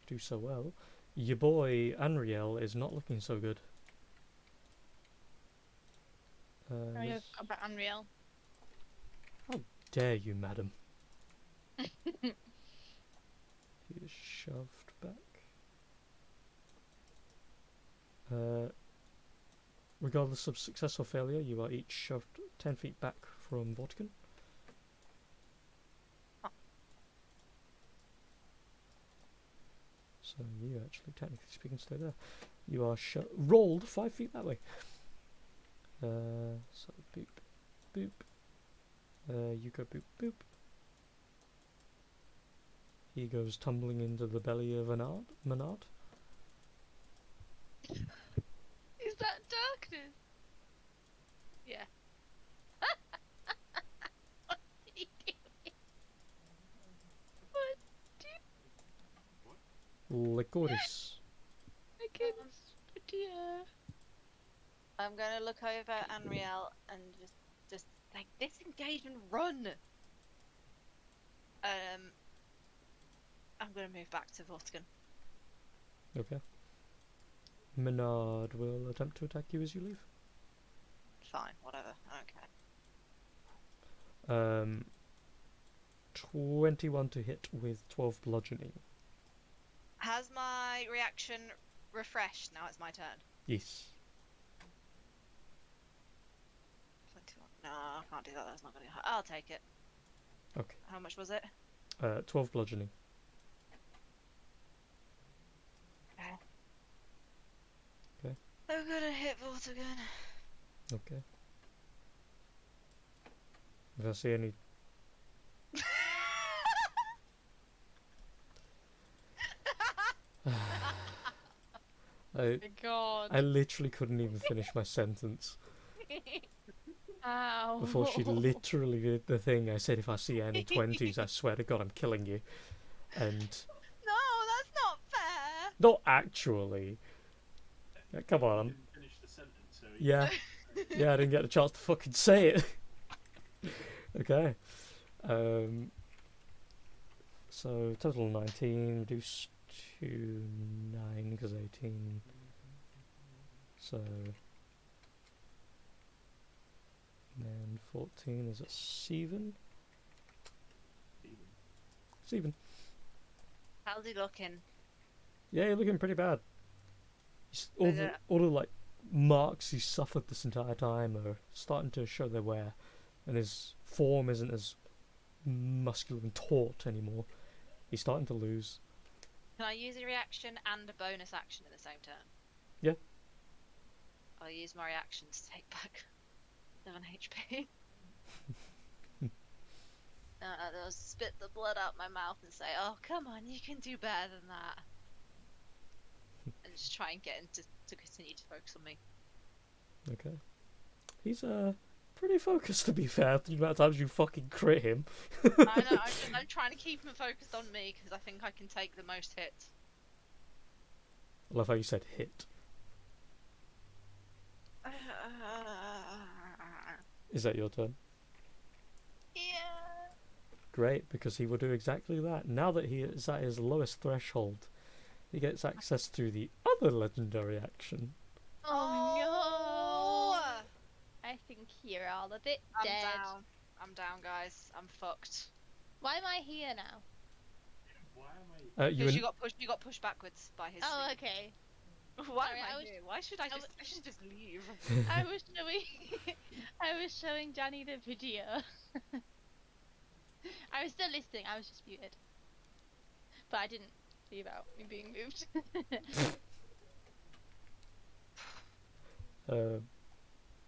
do so well. Your boy Anriel is not looking so good. I go about Unreal. Dare you, madam? He is shoved back. Regardless of success or failure, you are each shoved 10 feet back from Vortigern. So you actually, technically speaking, stay there. You are rolled 5 feet that way. So boop, boop. You go boop, boop. He goes tumbling into the belly of Menard. Is that darkness? Yeah. What did he do? What Licorice. against dear? I'm gonna look over at Anriel and just like disengage and run. I'm gonna move back to Vortigern. Okay. Menard will attempt to attack you as you leave. Fine, whatever. Okay. 21 to hit with 12 bludgeoning. Has my reaction refreshed? Now it's my turn. Yes. 21. No, I can't do that. That's not gonna. I'll take it. Okay. How much was it? 12 bludgeoning. Okay. I'm gonna hit Vortigern. Okay. If I see any... God. I literally couldn't even finish my sentence Ow. before she literally did the thing. I said, if I see any 20s, I swear to God, I'm killing you. And... No, that's not fair. Not actually. Yeah, come You on. didn't finish the sentence, so Yeah. Yeah, I didn't get a chance to fucking say it. Okay. So, total 19, reduced to 9 because 18. So... And 14 is a 7. 7. How's he looking? Yeah, you're looking pretty bad. All Is the, it- all the like marks he's suffered this entire time are starting to show their wear, and his form isn't as muscular and taut anymore. He's starting to lose. Can I use a reaction and a bonus action in the same turn? Yeah. I'll use my reaction to take back 7 HP. I'll spit the blood out my mouth and say, "Oh, come on, you can do better than that." And just try and get him to continue to focus on me. Okay. He's pretty focused, to be fair. The amount of times you fucking crit him. I know, I'm trying to keep him focused on me because I think I can take the most hits. I love how you said hit. Is that your turn? Yeah. Great, because he will do exactly that. Now that he is at his lowest threshold, he gets access to the other legendary action. Oh no! I think you're all a bit I'm dead. down. I'm down, guys. I'm fucked. Why am I here now? why am I? You Because and you got pushed backwards by his. Oh, thing. okay. Why Sorry, am I I was- here? Why should I I just? I should just leave. I was showing, I was showing Danny the video. I was still listening. I was just muted, but I didn't leave out me being moved. Uh,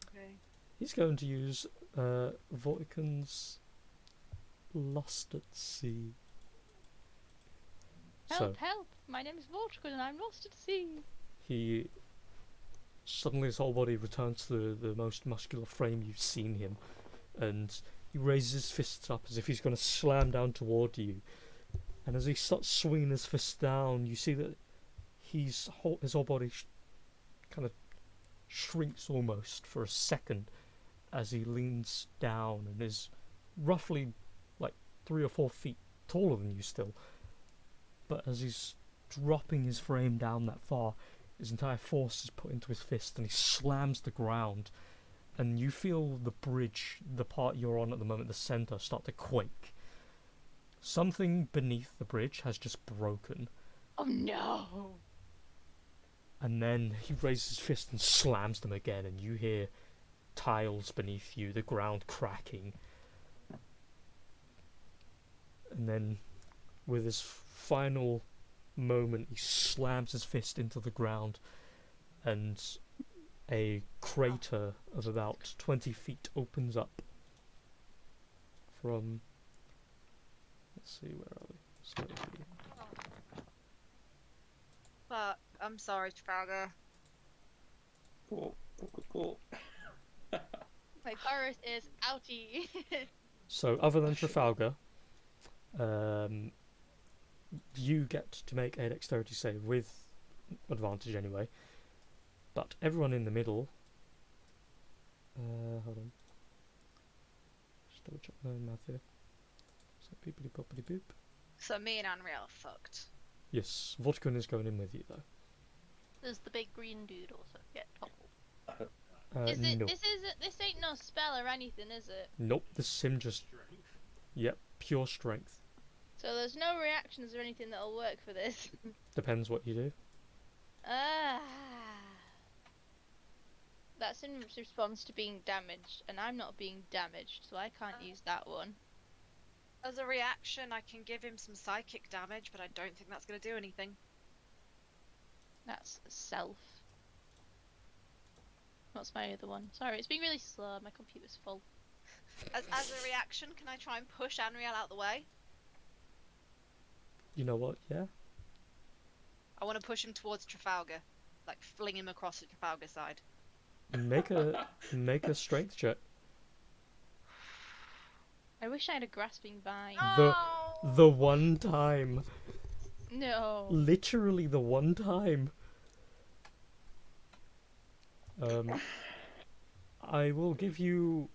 Okay. he's going to use Voiken's Lost at Sea. Help! Help! My name is Vortical and I'm lost at sea. He suddenly his whole body returns to the most muscular frame you've seen him, and he raises his fists up as if he's going to slam down toward you. And as he starts swinging his fist down, you see that his whole body kind of shrinks almost for a second as he leans down and is roughly like 3 or 4 feet taller than you still. But as he's dropping his frame down that far, his entire force is put into his fist and he slams the ground. And you feel the bridge, the part you're on at the moment, the centre, start to quake. Something beneath the bridge has just broken. Oh no! And then he raises his fist and slams them again, and you hear tiles beneath you, the ground cracking. And then, with his final moment, he slams his fist into the ground, and a crater of about 20 feet opens up from... Let's see, where are we? It's going to be... But I'm sorry, Trafalgar. Cool. My chorus is outie. So, other than Trafalgar, you get to make a dexterity save with advantage anyway. But everyone in the middle... hold on. Just double check my math here. So, beepity boppity boop. So me and Unreal are fucked. Yes, Vodkun is going in with you though. Does the big green dude also get toppled? No. This ain't no spell or anything, is it? Nope, this is him just... Strength. Yep, pure strength. So there's no reactions or anything that'll work for this. Depends what you do. Ah. That's in response to being damaged, and I'm not being damaged, so I can't use that one. As a reaction, I can give him some psychic damage, but I don't think that's going to do anything. That's self. What's my other one? Sorry, it's been really slow. My computer's full. As a reaction, can I try and push Unreal out the way? You know what, yeah? I want to push him towards Trafalgar, like fling him across the Trafalgar side. Make a strength check. I wish I had a grasping vine. The one time. No. Literally the one time. I will give you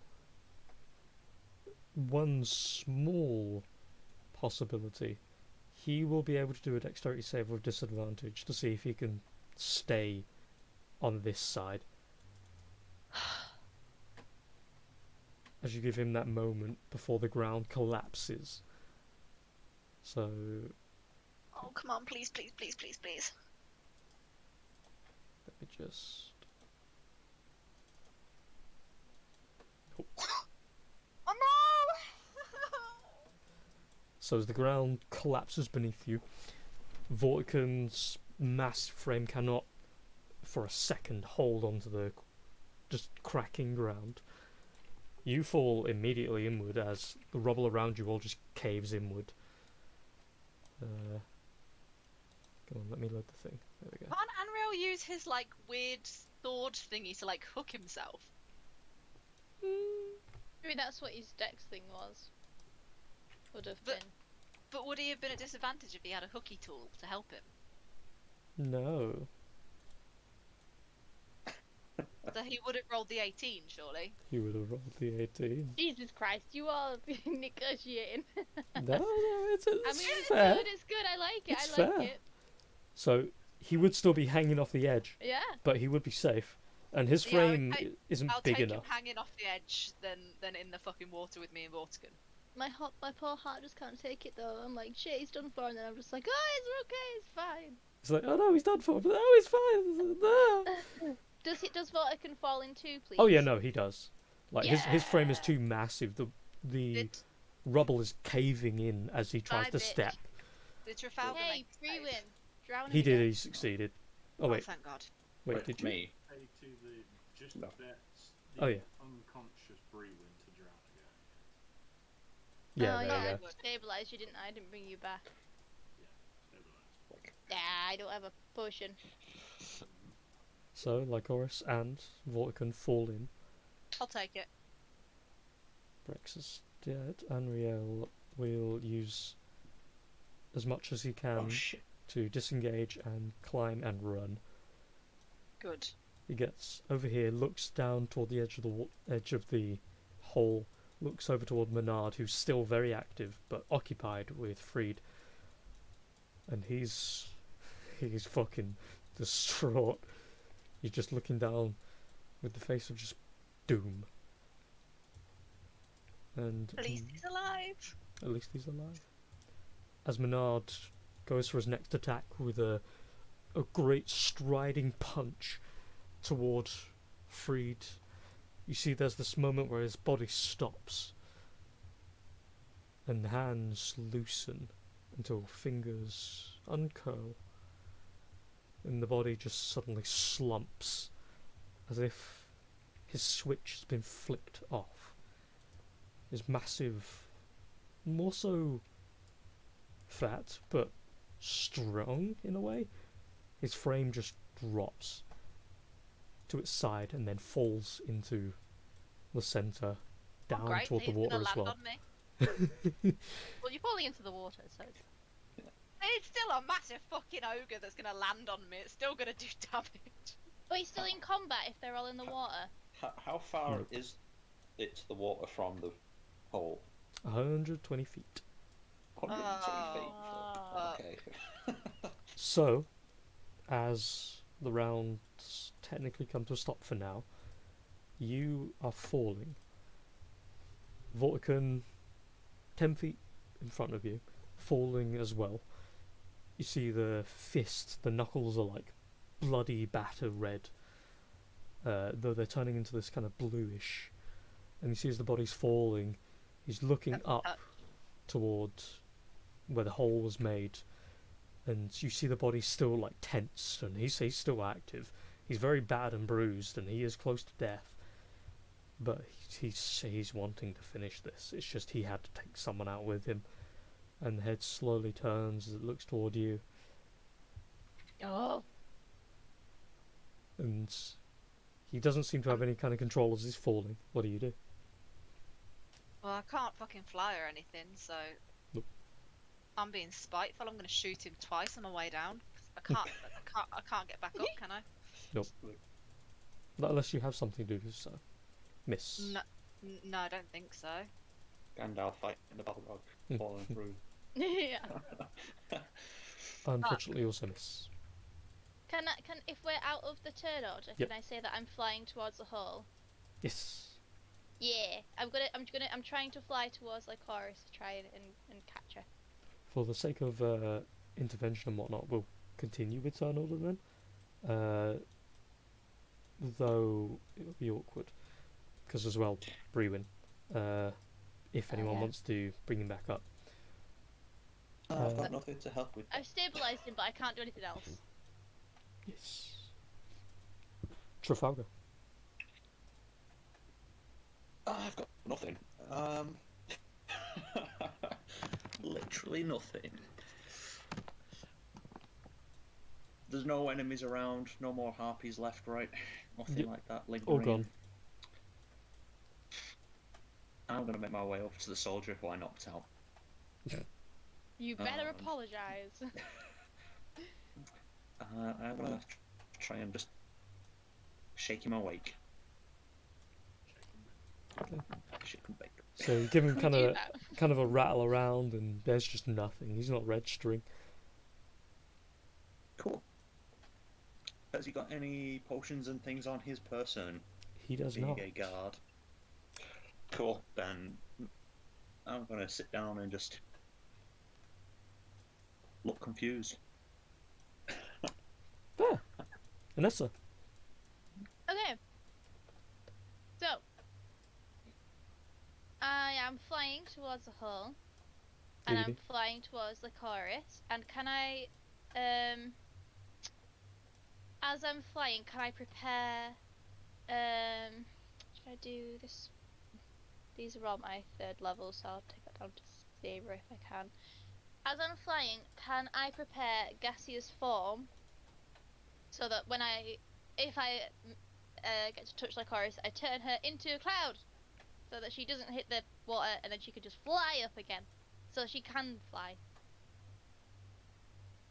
one small possibility. He will be able to do a dexterity save with disadvantage to see if he can stay on this side. As you give him that moment before the ground collapses. So... Oh, come on, please, please, please, please, please. let me just... Oh no! So as the ground collapses beneath you, Vortican's massive frame cannot, for a second, hold onto the just cracking ground. You fall immediately inward as the rubble around you all just caves inward. Come on, let me load the thing. There we go. Can't Unreal use his, like, weird sword thingy to, like, hook himself? Maybe that's what his dex thing was. Would have But- been. But would he have been at disadvantage if he had a hooky tool to help him? No. So he would have rolled the 18, surely. He would have rolled the 18. Jesus Christ, you all have been negotiating. No, it's I mean, it's fair. good, it's good, I like it, It's I like fair. it. So, he would still be hanging off the edge, Yeah. but he would be safe. And his Yeah, frame I- isn't I'll big take enough. him hanging off the edge than in the fucking water with me and Vortigan. My poor heart just can't take it though. I'm like, shit, he's done for, and then I'm just like, oh, it's okay, it's fine. He's like, oh no, he's done for, but oh, he's fine. Does Vorticon fall in two, please? Oh yeah, no, he does. Like his frame is Yeah. too massive. The Did rubble is caving in as he tries Bye, to bitch. step. did Trafalgar Hey, make a save? Freewin. Drowning He did. again. He succeeded. Oh Oh, wait, thank God. wait, did you? Me. Say to the just No. bet Oh, the yeah. unconscious Brewin to drown again. Yeah, oh there yeah, you I go. stabilised you, didn't I? I didn't bring you back. Stabilised. Yeah, I don't have a potion. So Lycoris and Vorticon fall in. I'll take it. Brex is dead. Anriel will use as much as he can Oh shit. to disengage and climb and run. Good. He gets over here, looks down toward the edge of the edge of the hole, looks over toward Menard, who's still very active but occupied with Freed, and he's fucking distraught. He's just looking down with the face of just doom. And At least he's alive. at least he's alive. As Menard goes for his next attack with a great striding punch toward Freed, you see there's this moment where his body stops and hands loosen until fingers uncurl and the body just suddenly slumps as if his switch has been flicked off. His massive, more so fat but strong in a way, his frame just drops to its side and then falls into the centre, down Great. toward the He's water gonna as land well. on me. Well, you're falling into the water, so it's... It's still a massive fucking ogre that's gonna land on me. It's still gonna do damage. Are you still in combat if they're all in the water? How far Nope. is it to the water from the hole? 120 feet. 120 feet. Oh. Okay. So, as the rounds technically come to a stop for now, you are falling. Vorticon, 10 feet in front of you, falling as well. You see the fist, the knuckles are like bloody batter red, though they're turning into this kind of bluish. And you see as the body's falling, he's looking up toward where the hole was made, and you see the body still like tensed, and he's still active. He's very bad and bruised, and he is close to death. But he's wanting to finish this. It's just he had to take someone out with him. And the head slowly turns as it looks toward you, Oh. and he doesn't seem to have any kind of control as he's falling. What do you do? Well, I can't fucking fly or anything, so Nope. I'm being spiteful. I'm gonna shoot him twice on my way down. I can't get back up, can I? Not unless you have something to do, so miss. No, I don't think so. Gandalf fighting the Balrog, falling through. Yeah. Unfortunately, also miss. Can if we're out of the turn order, Yep. can I say that I'm flying towards the hole? Yes. Yeah. I'm trying to fly towards Lycoris to try and catch her. For the sake of intervention and whatnot, we'll continue with turn order then. Though it would be awkward, because as well, Brewin, if anyone yeah. wants to bring him back up. I've got nothing to help with. I've stabilised him, but I can't do anything else. Yes. Trafalgar. I've got nothing. Literally nothing. There's no enemies around, no more harpies left, right? Nothing Yep. like that lingering. All gone. I'm gonna make my way over to the soldier who I knocked out. You better Um, apologise. I'm gonna try and just shake him awake. Shake him bake. So you give him We kind do of that. kind of a rattle around, and there's just nothing. He's not registering. Cool. Has he got any potions and things on his person? He does Being not. a guard. Cool. Then I'm gonna sit down and just look confused. Anessa. Okay. So, I am flying towards the hole, and I'm Giggity. flying towards the chorus. And can I, as I'm flying, can I prepare? Should I do this? These are all my 3rd levels, so I'll take that down to 0 if I can. As I'm flying, can I prepare gaseous form so that if I get to touch Lycoris, I turn her into a cloud so that she doesn't hit the water and then she can just fly up again. So she can fly.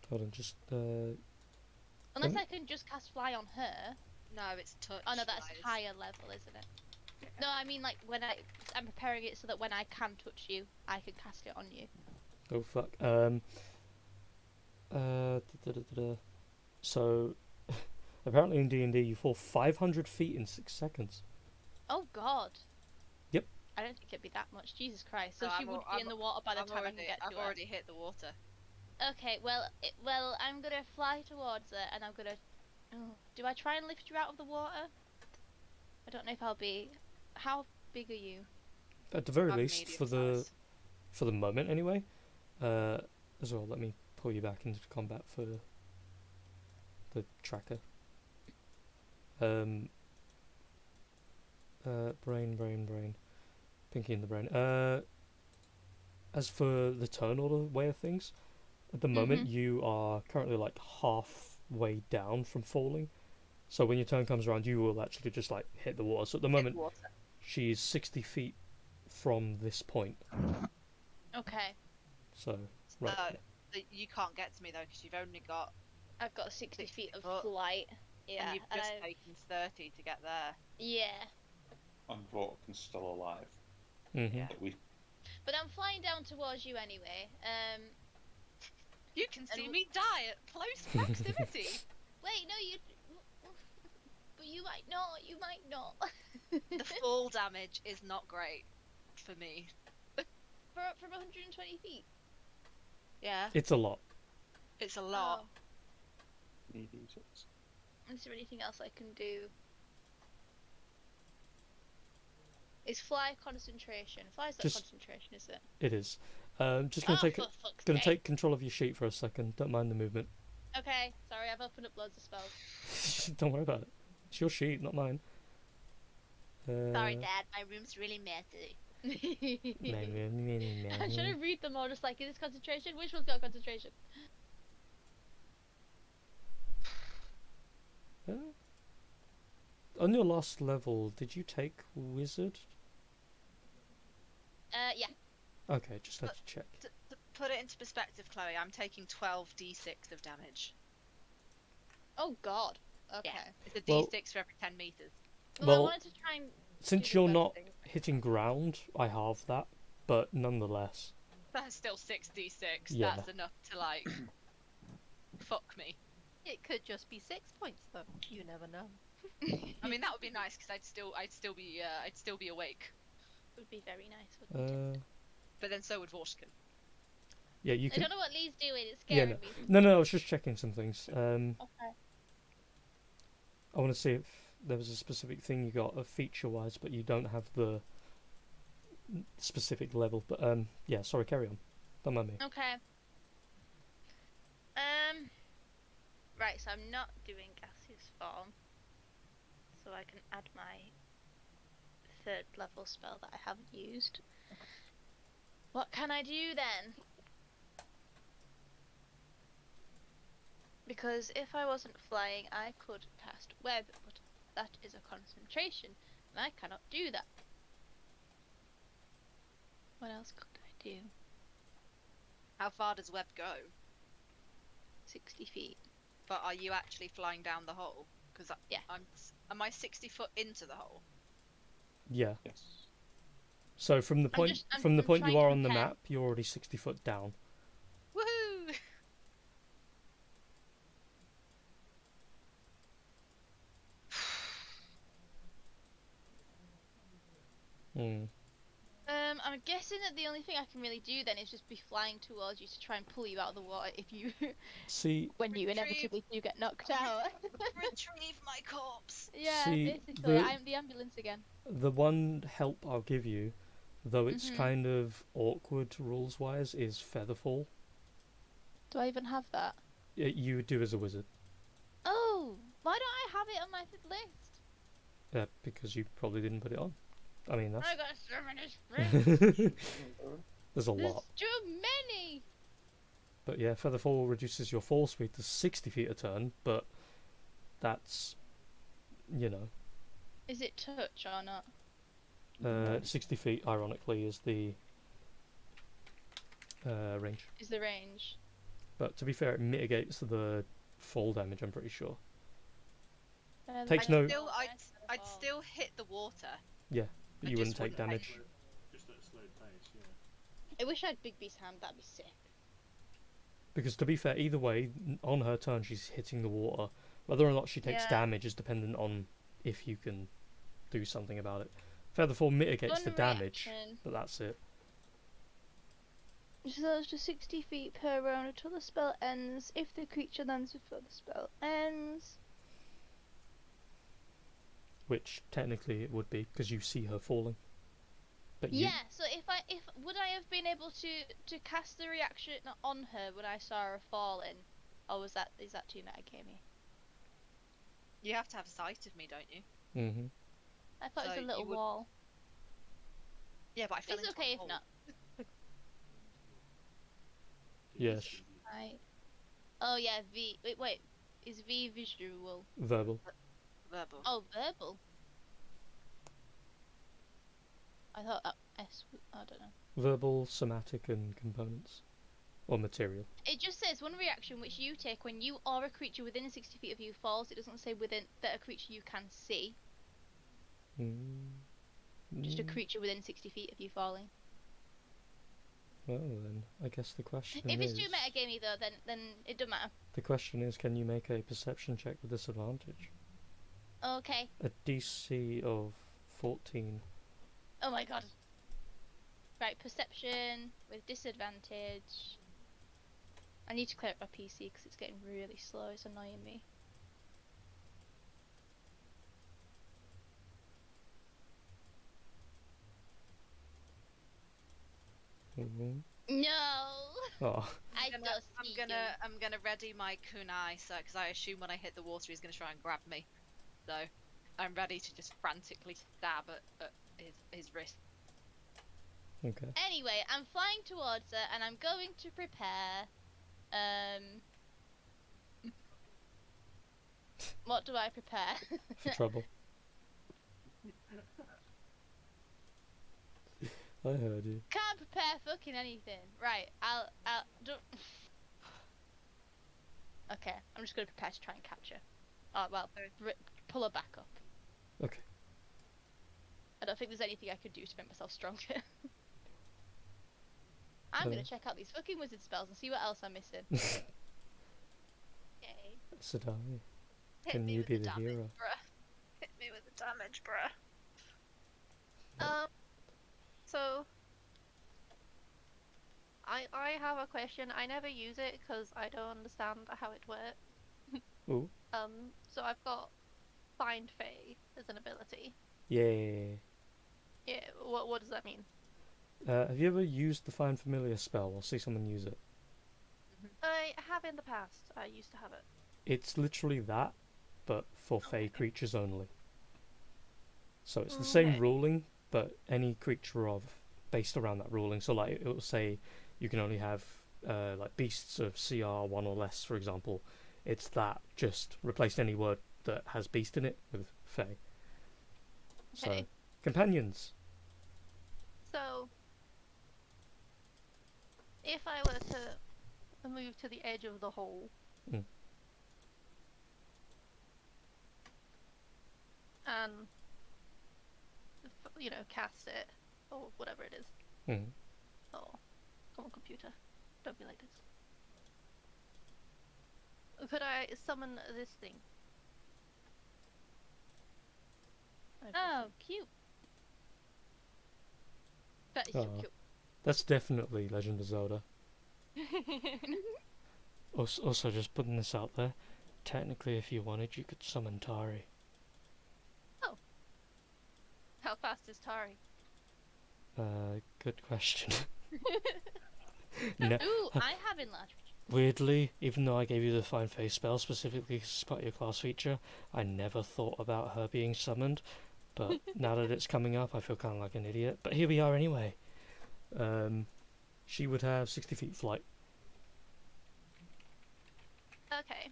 Hold on, just Unless me- I can just cast fly on her. No, it's touch. Oh no, that's flies. higher level, isn't it? No, I mean like when I'm preparing it so that when I can touch you, I can cast it on you. Oh fuck. So apparently in D&D you fall 500 feet in 6 seconds. Oh god. Yep. I don't think it'd be that much. Jesus Christ. So No, she would be in the water by the time I can get to I've her. already hit the water. Okay, well, I'm gonna fly towards her, and I'm gonna. Oh, do I try and lift you out of the water? I don't know if I'll be. How big are you? At the very I'm least, medium size. for the moment anyway. As well, let me pull you back into combat for the tracker. Brain. Pinky in the brain. As for the turn order way of things, at the moment you are currently like halfway down from falling. So when your turn comes around, you will actually just like hit the water. So at the moment, she's 60 feet from this point. Okay. So, right. You can't get to me though because you've only got. I've got 60 feet of foot. flight. Yeah. And you've just taken 30 to get there. Yeah. And Vorken's still alive. Mm-hmm. Yeah. But I'm flying down towards you anyway. You can see And me die at close proximity. Wait, no, you. But you might not. You might not. The fall damage is not great for me. From 120 feet. Yeah, It's a lot. it's a lot. D6. Is there anything else I can do? Is fly concentration? Fly's not Just- concentration, is it? It is. Just gonna For fuck's gonna sake. take control of your sheet for a second. Don't mind the movement. Okay, sorry, I've opened up loads of spells. Don't worry about it. It's your sheet, not mine. Sorry, Dad, my room's really messy. I'm trying to read them all, just like, is this concentration? Which one's got concentration? On your last level, did you take wizard? Yeah. Okay, just had to check. To put it into perspective, Chloe, I'm taking 12d6 of damage. Oh god. Okay. It's a Well- d6 for every 10 meters. Well, I Well, wanted to try and. since do the you're best not thing. hitting ground, I halve that. But nonetheless, That's still 6d6. Yeah. That's enough to, like, fuck me. It could just be 6 points, though. You never know. I mean, that would be nice because I'd still be awake. Would be very nice, wouldn't it? But then so would Vorshkin. yeah, you I can. don't know what Lee's doing. It's Yeah, scaring me. No, I was just checking some things. Okay. I want to see if there was a specific thing you got, feature-wise, but you don't have the specific level. But yeah, sorry, carry on. Don't mind me. Okay. Right, so I'm not doing gaseous form. So I can add my 3rd level spell that I haven't used. What can I do then? Because if I wasn't flying, I could cast web, but that is a concentration, and I cannot do that. What else could I do? How far does web go? 60 feet. But are you actually flying down the hole? Because Yeah. Am I 60 foot into the hole? Yeah. Yes. So from the point I'm you trying are to on the compare. map, you're already 60 foot down. Woohoo! Hmm. I'm guessing that the only thing I can really do then is just be flying towards you to try and pull you out of the water if you, See, when you Retrieve. inevitably do get knocked out. Retrieve my corpse. Yeah, See, basically, I'm the ambulance again. the one help I'll give you, though it's Mhm. kind of awkward rules-wise, is Featherfall. Do I even have that? You would do as a wizard. Oh, why don't I have it on my list? Because you probably didn't put it on. I mean, I that's... got so many springs. There's a There's lot. too many. But yeah, Featherfall reduces your fall speed to 60 feet a turn, but that's, you know, Is it touch or not? 60 feet, ironically, is the range. Is the range? But to be fair, it mitigates the fall damage, I'm pretty sure. Takes I'd no- Still, I'd still hit the water. But I you wouldn't just take wouldn't damage. Just at a slow pace, yeah. I wish I had Big B's hand. That'd be sick. Because to be fair, either way, on her turn she's hitting the water. Whether or not she takes Yeah. damage is dependent on if you can do something about it. Featherfall mitigates One the damage, reaction. but that's it. So to 60 feet per round until the spell ends. If the creature lands before the spell ends. Which technically it would be, because you see her falling. But you, Yeah. So if would I have been able to cast the reaction on her when I saw her falling, or is that too metagamey? You have to have sight of me, don't you? hmm I thought it So was a little you would- wall. Yeah, but I fell It's into okay a if hole. not. Yes. Right. Oh yeah, V. Wait. Is V visual? Verbal. Verbal. Oh, verbal. I thought that S. I don't know. Verbal, somatic, and components. Or material. It just says one reaction which you take when you or a creature within 60 feet of you falls. It doesn't say within that a creature you can see. Just a creature within 60 feet of you falling. Well then, I guess the question If is... it's too metagamey though, then it doesn't matter. The question is, can you make a perception check with disadvantage? Okay. A DC of 14. Oh my god. Right, perception with disadvantage. I need to clear up my PC because it's getting really slow. It's annoying me. Mhm. No. Oh, I I'm don't see you. I'm gonna ready my kunai, so because I assume when I hit the water he's gonna try and grab me. So I'm ready to just frantically stab at his wrist. okay. Anyway, I'm flying towards her and I'm going to prepare. What do I prepare? For trouble. I heard you. Can't prepare fucking anything. Right, I'll do. Okay, I'm just gonna prepare to try and catch her. Oh well, pull her back up. Okay. I don't think there's anything I could do to make myself stronger. I'm gonna check out these fucking wizard spells and see what else I'm missing. Yay. Sadai, Hit can me you with be the the damage, hero? bruh. Hit me with the damage, bruh. So I have a question. I never use it because I don't understand how it works. Ooh. So I've got Find Fae as an ability. Yeah. Yeah. What does that mean? Have you ever used the Find Familiar spell or see someone use it? I have in the past. I used to have it. It's literally that, but for Fey creatures only. So it's the same Okay. ruling, but any creature based around that ruling. So like it will say you can only have like beasts of CR 1 or less, for example. It's that, just replace any word that has beast in it with Fey. So Okay. companions. So if I were to move to the edge of the hole. Mm. And cast it or whatever it is. Mhm. Oh, come on, computer, don't be like this. Could I summon this thing? Oh, cute. That is Oh. so cute. That's definitely Legend of Zelda. Also, just putting this out there. Technically, if you wanted, you could summon Tari. How fast is Tari? Good question. No, Ooh, I have enlarged. weirdly, even though I gave you the Fine Face spell specifically 'cause it's part of your class feature, I never thought about her being summoned. But now that it's coming up, I feel kind of like an idiot. But here we are anyway. She would have 60 feet flight. Okay.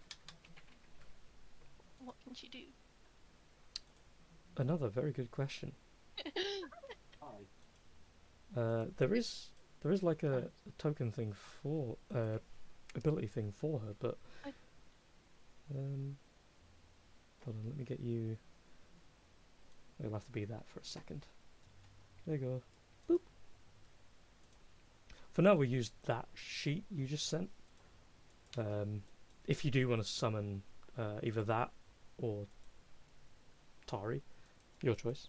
What can she do? Another very good question. Hi. There is like a token thing for ability thing for her, but hold on, let me get you. It'll have to be that for a second. There you go. Boop. For now, we'll use that sheet you just sent. If you do want to summon either that or Tari, your choice.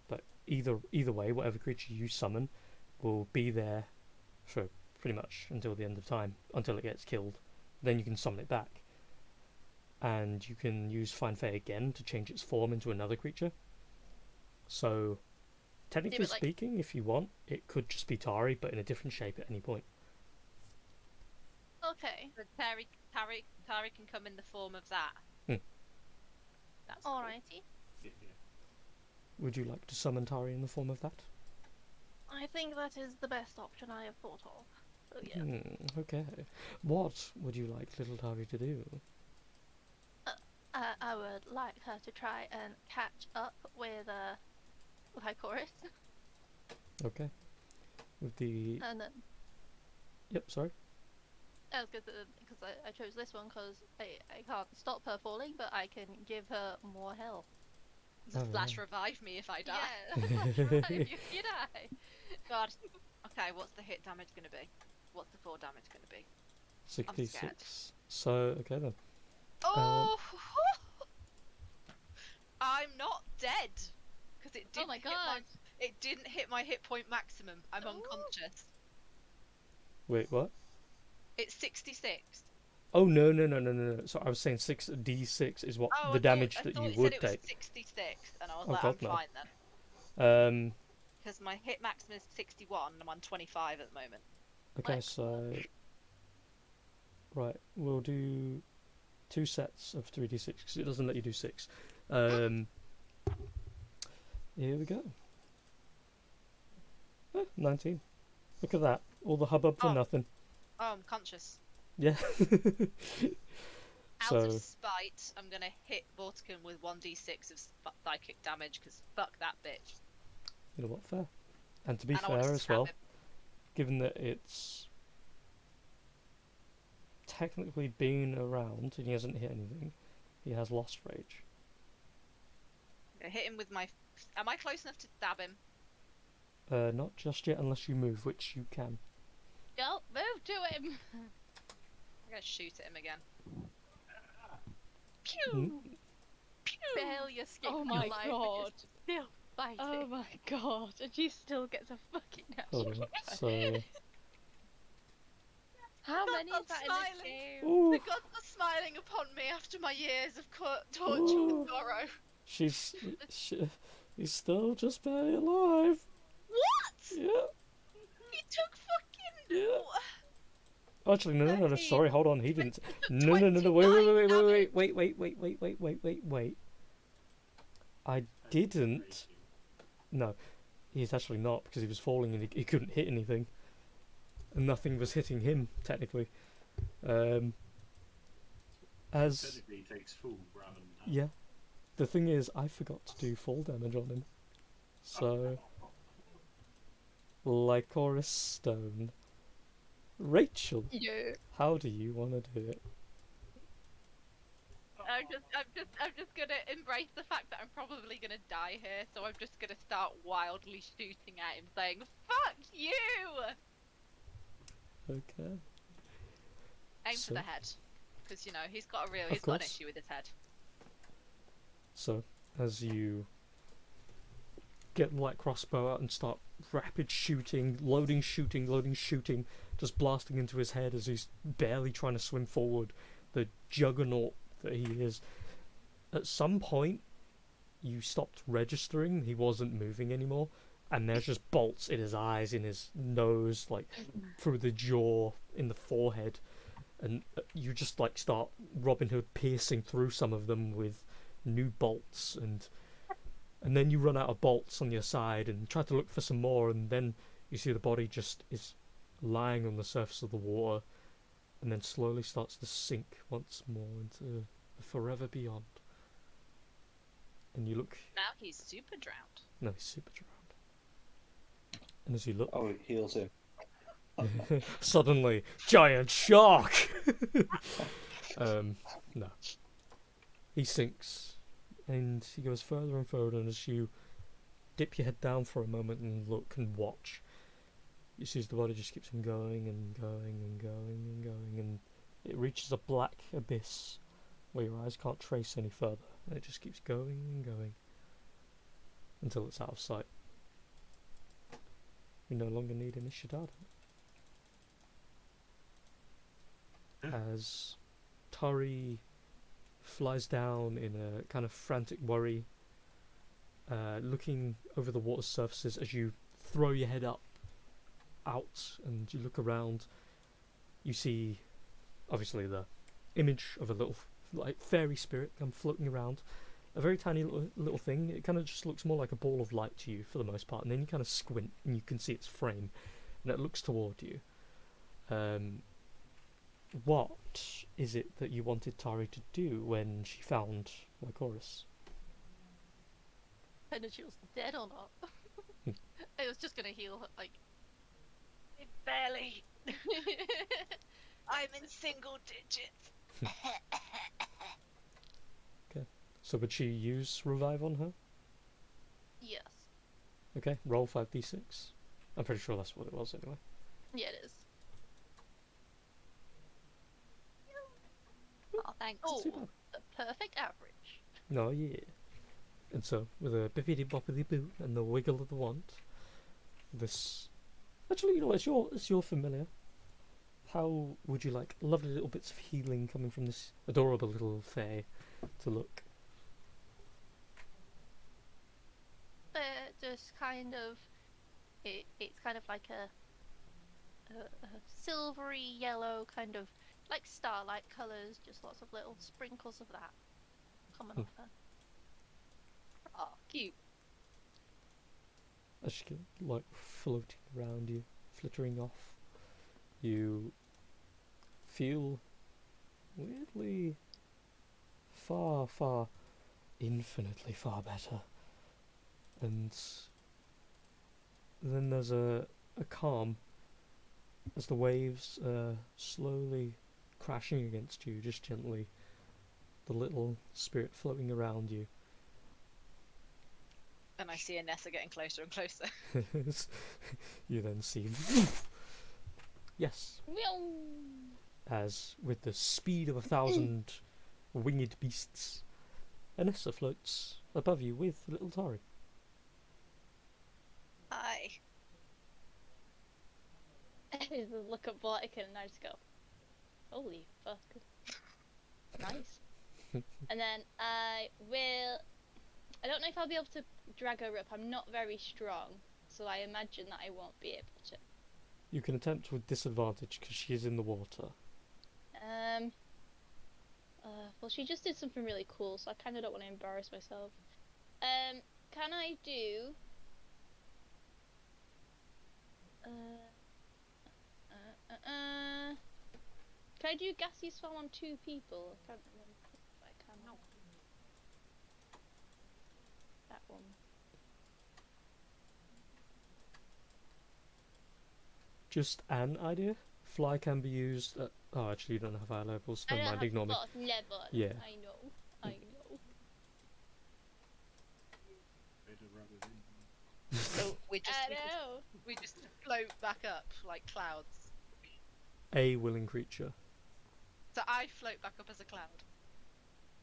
But either way, whatever creature you summon will be there for pretty much until the end of time, until it gets killed. Then you can summon it back. And you can use Find Fey again to change its form into another creature. So, technically but, like- speaking, if you want, it could just be Tari, but in a different shape at any point. Okay. But Tari can come in the form of that. Hmm. That's cool. Alrighty. Yeah. Would you like to summon Tari in the form of that? I think that is the best option I have thought of. So yeah. Okay. What would you like little Tari to do? I would like her to try and catch up with Lycoris, Okay. With the... and then Yep, sorry. I was because I chose this one because I can't stop her falling, but I can give her more health. The Oh, flash yeah. revive me if I die. Yeah, that's right. You die. God. Okay, what's the hit damage gonna be? What's the fall damage gonna be? 66. So, okay then. Oh! I'm not dead! Because it didn't Oh my hit god. it didn't hit my hit point maximum. I'm Ooh. unconscious. Wait, what? It's 66. Oh, no. So I was saying 6d6 is what Oh, the damage I that thought you it would said it was take. 66, and I was Oh, like, God, I'm no. fine then. Um, Because my hit maximum is 61, and I'm on 25 at the moment. okay, Like- so... Right, we'll do 2 sets of 3d6, because it doesn't let you do 6. Here we go. 19. Look at that. All the hubbub for Oh. nothing. Oh, I'm conscious. Yeah. Out So, of spite, I'm gonna hit Vorticum with 1d6 of psychic damage, because fuck that bitch. you know what, fair. And to be And I wanna fair as stab well, him. given that it's technically been around and he hasn't hit anything, he has lost rage. I'm gonna hit him with my... Am I close enough to stab him? Not just yet unless you move, which you can. Don't move to him. I'm gonna shoot at him again. Mm. Pew! Barely escaped Oh your my life, god. but you're still fighting. Oh my god. And she still gets a fucking Hold natural. on. So, How many is God's that in smiling. this game? ooh, The gods are smiling upon me after my years of torture Ooh. and sorrow. he's still just barely alive. What? Yeah. He took fucking... Yeah. Actually, no. 13. Sorry, hold on. He didn't. No. Wait. 29 I didn't. No, he's actually not because he was falling and he couldn't hit anything, and nothing was hitting him technically. As Technically, he takes full rather than half. yeah, the thing is, I forgot to do fall damage on him, so Lycoris Stone. Rachel, Yeah. how do you want to do it? I'm just gonna embrace the fact that I'm probably gonna die here, so I'm just gonna start wildly shooting at him, saying, "Fuck you!" Okay. Aim So- for the head. Because, you know, he's got an course. issue with his head. So, as you get the light crossbow out and start rapid shooting, loading, shooting, loading, shooting, just blasting into his head as he's barely trying to swim forward, the juggernaut that he is. At some point, you stopped registering he wasn't moving anymore, and there's just bolts in his eyes, in his nose, like through the jaw, in the forehead, and you just like start Robin Hood piercing through some of them with new bolts, and then you run out of bolts on your side and try to look for some more, and then you see the body just is lying on the surface of the water, and then slowly starts to sink once more into the forever beyond. And you look. Now he's super drowned. No, he's super drowned. And as you look, Oh, it heals him. suddenly, giant shark! No. He sinks, and he goes further and further, and as you dip your head down for a moment and look and watch, you see as the body just keeps on going and going and going and going, and it reaches a black abyss where your eyes can't trace any further, and it just keeps going and going until it's out of sight. We no longer need any Shadada. As Tari flies down in a kind of frantic worry, looking over the water surfaces as you throw your head out and you look around, you see obviously the image of a little like fairy spirit come floating around, a very tiny little thing. It kind of just looks more like a ball of light to you for the most part, and then you kind of squint and you can see its frame, and it looks toward you. What is it that you wanted Tari to do when she found Lycoris? I know she was dead or not. I was just gonna heal her, like. Barely. I'm in single digits. So would she use revive on her? Yes. Okay, roll 5d6. I'm pretty sure that's what it was anyway. Yeah, it is. Oh, thanks. Oh, too bad. the perfect average. No, yeah. And so, with a bippity boppity boo and the wiggle of the wand, this. Actually, you know, it's your familiar. How would you like lovely little bits of healing coming from this adorable little fae to look? Just kind of, it's kind of like a silvery yellow, kind of like starlight colours, just lots of little sprinkles of that coming off her. Oh, cute. As she goes, like floating around you, flittering off, you feel weirdly far, far, infinitely far better. And then there's a calm as the waves slowly crashing against you, just gently, the little spirit floating around you. And I see Anessa getting closer and closer. You then see yes, as with the speed of 1,000 winged beasts, Anessa floats above you with little Tari. Hi. I look at Black and I just go, holy fuck. Nice. And then I don't know if I'll be able to drag her up. I'm not very strong, so I imagine that I won't be able to. You can attempt with disadvantage because she is in the water. Well, she just did something really cool, so I kind of don't want to embarrass myself. Can I do? Can I do gaseous form on 2 people? I can't remember if I can. No. That one. Just an idea. Fly can be used. Oh, actually, you don't have high levels. I Never don't mind. have Ignore me. a lot of level. Yeah. I know. I know. Better rub it in. So we just I know. we just float back up like clouds. A willing creature. So I float back up as a cloud.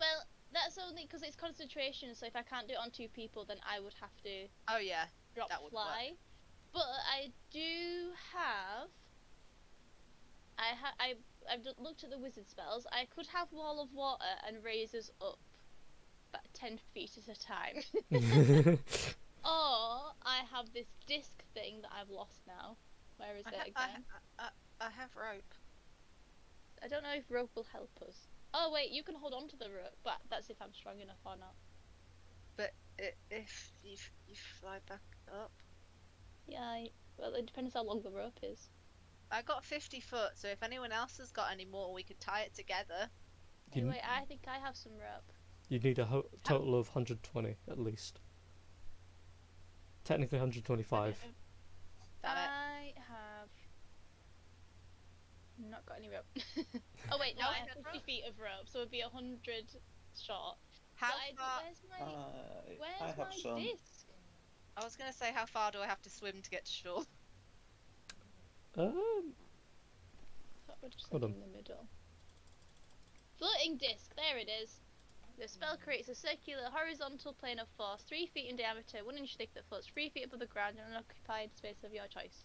Well, that's only because it's concentration. So if I can't do it on 2 people, then I would have to Oh yeah. drop That would work. fly. But I do have. I've looked at the wizard spells. I could have wall of water and raise us up, about 10 feet at a time. Or I have this disc thing that I've lost now. Where is it again? I have rope. I don't know if rope will help us. Oh wait, you can hold on to the rope, but that's if I'm strong enough or not. But if you fly back up, Yeah, well it depends how long the rope is. I got 50 foot. So if anyone else has got any more, we could tie it together. You, Anyway, I think I have some rope. you need a total of 120 at least. Technically 125. Damn it. I have not got any rope. Oh wait, no, No, I have you got 50 rope. feet of rope, so it'd be 100 short. How But far? where's I my have some. disc? I was gonna say, how far do I have to swim to get to shore? Thought we're just Hold like on. in the middle. Floating disc, there it is. The spell creates a circular horizontal plane of force 3 feet in diameter, 1 inch thick that floats 3 feet above the ground in an occupied space of your choice.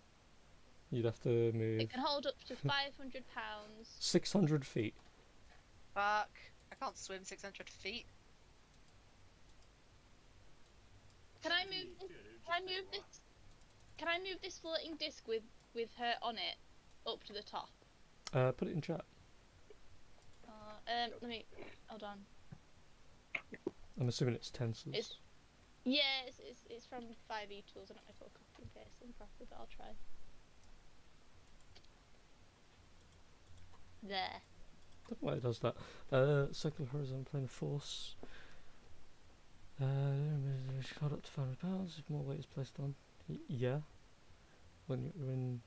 You'd have to move It can hold up to 500 pounds. 600 feet. Fuck. I can't swim 600 feet. Can I move this? Can I move this? Can I move this floating disc with her on it up to the top? Put it in chat. Let me hold on. I'm assuming it's tenses. Yeah, it's from 5e tools. I don't know if it'll copy and paste them properly, but I'll try. There. Don't know why it does that. Circular horizontal plane of force. Hold up to 500 pounds if more weight is placed on. Yeah. When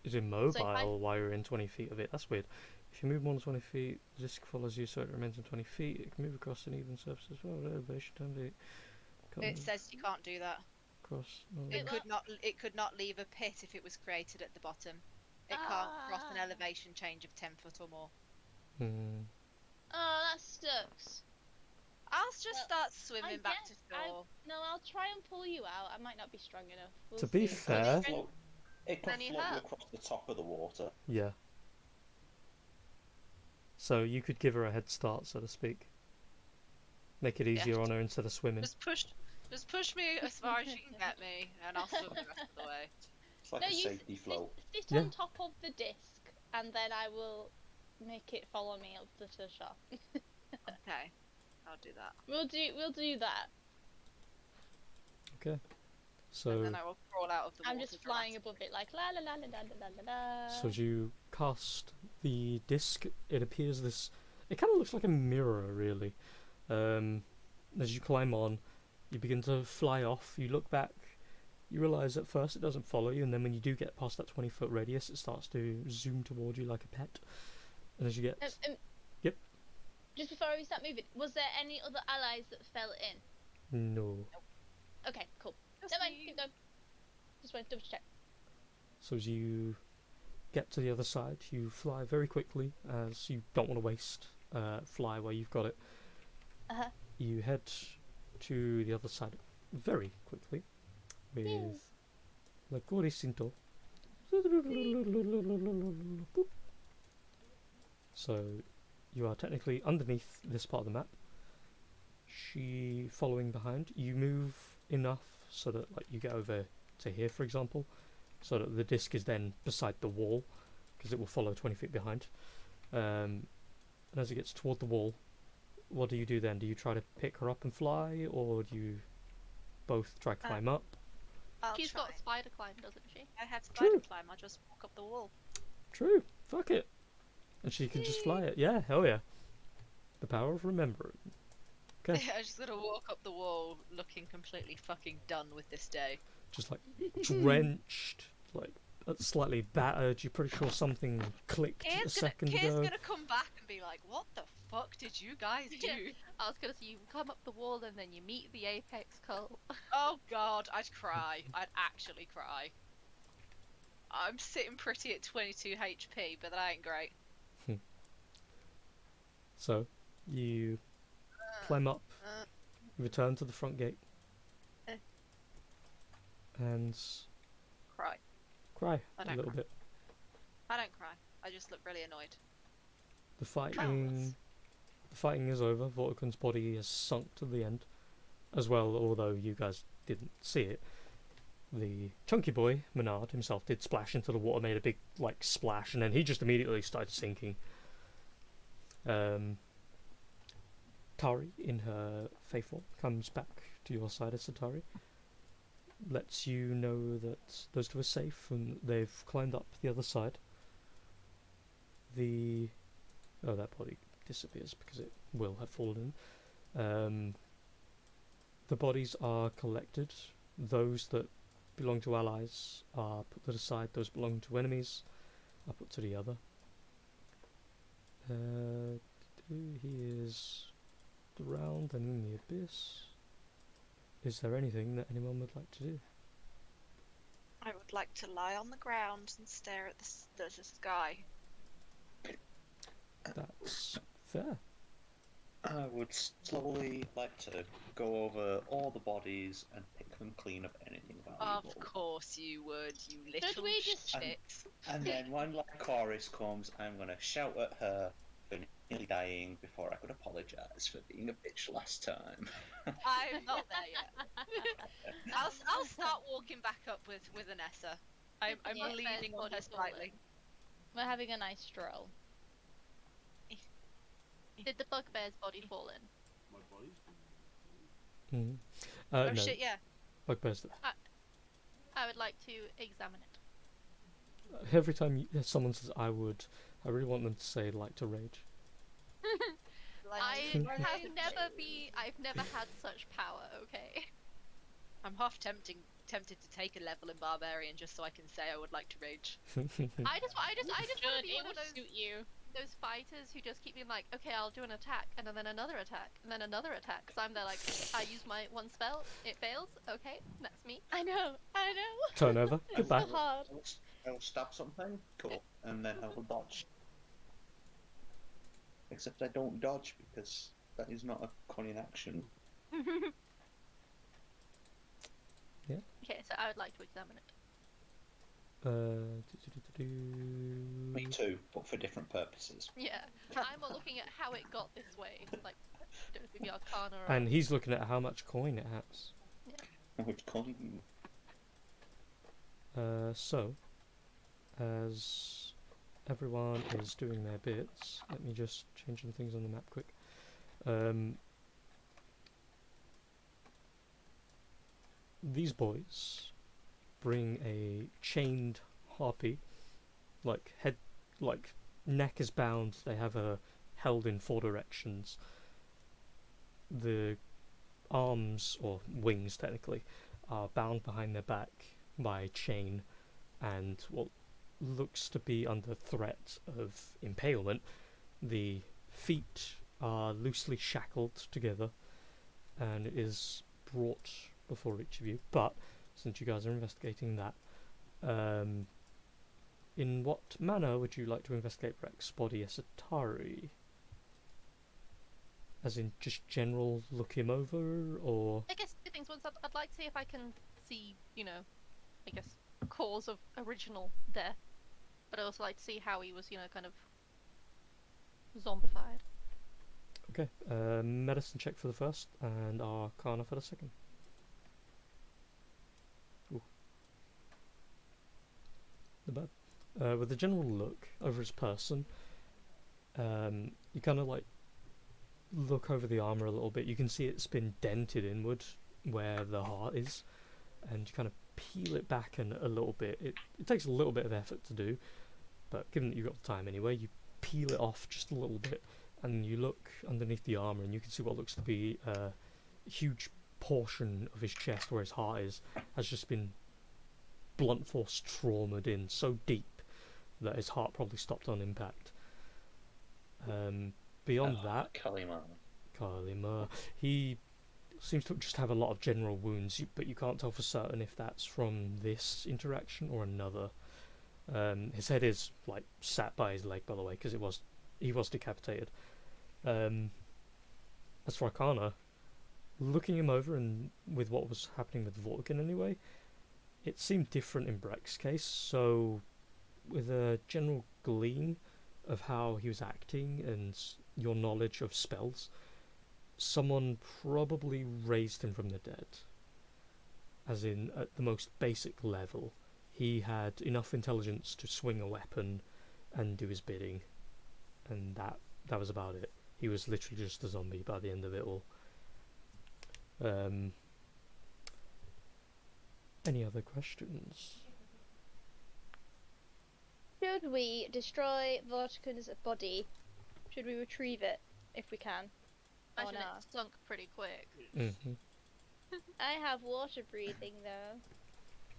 is immobile while you're in 20 feet of it. That's weird. If you move more than 20 feet, the disc follows you so it remains in 20 feet. It can move across an even surface as well. Elevation time It says you can't do that. Cross. It could not leave a pit if it was created at the bottom. It can't cross an elevation change of 10 foot or more. Oh, that sucks. I'll just start swimming back to guess shore. No, I'll try and pull you out. I might not be strong enough. We'll To be see. fair, It can Any float you help? across the top of the water. yeah. So you could give her a head start, so to speak. Make it easier on her instead of swimming. Just push me as far as you can get me, and I'll swim the rest of the way. It's like No, a you safety float. sit Yeah. on top of the disc, and then I will make it follow me up to the shop. Okay, I'll do that. We'll do that. And So, then I will crawl out of the I'm water. just flying above it like la la la la la la la la. so as you cast the disc, it appears this. It kind of looks like a mirror, really. As you climb on, you begin to fly off. You look back. You realise at first it doesn't follow you, and then when you do get past that 20-foot radius, it starts to zoom toward you like a pet. And as you get, Yep. Just before we start moving, was there any other allies that fell in? no. Okay, cool. Just Never mind, you. keep going. Just wanted to double check. So as you get to the other side, you fly very quickly, as you don't want to waste fly where you've got it. Uh-huh. You head to the other side very quickly with La Coricinto. So you are technically underneath this part of the map. She following behind. You move enough so that like you get over to here, for example, so that the disc is then beside the wall, because it will follow 20 feet behind. And as it gets toward the wall, what do you do then? Do you try to pick her up and fly, or do you both try climb up? I'll She's try. got spider climb, doesn't she? I have spider True. climb. I'll just walk up the wall. True. Fuck it. And she can just fly it. Yeah, hell yeah. The power of remembering. Okay. I'm just gonna walk up the wall, looking completely fucking done with this day. Just like drenched, like slightly battered. You're pretty sure something clicked a second Kier's ago. gonna come back and be like, "What the fuck did you guys do?" Yeah. I was gonna say you come up the wall and then you meet the apex cult. Oh god, I'd cry. I'd actually cry. I'm sitting pretty at 22 HP, but that ain't great. So you climb up, Uh, return to the front gate, Eh. and cry. cry I a don't little cry. bit. I don't cry. I just look really annoyed. The fighting is over. Vortigan's body has sunk to the end, as well. Although you guys didn't see it, the chunky boy Menard himself did splash into the water, made a big like splash, and then he just immediately started sinking. Tari, in her Fae form, comes back to your side of Satari, lets you know that those two are safe and they've climbed up the other side. That body disappears because it will have fallen. The bodies are collected. Those that belong to allies are put to the side. Those belonging to enemies are put to the other. He is drowned and in the abyss. Is there anything that anyone would like to do? I would like to lie on the ground and stare at the sky. That's fair. I would slowly like to go over all the bodies and pick them clean of anything valuable. Of course you would, you Should little we just- shit. And then when Lycoris comes, I'm going to shout at her for nearly dying before I could apologise for being a bitch last time. I'm not there yet. I'll start walking back up with Anessa. I'm Yeah, leaning on her body slightly. We're having a nice stroll. Did the bugbear's body fall in? My body's Mm. Oh No, shit, yeah. bugbear's there. I would like to examine it. Every time someone says I really want them to say like to rage. I've never had such power, okay? I'm half tempted to take a level in barbarian just so I can say I would like to rage. I just want to be It one of would those suit you. fighters who just keep being like, okay, I'll do an attack, and then another attack, and then another attack. Because I'm there like, I use my one spell, it fails, okay, that's me. I know. Turn over. Goodbye. So hard. I will stab something, cool, and then I will dodge. Except I don't dodge because that is not a cunning action. Okay, so I would like to examine it. Me too, but for different purposes. Yeah, I'm more looking at how it got this way, like, the Arcana or... And he's looking at how much coin it has. Which coin? So, as everyone is doing their bits, let me just change some things on the map quick. These boys bring a chained harpy, like neck is bound. They have her held in 4 directions. The arms, or wings technically, are bound behind their back by a chain, and what looks to be under threat of impalement. The feet are loosely shackled together, and it is brought before each of you. But since you guys are investigating that, in what manner would you like to investigate Rex's body as Atari? As in just general look him over, or... I guess 2 things. Once I'd like to see if I can see, I guess, cause of original death. But I'd also like to see how he was, kind of zombified. Okay, medicine check for the first, and Arcana for the second. Ooh. Not bad. With a general look over his person, you kind of like look over the armor a little bit. You can see it's been dented inward where the heart is, and you kind of peel it back a little bit. It takes a little bit of effort to do, but given that you've got the time anyway, you peel it off just a little bit, and you look underneath the armor, and you can see what looks to be a huge portion of his chest where his heart is has just been blunt force traumaed in so deep that his heart probably stopped on impact. Beyond that, Kalima, he seems to just have a lot of general wounds, but you can't tell for certain if that's from this interaction or another. His head is like sat by his leg, by the way, because he was decapitated. as for Arcana, looking him over and with what was happening with Vortigern anyway, it seemed different in Breck's case, so with a general gleam of how he was acting and your knowledge of spells, someone probably raised him from the dead. As in, at the most basic level, he had enough intelligence to swing a weapon and do his bidding, and that was about it. He was literally just a zombie by the end of it all. Any other questions? Should we destroy Vortigern's body? Should we retrieve it if we can? Imagine no? it sunk pretty quick. Mm-hmm. I have water breathing though,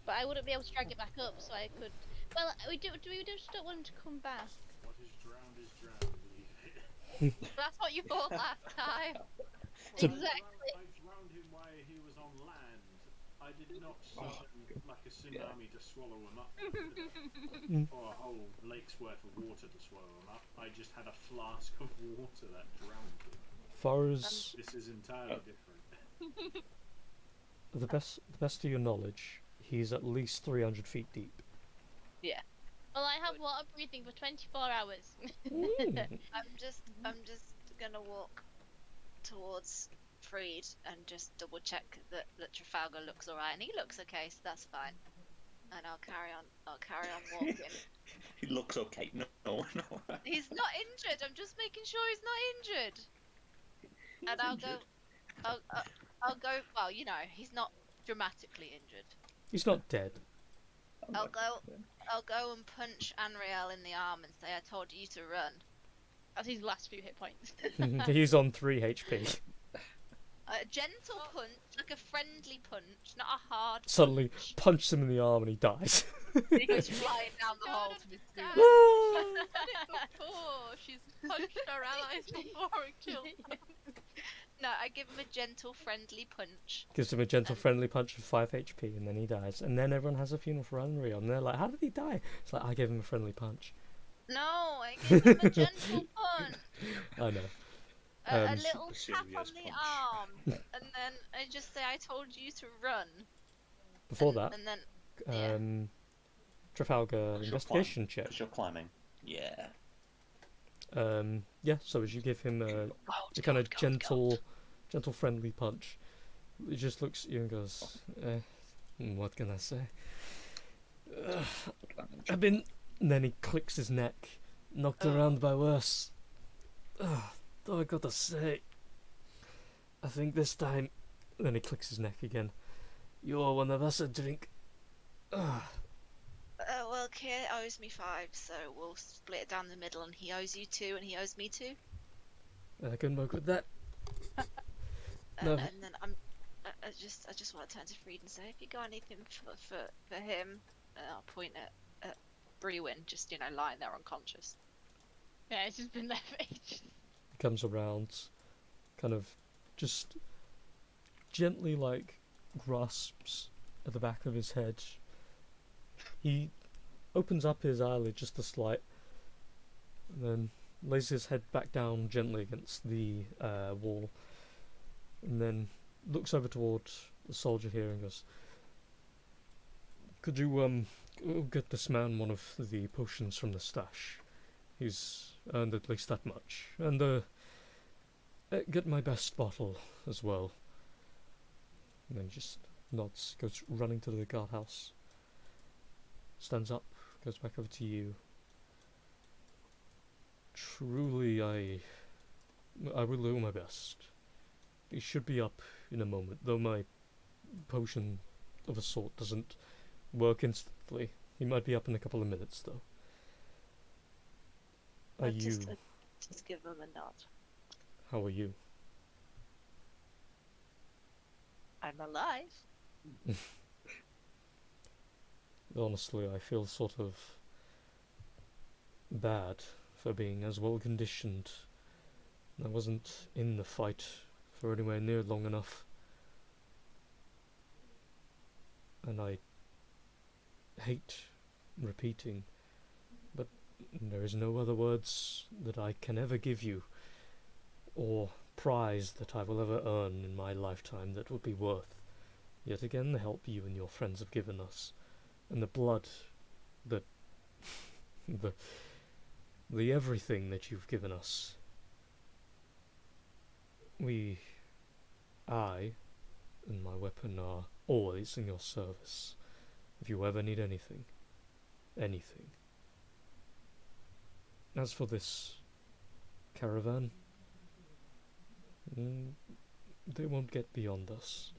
but I wouldn't be able to drag it back up, so I could. Well, we just don't want him to come back. What is drowned, leave it. That's what you thought last time. Exactly. I drowned him while he was on land. I did not summon like a tsunami to swallow him up. Or a whole lake's worth of water to swallow him up. I just had a flask of water that drowned him. Far as This is entirely different. the best of your knowledge, he's at least 300 feet deep. Well, I have water breathing for 24 hours. I'm just gonna walk towards Freed and just double check that Trafalgar looks alright, and he looks okay, so that's fine. And I'll carry on walking. He looks okay. No. He's not injured. I'm just making sure he's not injured. And I'll go. Well, you know, he's not dramatically injured. He's not dead. I'll go and punch Anriel in the arm and say, "I told you to run." That's his last few hit points. He's on 3 HP. A gentle punch, like a friendly punch, not a hard. Suddenly punches him in the arm and he dies. He goes flying down the hole to his doom. She's done it before. She's punched her allies before and killed them. No, I give him a gentle, friendly punch. Gives him a gentle, friendly punch of 5 HP and then he dies. And then everyone has a funeral for Unreal and they're like, how did he die? It's like, I gave him a friendly punch. No, I give him a gentle punch. I know. A little A tap on serious the punch. arm. And then I just say, I told you to run. Before that, And then, Trafalgar investigation check. Because you're climbing. Yeah. Yeah, so as you give him a kind of gentle, friendly punch, he just looks at you and goes, what can I say? I've been... And then he clicks his neck, knocked around by worse. Though I gotta say, I think this time... Then he clicks his neck again. You're one of us, I drink. well, Kit owes me 5, so we'll split it down the middle, and he owes you 2, and he owes me 2. I can work with that. No. And then I just want to turn to Freed and say, if you got anything for him, I'll point at Brewin, just, you know, lying there unconscious. Yeah, it's just been there for ages. He comes around, kind of just gently, like, grasps at the back of his head. He opens up his eyelid just a slight, and then lays his head back down gently against the wall, and then looks over towards the soldier here and goes, could you get this man one of the potions from the stash? He's earned at least that much. And get my best bottle as well. And then he just nods, goes running to the guardhouse, stands up, goes back over to you. Truly, I will do my best. He should be up in a moment, though my potion of a sort doesn't work instantly. He might be up in a couple of minutes, though. Are you... Just give him a nod. How are you? I'm alive. Honestly, I feel sort of bad for being as well conditioned. I wasn't in the fight for anywhere near long enough. And I hate repeating, but there is no other words that I can ever give you, or prize that I will ever earn in my lifetime that would be worth, yet again, the help you and your friends have given us, and the blood, the the the everything that you've given us. I, and my weapon are always in your service. If you ever need anything, anything. As for this caravan, they won't get beyond us.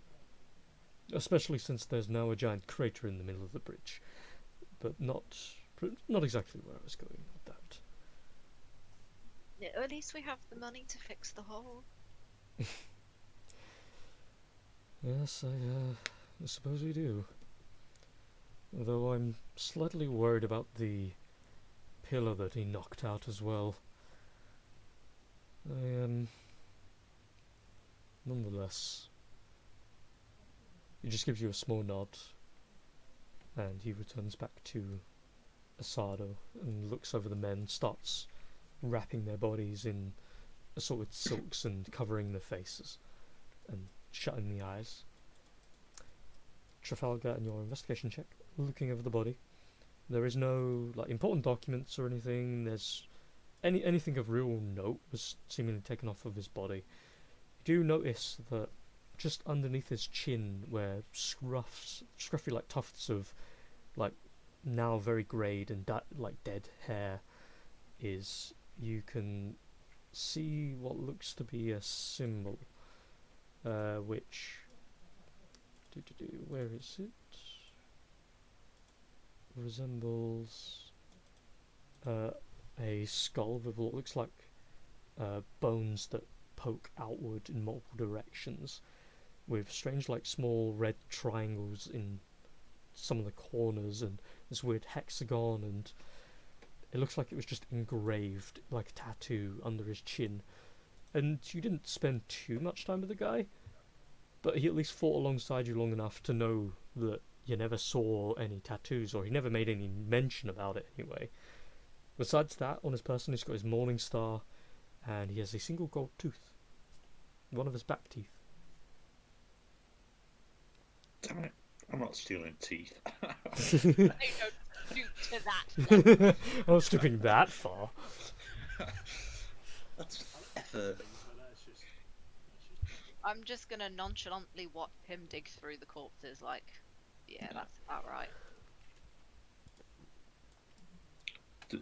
Especially since there's now a giant crater in the middle of the bridge. But not exactly where I was going with that. Yeah, at least we have the money to fix the hole. Yes, I suppose we do. Though I'm slightly worried about the pillar that he knocked out as well. Nonetheless, he just gives you a small nod, and he returns back to Asado and looks over the men, starts wrapping their bodies in assorted silks and covering their faces, and shutting the eyes. Trafalgar, and your investigation check, looking over the body. There is no important documents or anything. There's anything of real note was seemingly taken off of his body. You do notice that just underneath his chin, where scruffy tufts of now very greyed and dead hair is, you can see what looks to be a symbol, which where is it? Resembles a skull with what looks like bones that poke outward in multiple directions, with strange small red triangles in some of the corners, and this weird hexagon, and it looks like it was just engraved like a tattoo under his chin. And you didn't spend too much time with the guy, but he at least fought alongside you long enough to know that you never saw any tattoos, or he never made any mention about it anyway. Besides that, on his person he's got his morning star, and he has a single gold tooth. One of his back teeth. Damn it, I'm not stealing teeth. I don't stoop to that. I'm not stooping that far. That's effort. I'm just gonna nonchalantly watch him dig through the corpses yeah, that's about right.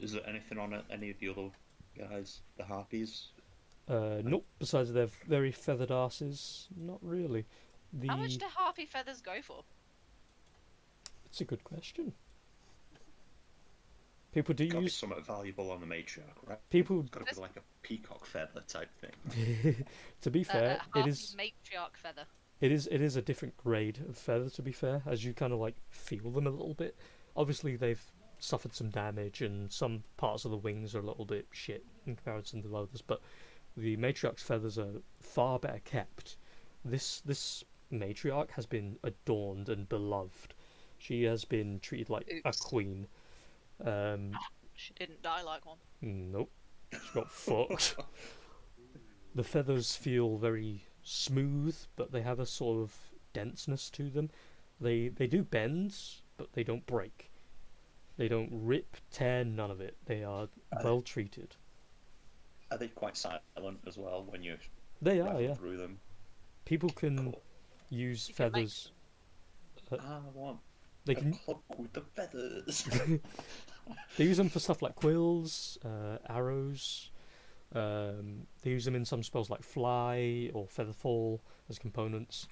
Is there anything on any of the other guys, the harpies? Nope, besides their very feathered asses, not really. How much do harpy feathers go for? It's a good question. People do Gotta be use... something valuable on the matriarch, right? People... Gotta be like a peacock feather type thing. To be fair, it harpy is... matriarch feather. It is a different grade of feather, to be fair, as you kind of feel them a little bit. Obviously they've suffered some damage, and some parts of the wings are a little bit shit in comparison to the others, but the matriarch's feathers are far better kept. This matriarch has been adorned and beloved. She has been treated like a queen. She didn't die like one. Nope. She got fucked. The feathers feel very smooth, but they have a sort of denseness to them. They do bend, but they don't break. They don't rip, tear, none of it. They are well treated. Are they quite silent as well when you They are, yeah. through them? People can Cool. use You can make feathers. I want They a can cloak with the feathers. they use them for stuff like quills, arrows. They use them in some spells like fly or featherfall as components.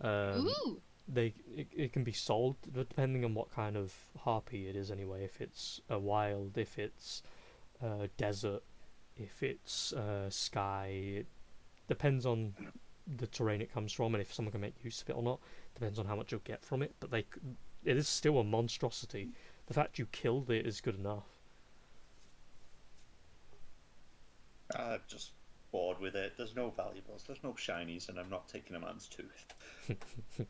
Ooh! It can be sold depending on what kind of harpy it is anyway. If it's a wild, if it's desert, if it's sky, it depends on the terrain it comes from and if someone can make use of it or not. Depends on how much you'll get from it. But it is still a monstrosity. The fact you killed it is good enough. I'm just bored with it. There's no valuables, there's no shinies, and I'm not taking a man's tooth. Can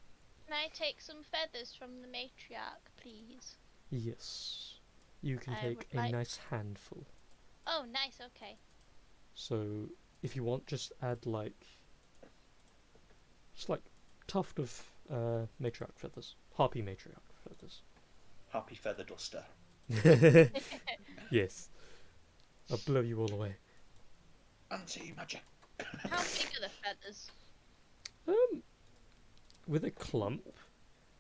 I take some feathers from the matriarch, please? Yes, you can I take would a like- nice handful. Oh, nice, okay. So if you want, just add like tuft of matriarch feathers, harpy matriarch feathers. Happy feather duster. Yes, I'll blow you all away. Anti-magic. How big are the feathers? With a clump,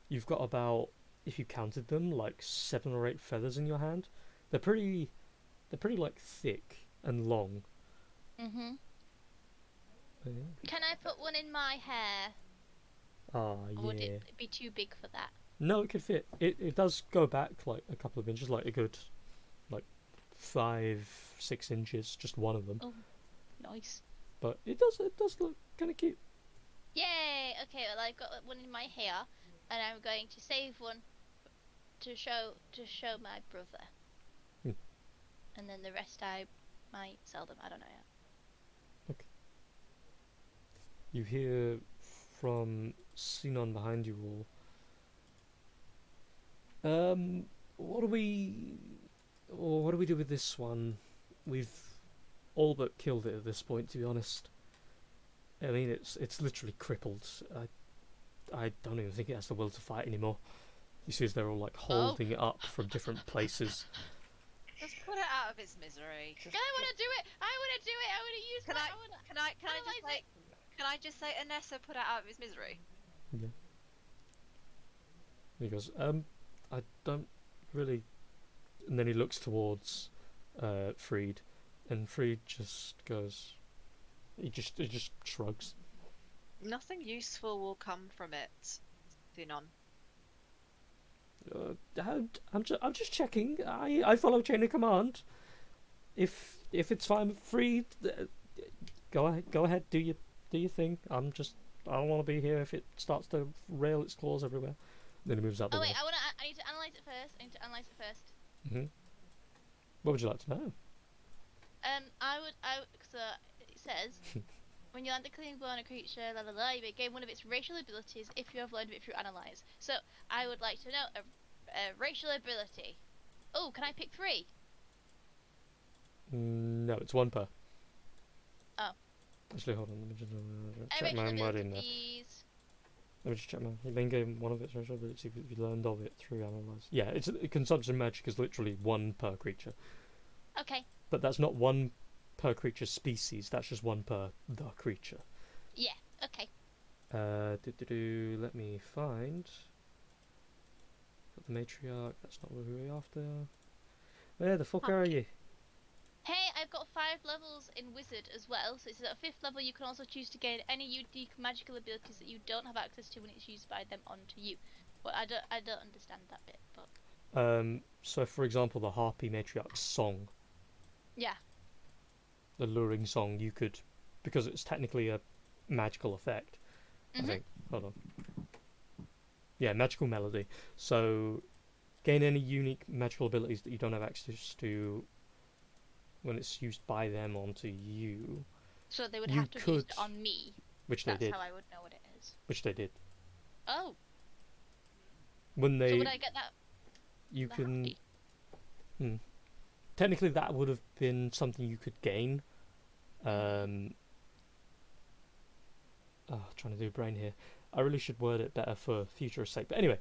you've got about, if you counted them, like 7 or 8 feathers in your hand. They're pretty like thick and long. Mhm. Yeah. Can I put one in my hair? Ah, Or would yeah. it be too big for that? No, it could fit. It does go back like a couple of inches, like a good, like 5-6 inches, just one of them. Oh, nice. But it does look kind of cute. Yay! Okay, well I've got one in my hair, and I'm going to save one to show my brother. Hmm. And then the rest I might sell them. I don't know yet. You hear from Sinon behind you all. What do we do with this one? We've all but killed it at this point, to be honest. I mean, it's literally crippled. I don't even think it has the will to fight anymore. You see, as they're all like holding it up from different places. Just put it out of its misery. I want to do it! I want to do it! I want to use Can my... I? wanna... Can can I just say Anessa put it out of his misery? Yeah. He goes, I don't really. And then he looks towards Freed, and Freed just goes. He just shrugs. Nothing useful will come from it, Thinon. I'm just checking. I follow chain of command. If it's fine with Freed, go ahead, do your thing. I don't want to be here if it starts to rail its claws everywhere. Then he moves out the Oh way. wait, I need to analyze it first. Mm-hmm. What would you like to know? So it says, when you land a clean blow on a creature, la la la, you may gain one of its racial abilities if you have learned it through analyze. So I would like to know a racial ability. Oh, can I pick 3? No, it's 1 per. Oh. Actually, hold on. Let me just check Racial my wording there. abilities. Let me just check my. You may gain one of its racial abilities if you learned of it through analyze. Yeah, consumption magic is literally 1 per creature. Okay. But that's not 1 per creature species. That's just 1 per the creature. Yeah. Okay. Let me find. Got the matriarch. That's not what we're after. Where the fuck are you? Hey, I've got 5 levels in Wizard as well. So it says at 5th level you can also choose to gain any unique magical abilities that you don't have access to when it's used by them onto you. But I don't understand that bit. But So for example, the Harpy Matriarch's song. yeah. The luring song, you could, because it's technically a magical effect. I think. Hold on. Yeah, magical melody. So, gain any unique magical abilities that you don't have access to when it's used by them onto you. So they would You have to use it could- on me. Which they That's did. how I would know what it is. Which they did. Oh. When So they, would I get that? you the can. happy? Technically, that would have been something you could gain. Trying to do a brain here. I really should word it better for future's sake. But anyway,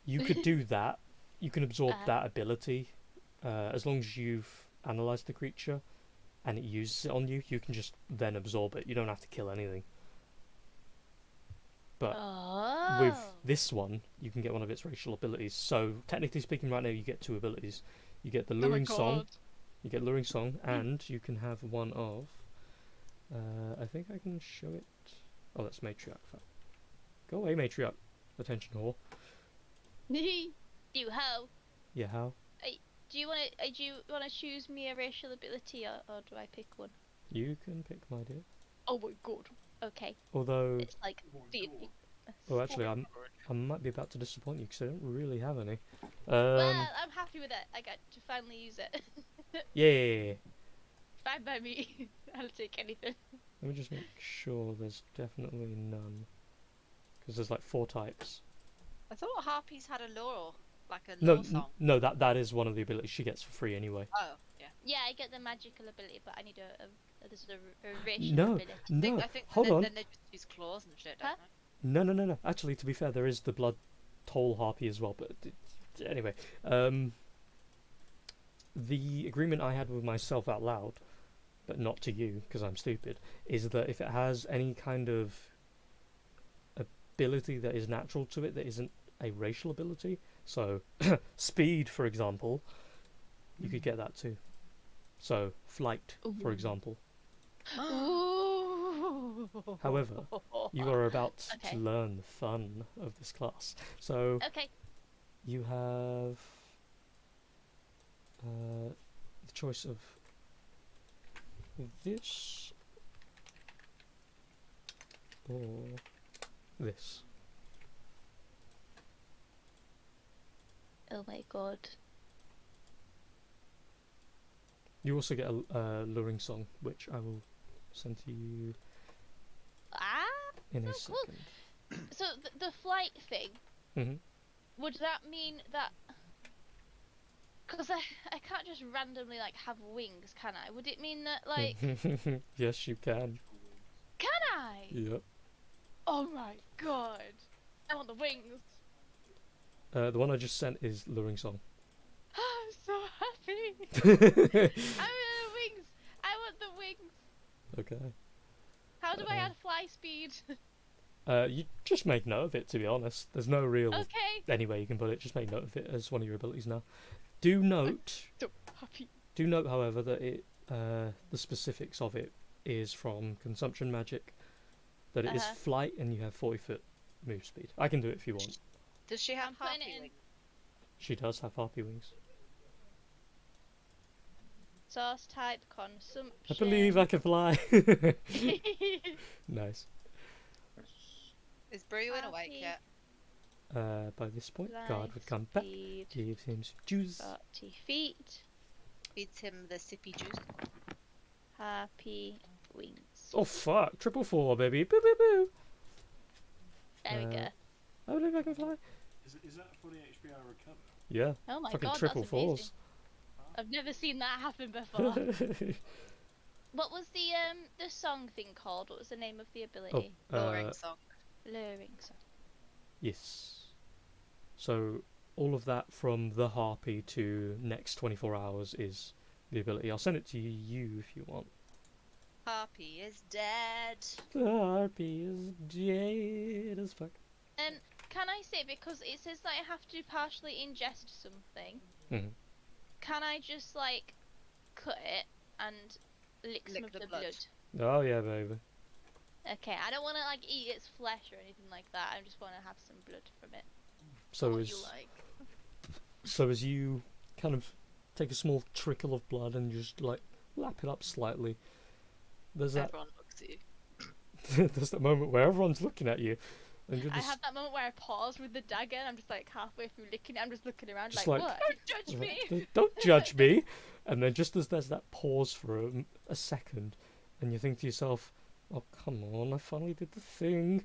you could do that. You can absorb that ability. As long as you've analysed the creature and it uses it on you, you can just then absorb it. You don't have to kill anything. But with this one, you can get one of its racial abilities. So technically speaking, right now you get 2 abilities. You get the luring song. You get luring song, and you can have one of. I think I can show it. Oh, that's matriarch. Go away, matriarch. Attention, whore. You ho. Yeah, how? Do you want to choose me a racial ability, or do I pick one? You can pick, my dear. Oh my god. Okay. Although, It's like oh, actually, I might be about to disappoint you because I don't really have any. Well, I'm happy with it. I got to finally use it. Yeah. Fine by me. I'll take anything. Let me just make sure there's definitely none. Because there's like 4 types. I thought Harpies had a lore, like a No, lore song. no, that is one of the abilities she gets for free anyway. Oh, yeah. Yeah, I get the magical ability, but I need There's a racial No, ability. no. I think Hold then, on. then they just use claws and shit, don't Huh? No, no, no, no. Actually, to be fair, there is the blood toll harpy as well. But anyway, the agreement I had with myself out loud, but not to you because I'm stupid, is that if it has any kind of ability that is natural to it that isn't a racial ability, so speed, for example, you could get that too. So flight, for example. Ooh. However, you are about Okay. to learn the fun of this class. So Okay. you have the choice of this or this. Oh my god. You also get a luring song, which I will send to you Ah. in a So cool. second. So the flight thing. Mhm. Would that mean that? Because I can't just randomly like have wings, can I? Would it mean that like Yes, you can. can I? Yep. Oh my god! I want the wings. The one I just sent is luring song. I'm so happy. I want the wings. I want the wings. Okay. How do I add fly speed? You just make note of it. To be honest, there's no real Okay. any way you can put it. Just make note of it as one of your abilities now. Do note. So happy. Do note, however, that it the specifics of it is from consumption magic. That it is Uh-huh. flight and you have 40-foot move speed. I can do it if you want. Does she have I'm putting it harpy in. wings? She does have harpy wings. Source type consumption. I believe I can fly. Nice. Is Bruin awake Harpy. yet? By this point, Fly guard would come back, speed, give him some juice. 40 feet. Feeds him the sippy juice. Happy wings. Oh fuck! 444, baby. Boo boo boo. There we go. I believe I can fly. Is that for the HP I recover? Yeah. Oh my Fucking god, triple that's amazing. fours. I've never seen that happen before. What was the song thing called? What was the name of the ability? Luring song. Luring song. Yes. So all of that from the harpy to next 24 hours is the ability. I'll send it to you if you want. Harpy is dead. The harpy is dead as fuck. Can I say, because it says that I have to partially ingest something, Mhm. can I just like cut it and lick some Lick of the the blood. blood? Oh yeah, baby. Okay, I don't want to like eat its flesh or anything like that. I just want to have some blood from it. So What as you like? so as you kind of take a small trickle of blood and just like lap it up slightly, there's that Everyone looks at you. there's that moment where everyone's looking at you, and you're I just have that moment where I pause with the dagger and I'm just like halfway through licking it. I'm just looking around Just like, like, what? Don't judge me. Don't judge me. And then just as there's that pause for a second, and you think to yourself, oh come on, I finally did the thing.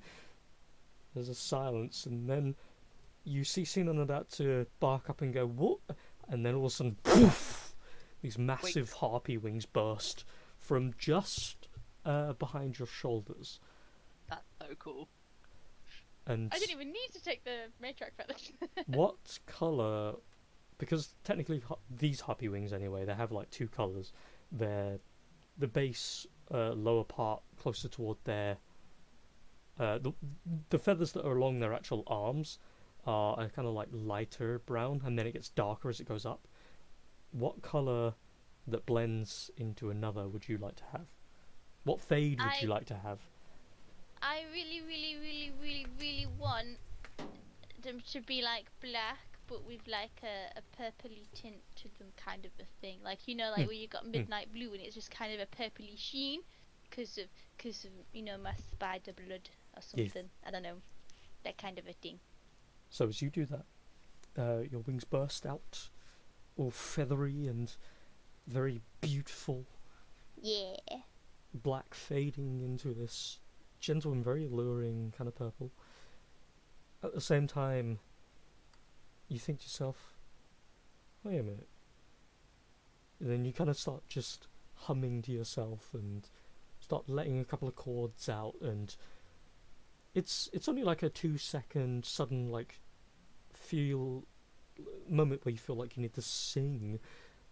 There's a silence, and then you see Sinon about to bark up and go, what? And then all of a sudden, poof! These massive harpy wings burst from just behind your shoulders. That's so cool. And I didn't even need to take the matriarch feathers. what colour? Because technically, these harpy wings anyway, they have like two colours. They're the base lower part closer toward their the feathers that are along their actual arms are kind of like lighter brown, and then it gets darker as it goes up. What colour that blends into another would you like to have? What fade would you like to have? I really, really, really, really, really want them to be like black, but with like a purpley tint to them, kind of a thing. Like, you know, like where you got midnight blue and it's just kind of a purpley sheen, because of you know, my spider blood or something. I don't know, that kind of a thing. So as you do that, your wings burst out, all feathery and very beautiful, Yeah. black fading into this gentle and very alluring kind of purple. At the same time, you think to yourself, wait a minute. And then you kind of start just humming to yourself and start letting a couple of chords out, and it's only like a 2-second sudden like feel moment where you feel like you need to sing.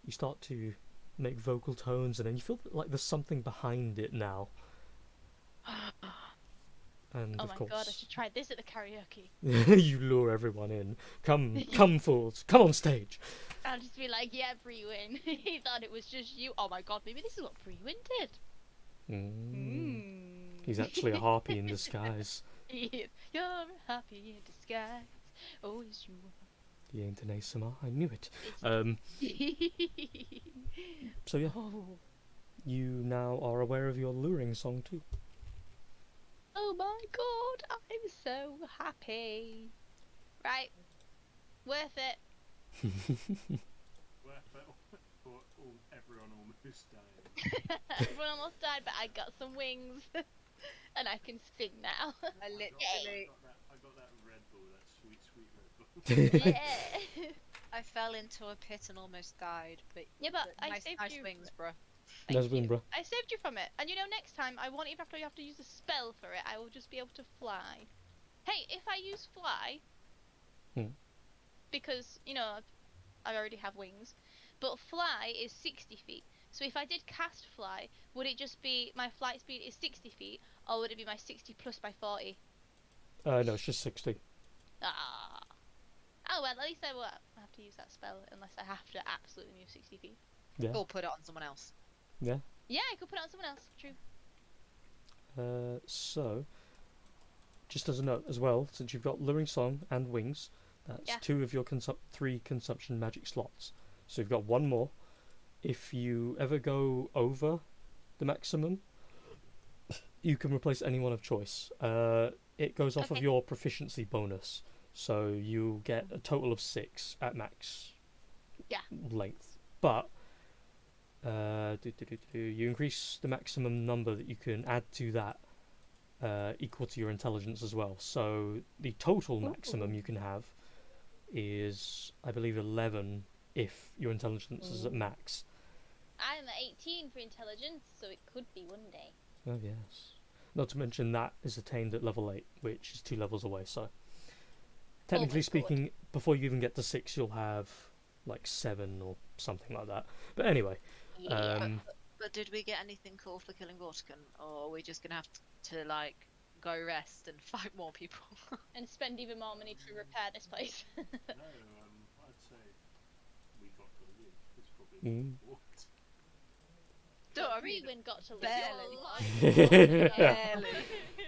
You start to make vocal tones, and then you feel like there's something behind it now. And Oh of my course, god, I should try this at the karaoke. you lure everyone in. Come, fools, come on stage. I'll just be like, yeah, Brewin. He thought it was just you. Oh my god, maybe this is what Brewin did. He's actually a harpy in disguise. You're happy in disguise. Oh, yes, you are. He ain't an ASMR. I knew it. So yeah, Oh. you now are aware of your luring song too. Oh my god, I'm so happy. Right. Worth it. Everyone almost died. Everyone almost died, but I got some wings. And I can sing now. I literally, I got that Red Bull, that sweet, sweet Red Bull. Yeah. I fell into a pit and almost died, but Yeah, but I nice, saved nice you. wings, bro. Thank Nice win, you. bro. I saved you from it. And you know, next time I won't even have to use a spell for it. I will just be able to fly. Hey, if I use fly, because you know I already have wings, but fly is 60 feet. So if I did cast fly, would it just be my flight speed is 60 feet, or would it be my 60 plus my 40? No, it's just 60. Ah. Oh well, at least I won't have to use that spell unless I have to absolutely move 60 feet. Yeah. Or put it on someone else. Yeah. Yeah, I could put it on someone else. True. So, just as a note as well, since you've got luring song and wings, that's Yeah. 2 of your 3 consumption magic slots. So you've got 1 more. If you ever go over the maximum, you can replace anyone of choice. It goes off of Okay. your proficiency bonus, so you get a total of 6 at max length. But you increase the maximum number that you can add to that equal to your intelligence as well. So the total maximum you can have is, I believe, 11 if your intelligence is at max. I'm at 18 for intelligence, so it could be one day. Oh yes. Not to mention that is attained at level 8, which is 2 levels away, so technically speaking, before you even get to 6 you'll have like 7 or something like that. But anyway, But did we get anything cool for killing Vortican, or are we just gonna have to like go rest and fight more people? And spend even more money to repair this place. No, I'd say we got to live. It's probably more important. No, I mean, Brewin got to live. barely. Barely.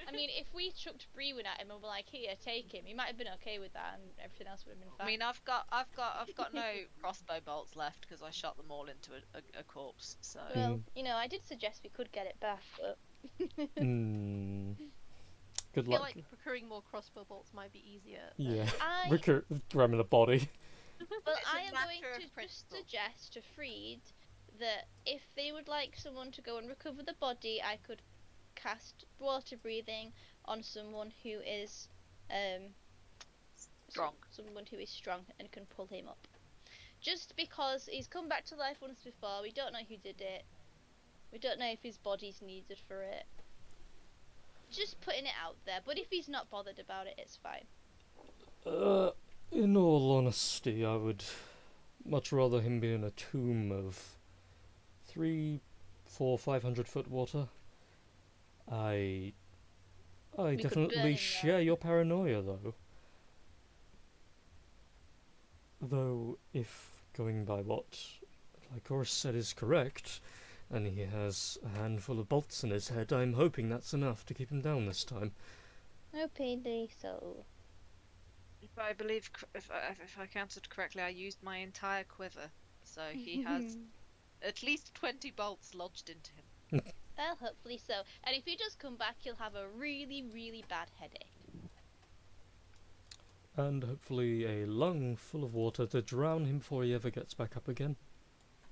I mean, if we chucked Brewin at him and were like, "Here, take him," he might have been okay with that, and everything else would have been fine. I mean, I've got no crossbow bolts left because I shot them all into a corpse. So Well, you know, I did suggest we could get it back, but good I feel luck. like procuring more crossbow bolts might be easier. Yeah, I, grabbing the body. well, It's a I am matter going of to just principle. suggest to Freed that if they would like someone to go and recover the body, I could cast water breathing on someone who is Strong. someone who is strong and can pull him up. Just because he's come back to life once before, we don't know who did it. We don't know if his body's needed for it. Just putting it out there, but if he's not bothered about it, it's fine. In all honesty, I would much rather him be in a tomb of 300, 400, 500 foot water. I could burn definitely him share there. your paranoia, though. Though, if going by what Lycoris said is correct, and he has a handful of bolts in his head, I'm hoping that's enough to keep him down this time. Hopefully so. if I believe, if I counted correctly, I used my entire quiver. So he has at least 20 bolts lodged into him. Well, hopefully so. And if he does come back, he'll have a really, really bad headache. And hopefully a lung full of water to drown him before he ever gets back up again.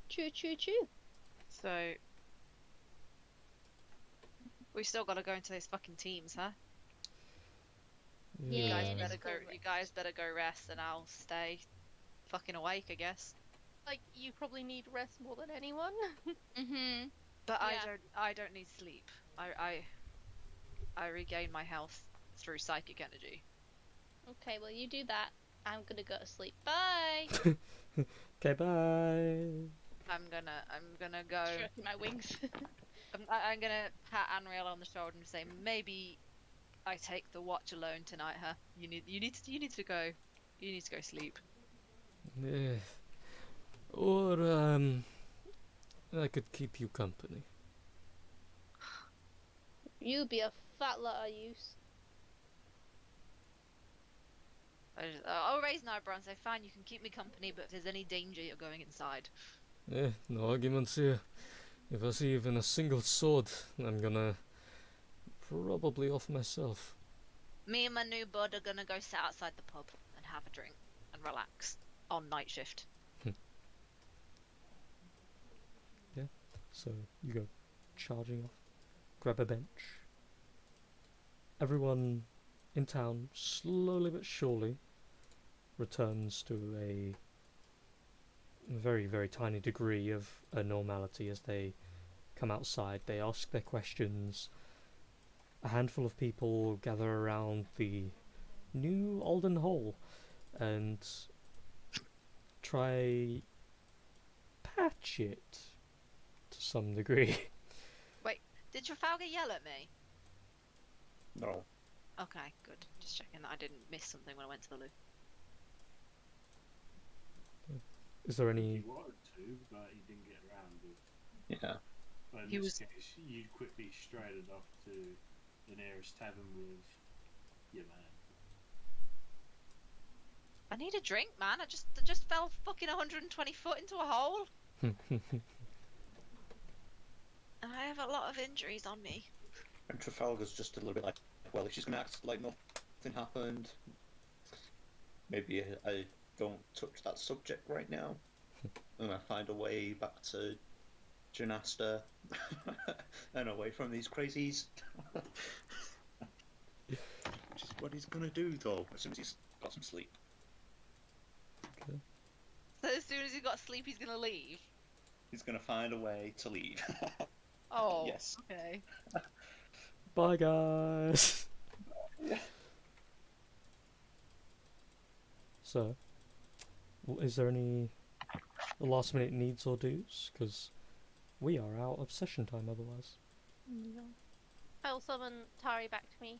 True, true, true. So we still got to go into those fucking teams, huh? Yeah, You guys let's better go go. rest. You guys better go rest, and I'll stay fucking awake, I guess. Like, you probably need rest more than anyone. Mm-hmm. But Yeah. I don't need sleep. I regain my health through psychic energy. Okay, well you do that. I'm gonna go to sleep. Bye. Okay, bye. I'm gonna go. Stroking my wings. I'm gonna pat Anriel on the shoulder and say, maybe I take the watch alone tonight, huh? You need to go. You need to go sleep. Yeah. Or I could keep you company. You be a fat lot of use. I'll raise an eyebrow and say, fine, you can keep me company, but if there's any danger, you're going inside. No arguments here. If I see even a single sword, I'm gonna probably off myself. Me and my new bud are gonna go sit outside the pub and have a drink and relax on night shift. So you go charging off, grab a bench. Everyone in town, slowly but surely, returns to a very, very tiny degree of a normality as they come outside. They ask their questions. A handful of people gather around the new Alden Hall and try patch it to some degree. Wait, did Trafalgar yell at me? No. Okay, good. Just checking that I didn't miss something when I went to the loo. Is there He any... wanted to, but he didn't get around to. Yeah. But in He this was- case, you quickly strided off to the nearest tavern with your man. I need a drink, man. I just fell fucking 120 foot into a hole, and I have a lot of injuries on me. And Trafalgar's just a little bit like, well, if she's gonna act like nothing happened, maybe I don't touch that subject right now. I'm gonna find a way back to Janasta and away from these crazies. Which is what he's gonna do, though, as soon as he's got some sleep. So as soon as he's got sleep, he's gonna leave. He's gonna find a way to leave. Oh, Yes. okay. Bye, guys. So, is there any last minute needs or do's? Because we are out of session time otherwise. I'll summon Tari back to me,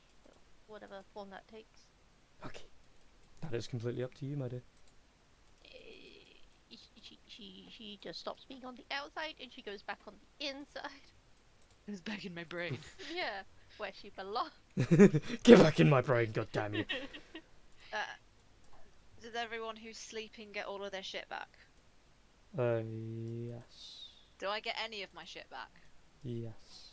whatever form that takes. Okay. That is completely up to you, my dear. She just stops being on the outside and she goes back on the inside. It's back in my brain. Yeah, where she belongs. Get back in my brain, goddammit. Does everyone who's sleeping get all of their shit back? Yes. Do I get any of my shit back? Yes.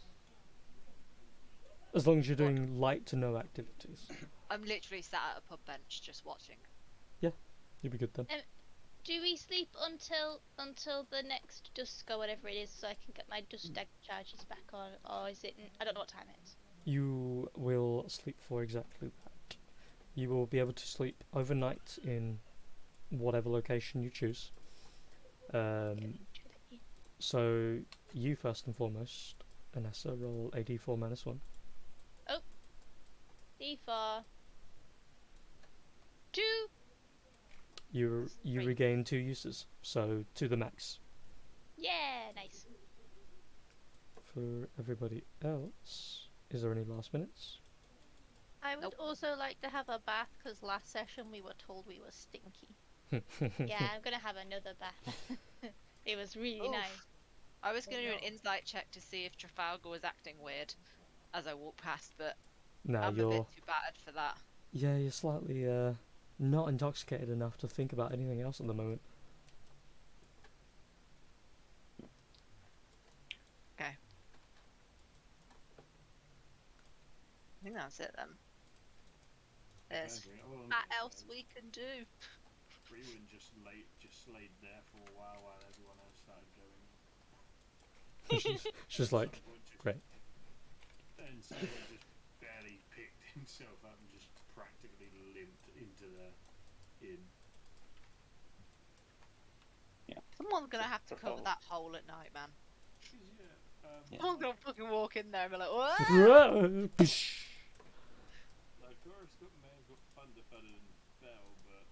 As long as you're doing light to no activities. I'm literally sat at a pub bench just watching. You'll be good then. Do we sleep until the next dusk or whatever it is, so I can get my dust stag charges back on, or is it? I don't know what time it is. You will sleep for exactly that. You will be able to sleep overnight in whatever location you choose. So you first and foremost, Anessa, roll a d4 -1. D4. 2. You Great. regain 2 uses, so to the max. Yeah, nice. For everybody else, is there any last minutes? I would Nope. also like to have a bath because last session we were told we were stinky. Yeah, I'm gonna have another bath. It was really Oof. nice. I was gonna do an No. insight check to see if Trafalgar was acting weird as I walked past, but No, I'm a you're bit too battered for that. you're slightly not intoxicated enough to think about anything else at the moment. I think that's it then. There's What else we can do. Freeland just laid there for a while everyone else started going. She's like, Some point just- great. Then someone just barely picked himself up and just practically limped into the inn. Someone's gonna have to cover Trafalgar. that hole at night, man. Yeah. Someone's gonna fucking walk in there and be like, what? Psh. Lycoris may have got thunder thudded and fell, but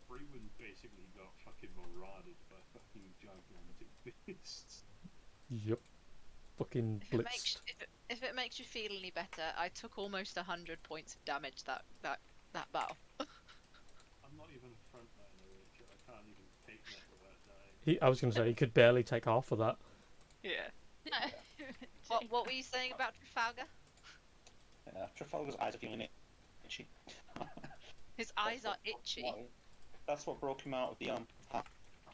Freeman basically got fucking marauded by fucking gigantic beasts. Yep. Fucking If it, blitzed. makes, if it makes you feel any better, I took almost 100 points of damage that battle. I'm not even a frontliner, Richard. I can't even take that without dying. I was going to say, he could barely take half of that. Yeah. No. What were you saying about Trafalgar? Trafalgar's eyes are feeling itchy. His eyes are itchy. That's what broke him out of the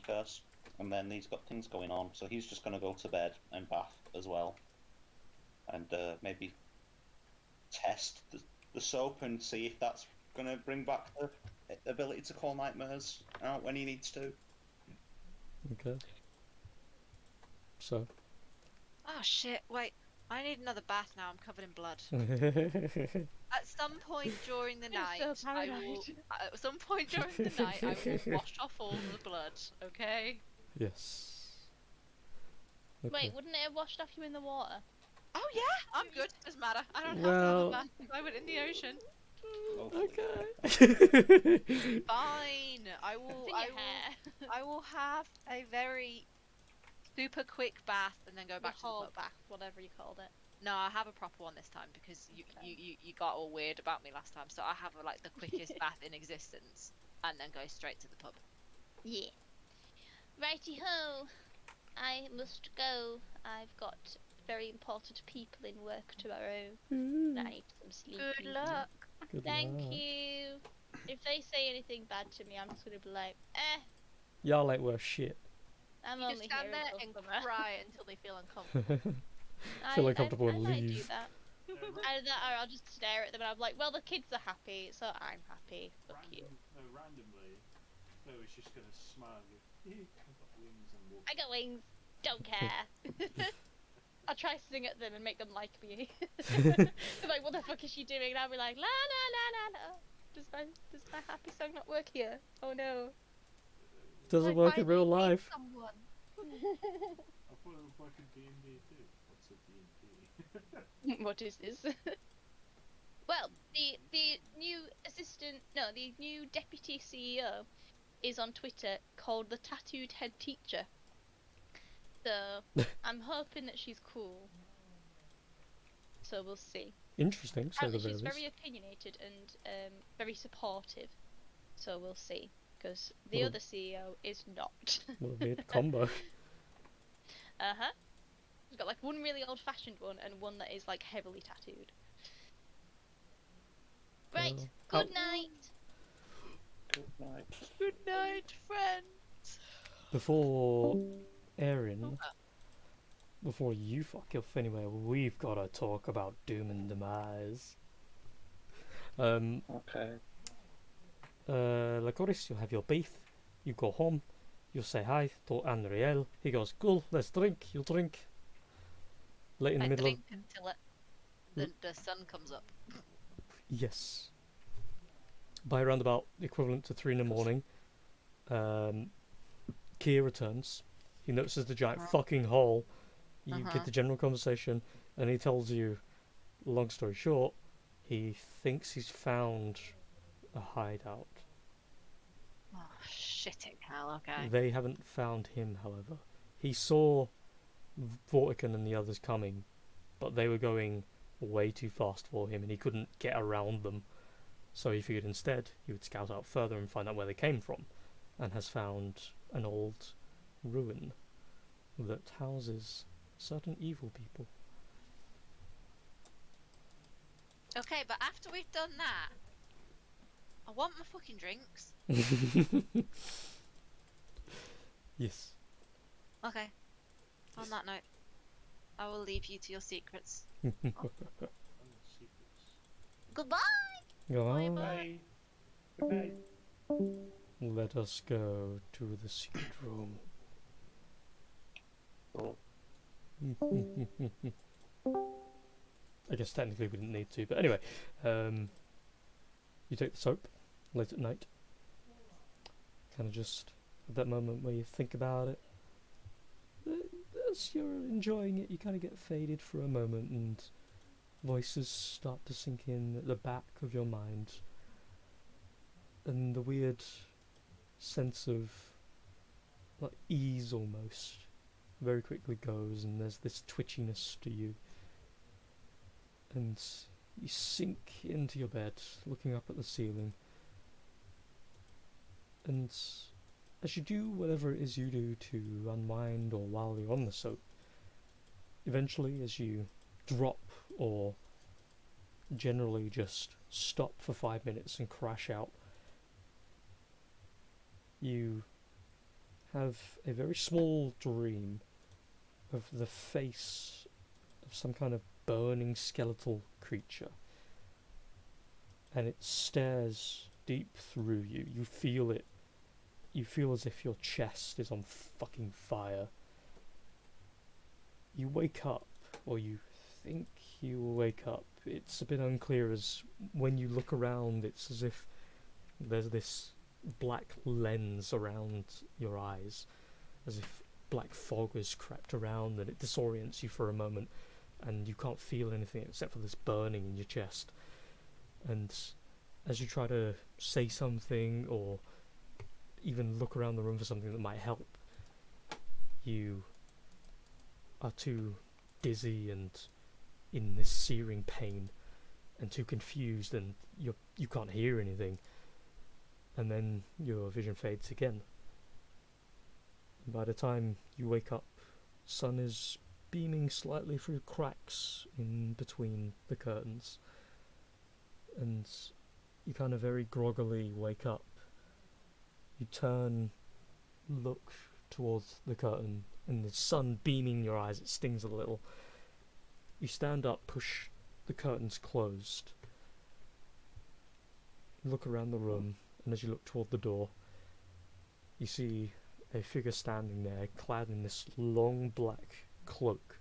curse. And then he's got things going on, so he's just going to go to bed and bath as well. And maybe test the soap and see if that's going to bring back the ability to call nightmares out when he needs to. Okay. So. Oh shit, wait. I need another bath now, I'm covered in blood. At some point during the night, I'm so paranoid. at some point during the night, I will wash off all the blood, okay? Yes. Okay. Wait, wouldn't it have washed off you in the water? Oh yeah, I'm good, doesn't matter. I don't have Well- to have a bath if I went in the ocean. Okay. Fine, I will, It's in your hair. I will have a very super quick bath and then go The back to the whole pub. bath, whatever you called it. No, I have a proper one this time because you got all weird about me last time. So I have like the quickest bath in existence, and then go straight to the pub. Yeah. Righty ho. I must go. I've got very important people in work tomorrow. I need some sleep. Good luck. Good Thank luck. you. If they say anything bad to me, I'm just gonna be like, Y'all ain't worth shit. I'm You only just stand here there until and summer. cry until they feel uncomfortable. Feel uncomfortable I and might do leave. that. Either that or I'll just stare at them and I'm like, well, the kids are happy, so I'm happy. Fuck you. Randomly, I was just gonna smile and go, I've got wings and walk. I got wings. Don't care. I'll try to sing at them and make them like me. They're like, what the fuck is she doing? And I'll be like, la la la la la. Does my happy song not work here? Oh no. Doesn't work in real life. Someone. I thought it would work in D&D too. What's a D&D? What is this? Well, the new the new deputy CEO is on Twitter called the Tattooed Head Teacher. So I'm hoping that she's cool. So we'll see. Interesting, so the Apparently she's varies. very opinionated and very supportive. So we'll see, because the Well- other CEO is not. What a weird combo. Uh-huh. We've got like one really old-fashioned one and one that is like heavily tattooed. Right. How- Good night. Good night. Good night, friend. Before Erin, before you fuck off anyway, we've got to talk about Doom and Demise. Okay. Lycoris, you'll have your bath. You go home. You say hi to Anriel. He goes, cool, let's drink. You drink. Late in the I middle drink until the sun comes up. Yes. By around about the equivalent to 3 in the morning, Kia returns. He notices the giant fucking hole. You get the general conversation, and he tells you, long story short, he thinks he's found a hideout. Oh, shitting hell, okay. They haven't found him, however. He saw Vortican and the others coming, but they were going way too fast for him, and he couldn't get around them. So he figured instead he would scout out further and find out where they came from, and has found an old ruin that houses certain evil people. Okay, but after we've done that, I want my fucking drinks. Yes. Okay. On that note, I will leave you to your secrets. Oh, secrets. Goodbye! Go Bye. Good night. Let us go to the secret room. Oh. I guess technically we didn't need to, but anyway, you take the soap late at night. Kind of just at that moment where you think about it, as you're enjoying it, you kind of get faded for a moment, and voices start to sink in at the back of your mind, and the weird sense of like ease almost very quickly goes, and there's this twitchiness to you, and you sink into your bed, looking up at the ceiling, and as you do whatever it is you do to unwind or while you're on the soap, eventually as you drop or generally just stop for 5 minutes and crash out, you have a very small dream of the face of some kind of burning skeletal creature, and it stares deep through you. You feel it. You feel as if your chest is on fucking fire. You wake up, or you think you will wake up. It's a bit unclear, as when you look around, it's as if there's this black lens around your eyes, as if black fog has crept around and it disorients you for a moment, and you can't feel anything except for this burning in your chest. And as you try to say something or even look around the room for something that might help, you are too dizzy and in this searing pain and too confused, and you can't hear anything. And then your vision fades again. And by the time you wake up, sun is beaming slightly through cracks in between the curtains, and you kind of very groggily wake up. You turn, look towards the curtain, and the sun beaming in your eyes, it stings a little. You stand up, push the curtains closed, look around the room, and as you look toward the door, you see a figure standing there, clad in this long black cloak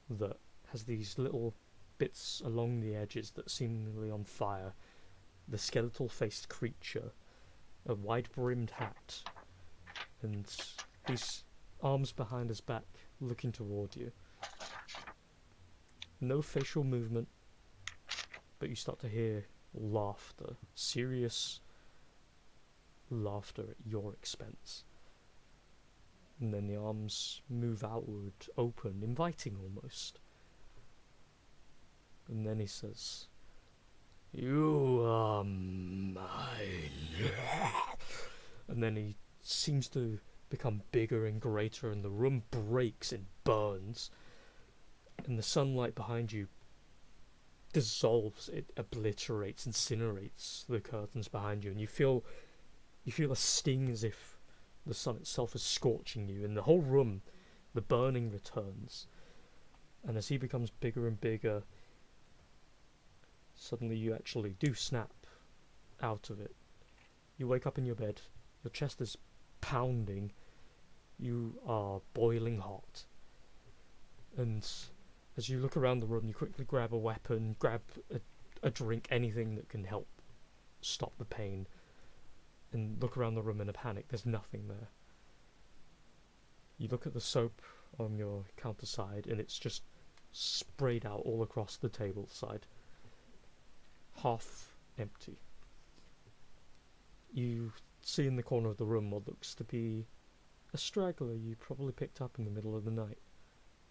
that has these little bits along the edges that are seemingly on fire. The skeletal-faced creature, a wide-brimmed hat, and his arms behind his back, looking toward you. No facial movement, but you start to hear laughter, serious laughter at your expense. And then the arms move outward, open, inviting almost. And then he says, "You are mine." And then he seems to become bigger and greater, and the room breaks and burns. And the sunlight behind you dissolves, it obliterates, incinerates the curtains behind you, and you feel a sting as if the sun itself is scorching you. In the whole room, the burning returns, and as he becomes bigger and bigger, suddenly you actually do snap out of it. You wake up in your bed, your chest is pounding, you are boiling hot, and as you look around the room, you quickly grab a weapon, grab a drink, anything that can help stop the pain, and look around the room in a panic. There's nothing there. You look at the soap on your counter side, and it's just sprayed out all across the table side, half empty. You see in the corner of the room what looks to be a straggler you probably picked up in the middle of the night,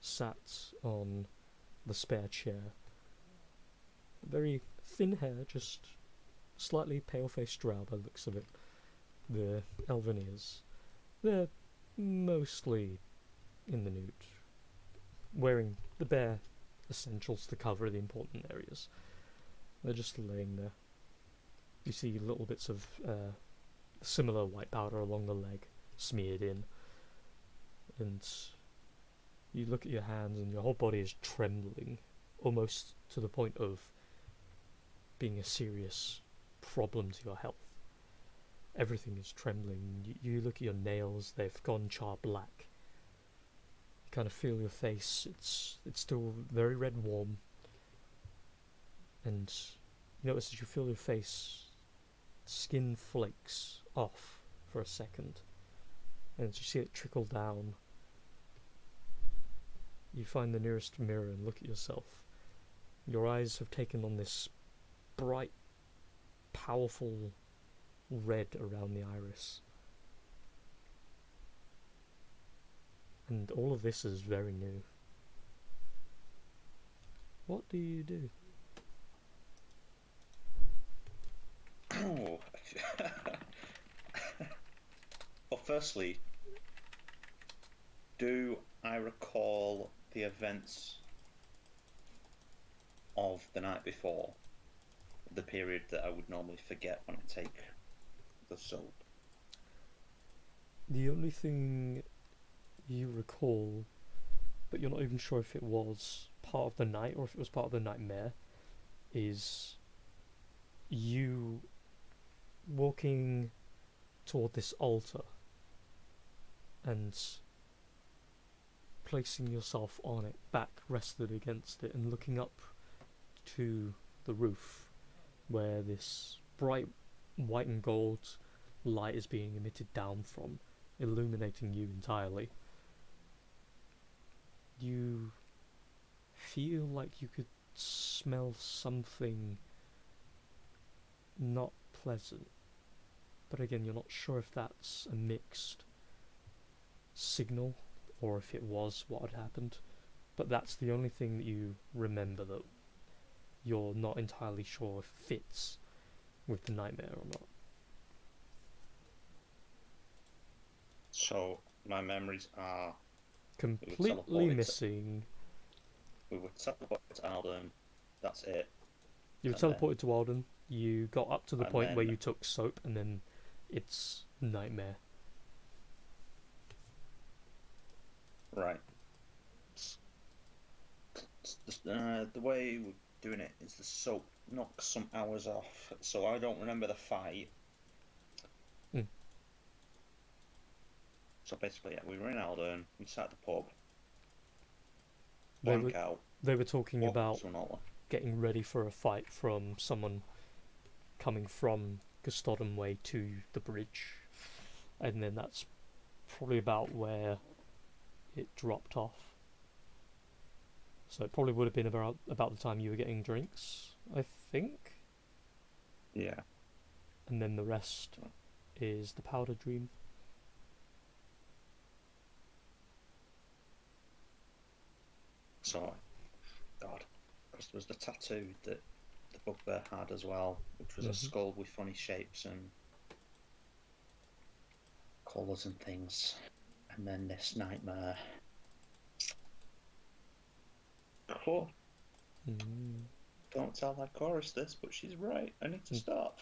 sat on the spare chair. Very thin hair, just slightly pale-faced drow by the looks of it. The elven ears. They're mostly in the nude, wearing the bare essentials to cover the important areas. They're just laying there. You see little bits of similar white powder along the leg, smeared in, and you look at your hands and your whole body is trembling, almost to the point of being a serious problem to your health. Everything is trembling. You look at your nails, they've gone char black. You kind of feel your face, it's still very red warm. And you notice as you feel your face, skin flakes off for a second. and as you see it trickle down, you find the nearest mirror and look at yourself. Your eyes have taken on this bright, powerful red around the iris. And all of this is very new. What do you do? Oh. Well, firstly, do I recall the events of the night before? The period that I would normally forget when I take the soap. The only thing you recall, but you're not even sure if it was part of the night or if it was part of the nightmare, is you walking toward this altar and placing yourself on it, back rested against it, and looking up to the roof where this bright white and gold light is being emitted down from, illuminating you entirely. You feel like you could smell something not pleasant, but again, you're not sure if that's a mixed signal or if it was what had happened. But that's the only thing that you remember that you're not entirely sure if fits with the nightmare or not. So my memories are Completely teleported missing. we were teleported to Alden. That's it. You were And then- teleported to Walden. You got up to the And point where then- you took soap, and then it's nightmare. Right. The way we're doing it is the soap knocks some hours off, so I don't remember the fight. Mm. So basically, yeah, we were in Aldern, we sat at the pub, They blank were out, they were talking walked about to an altar. getting ready for a fight from someone coming from Custodham way to the bridge, and then that's probably about where it dropped off. So it probably would have been about the time you were getting drinks, I think, Yeah. and then the rest is the powder dream. So, God, because there was the tattoo that the bugbear had as well, which was a Mhm. skull with funny shapes and colours and things. And then this nightmare. Cool. Mm. Don't tell that chorus this, but she's right. I need to stop.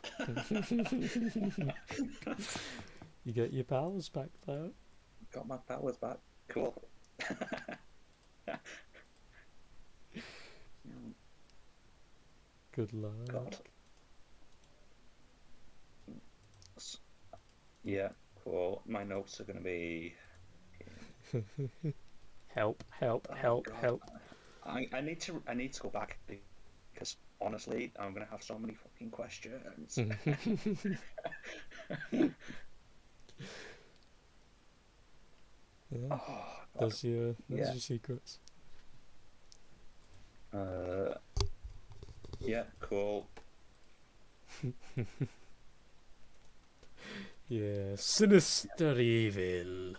You get your powers back though. Got my powers back. Cool. Good luck. God. Yeah, cool. My notes are going to be. Help! Help! Oh, Help! God. Help! I need to go back because honestly, I'm going to have so many fucking questions. Yeah. Oh, God. There's your Yeah. secrets. Yeah, cool. Yeah, sinister evil.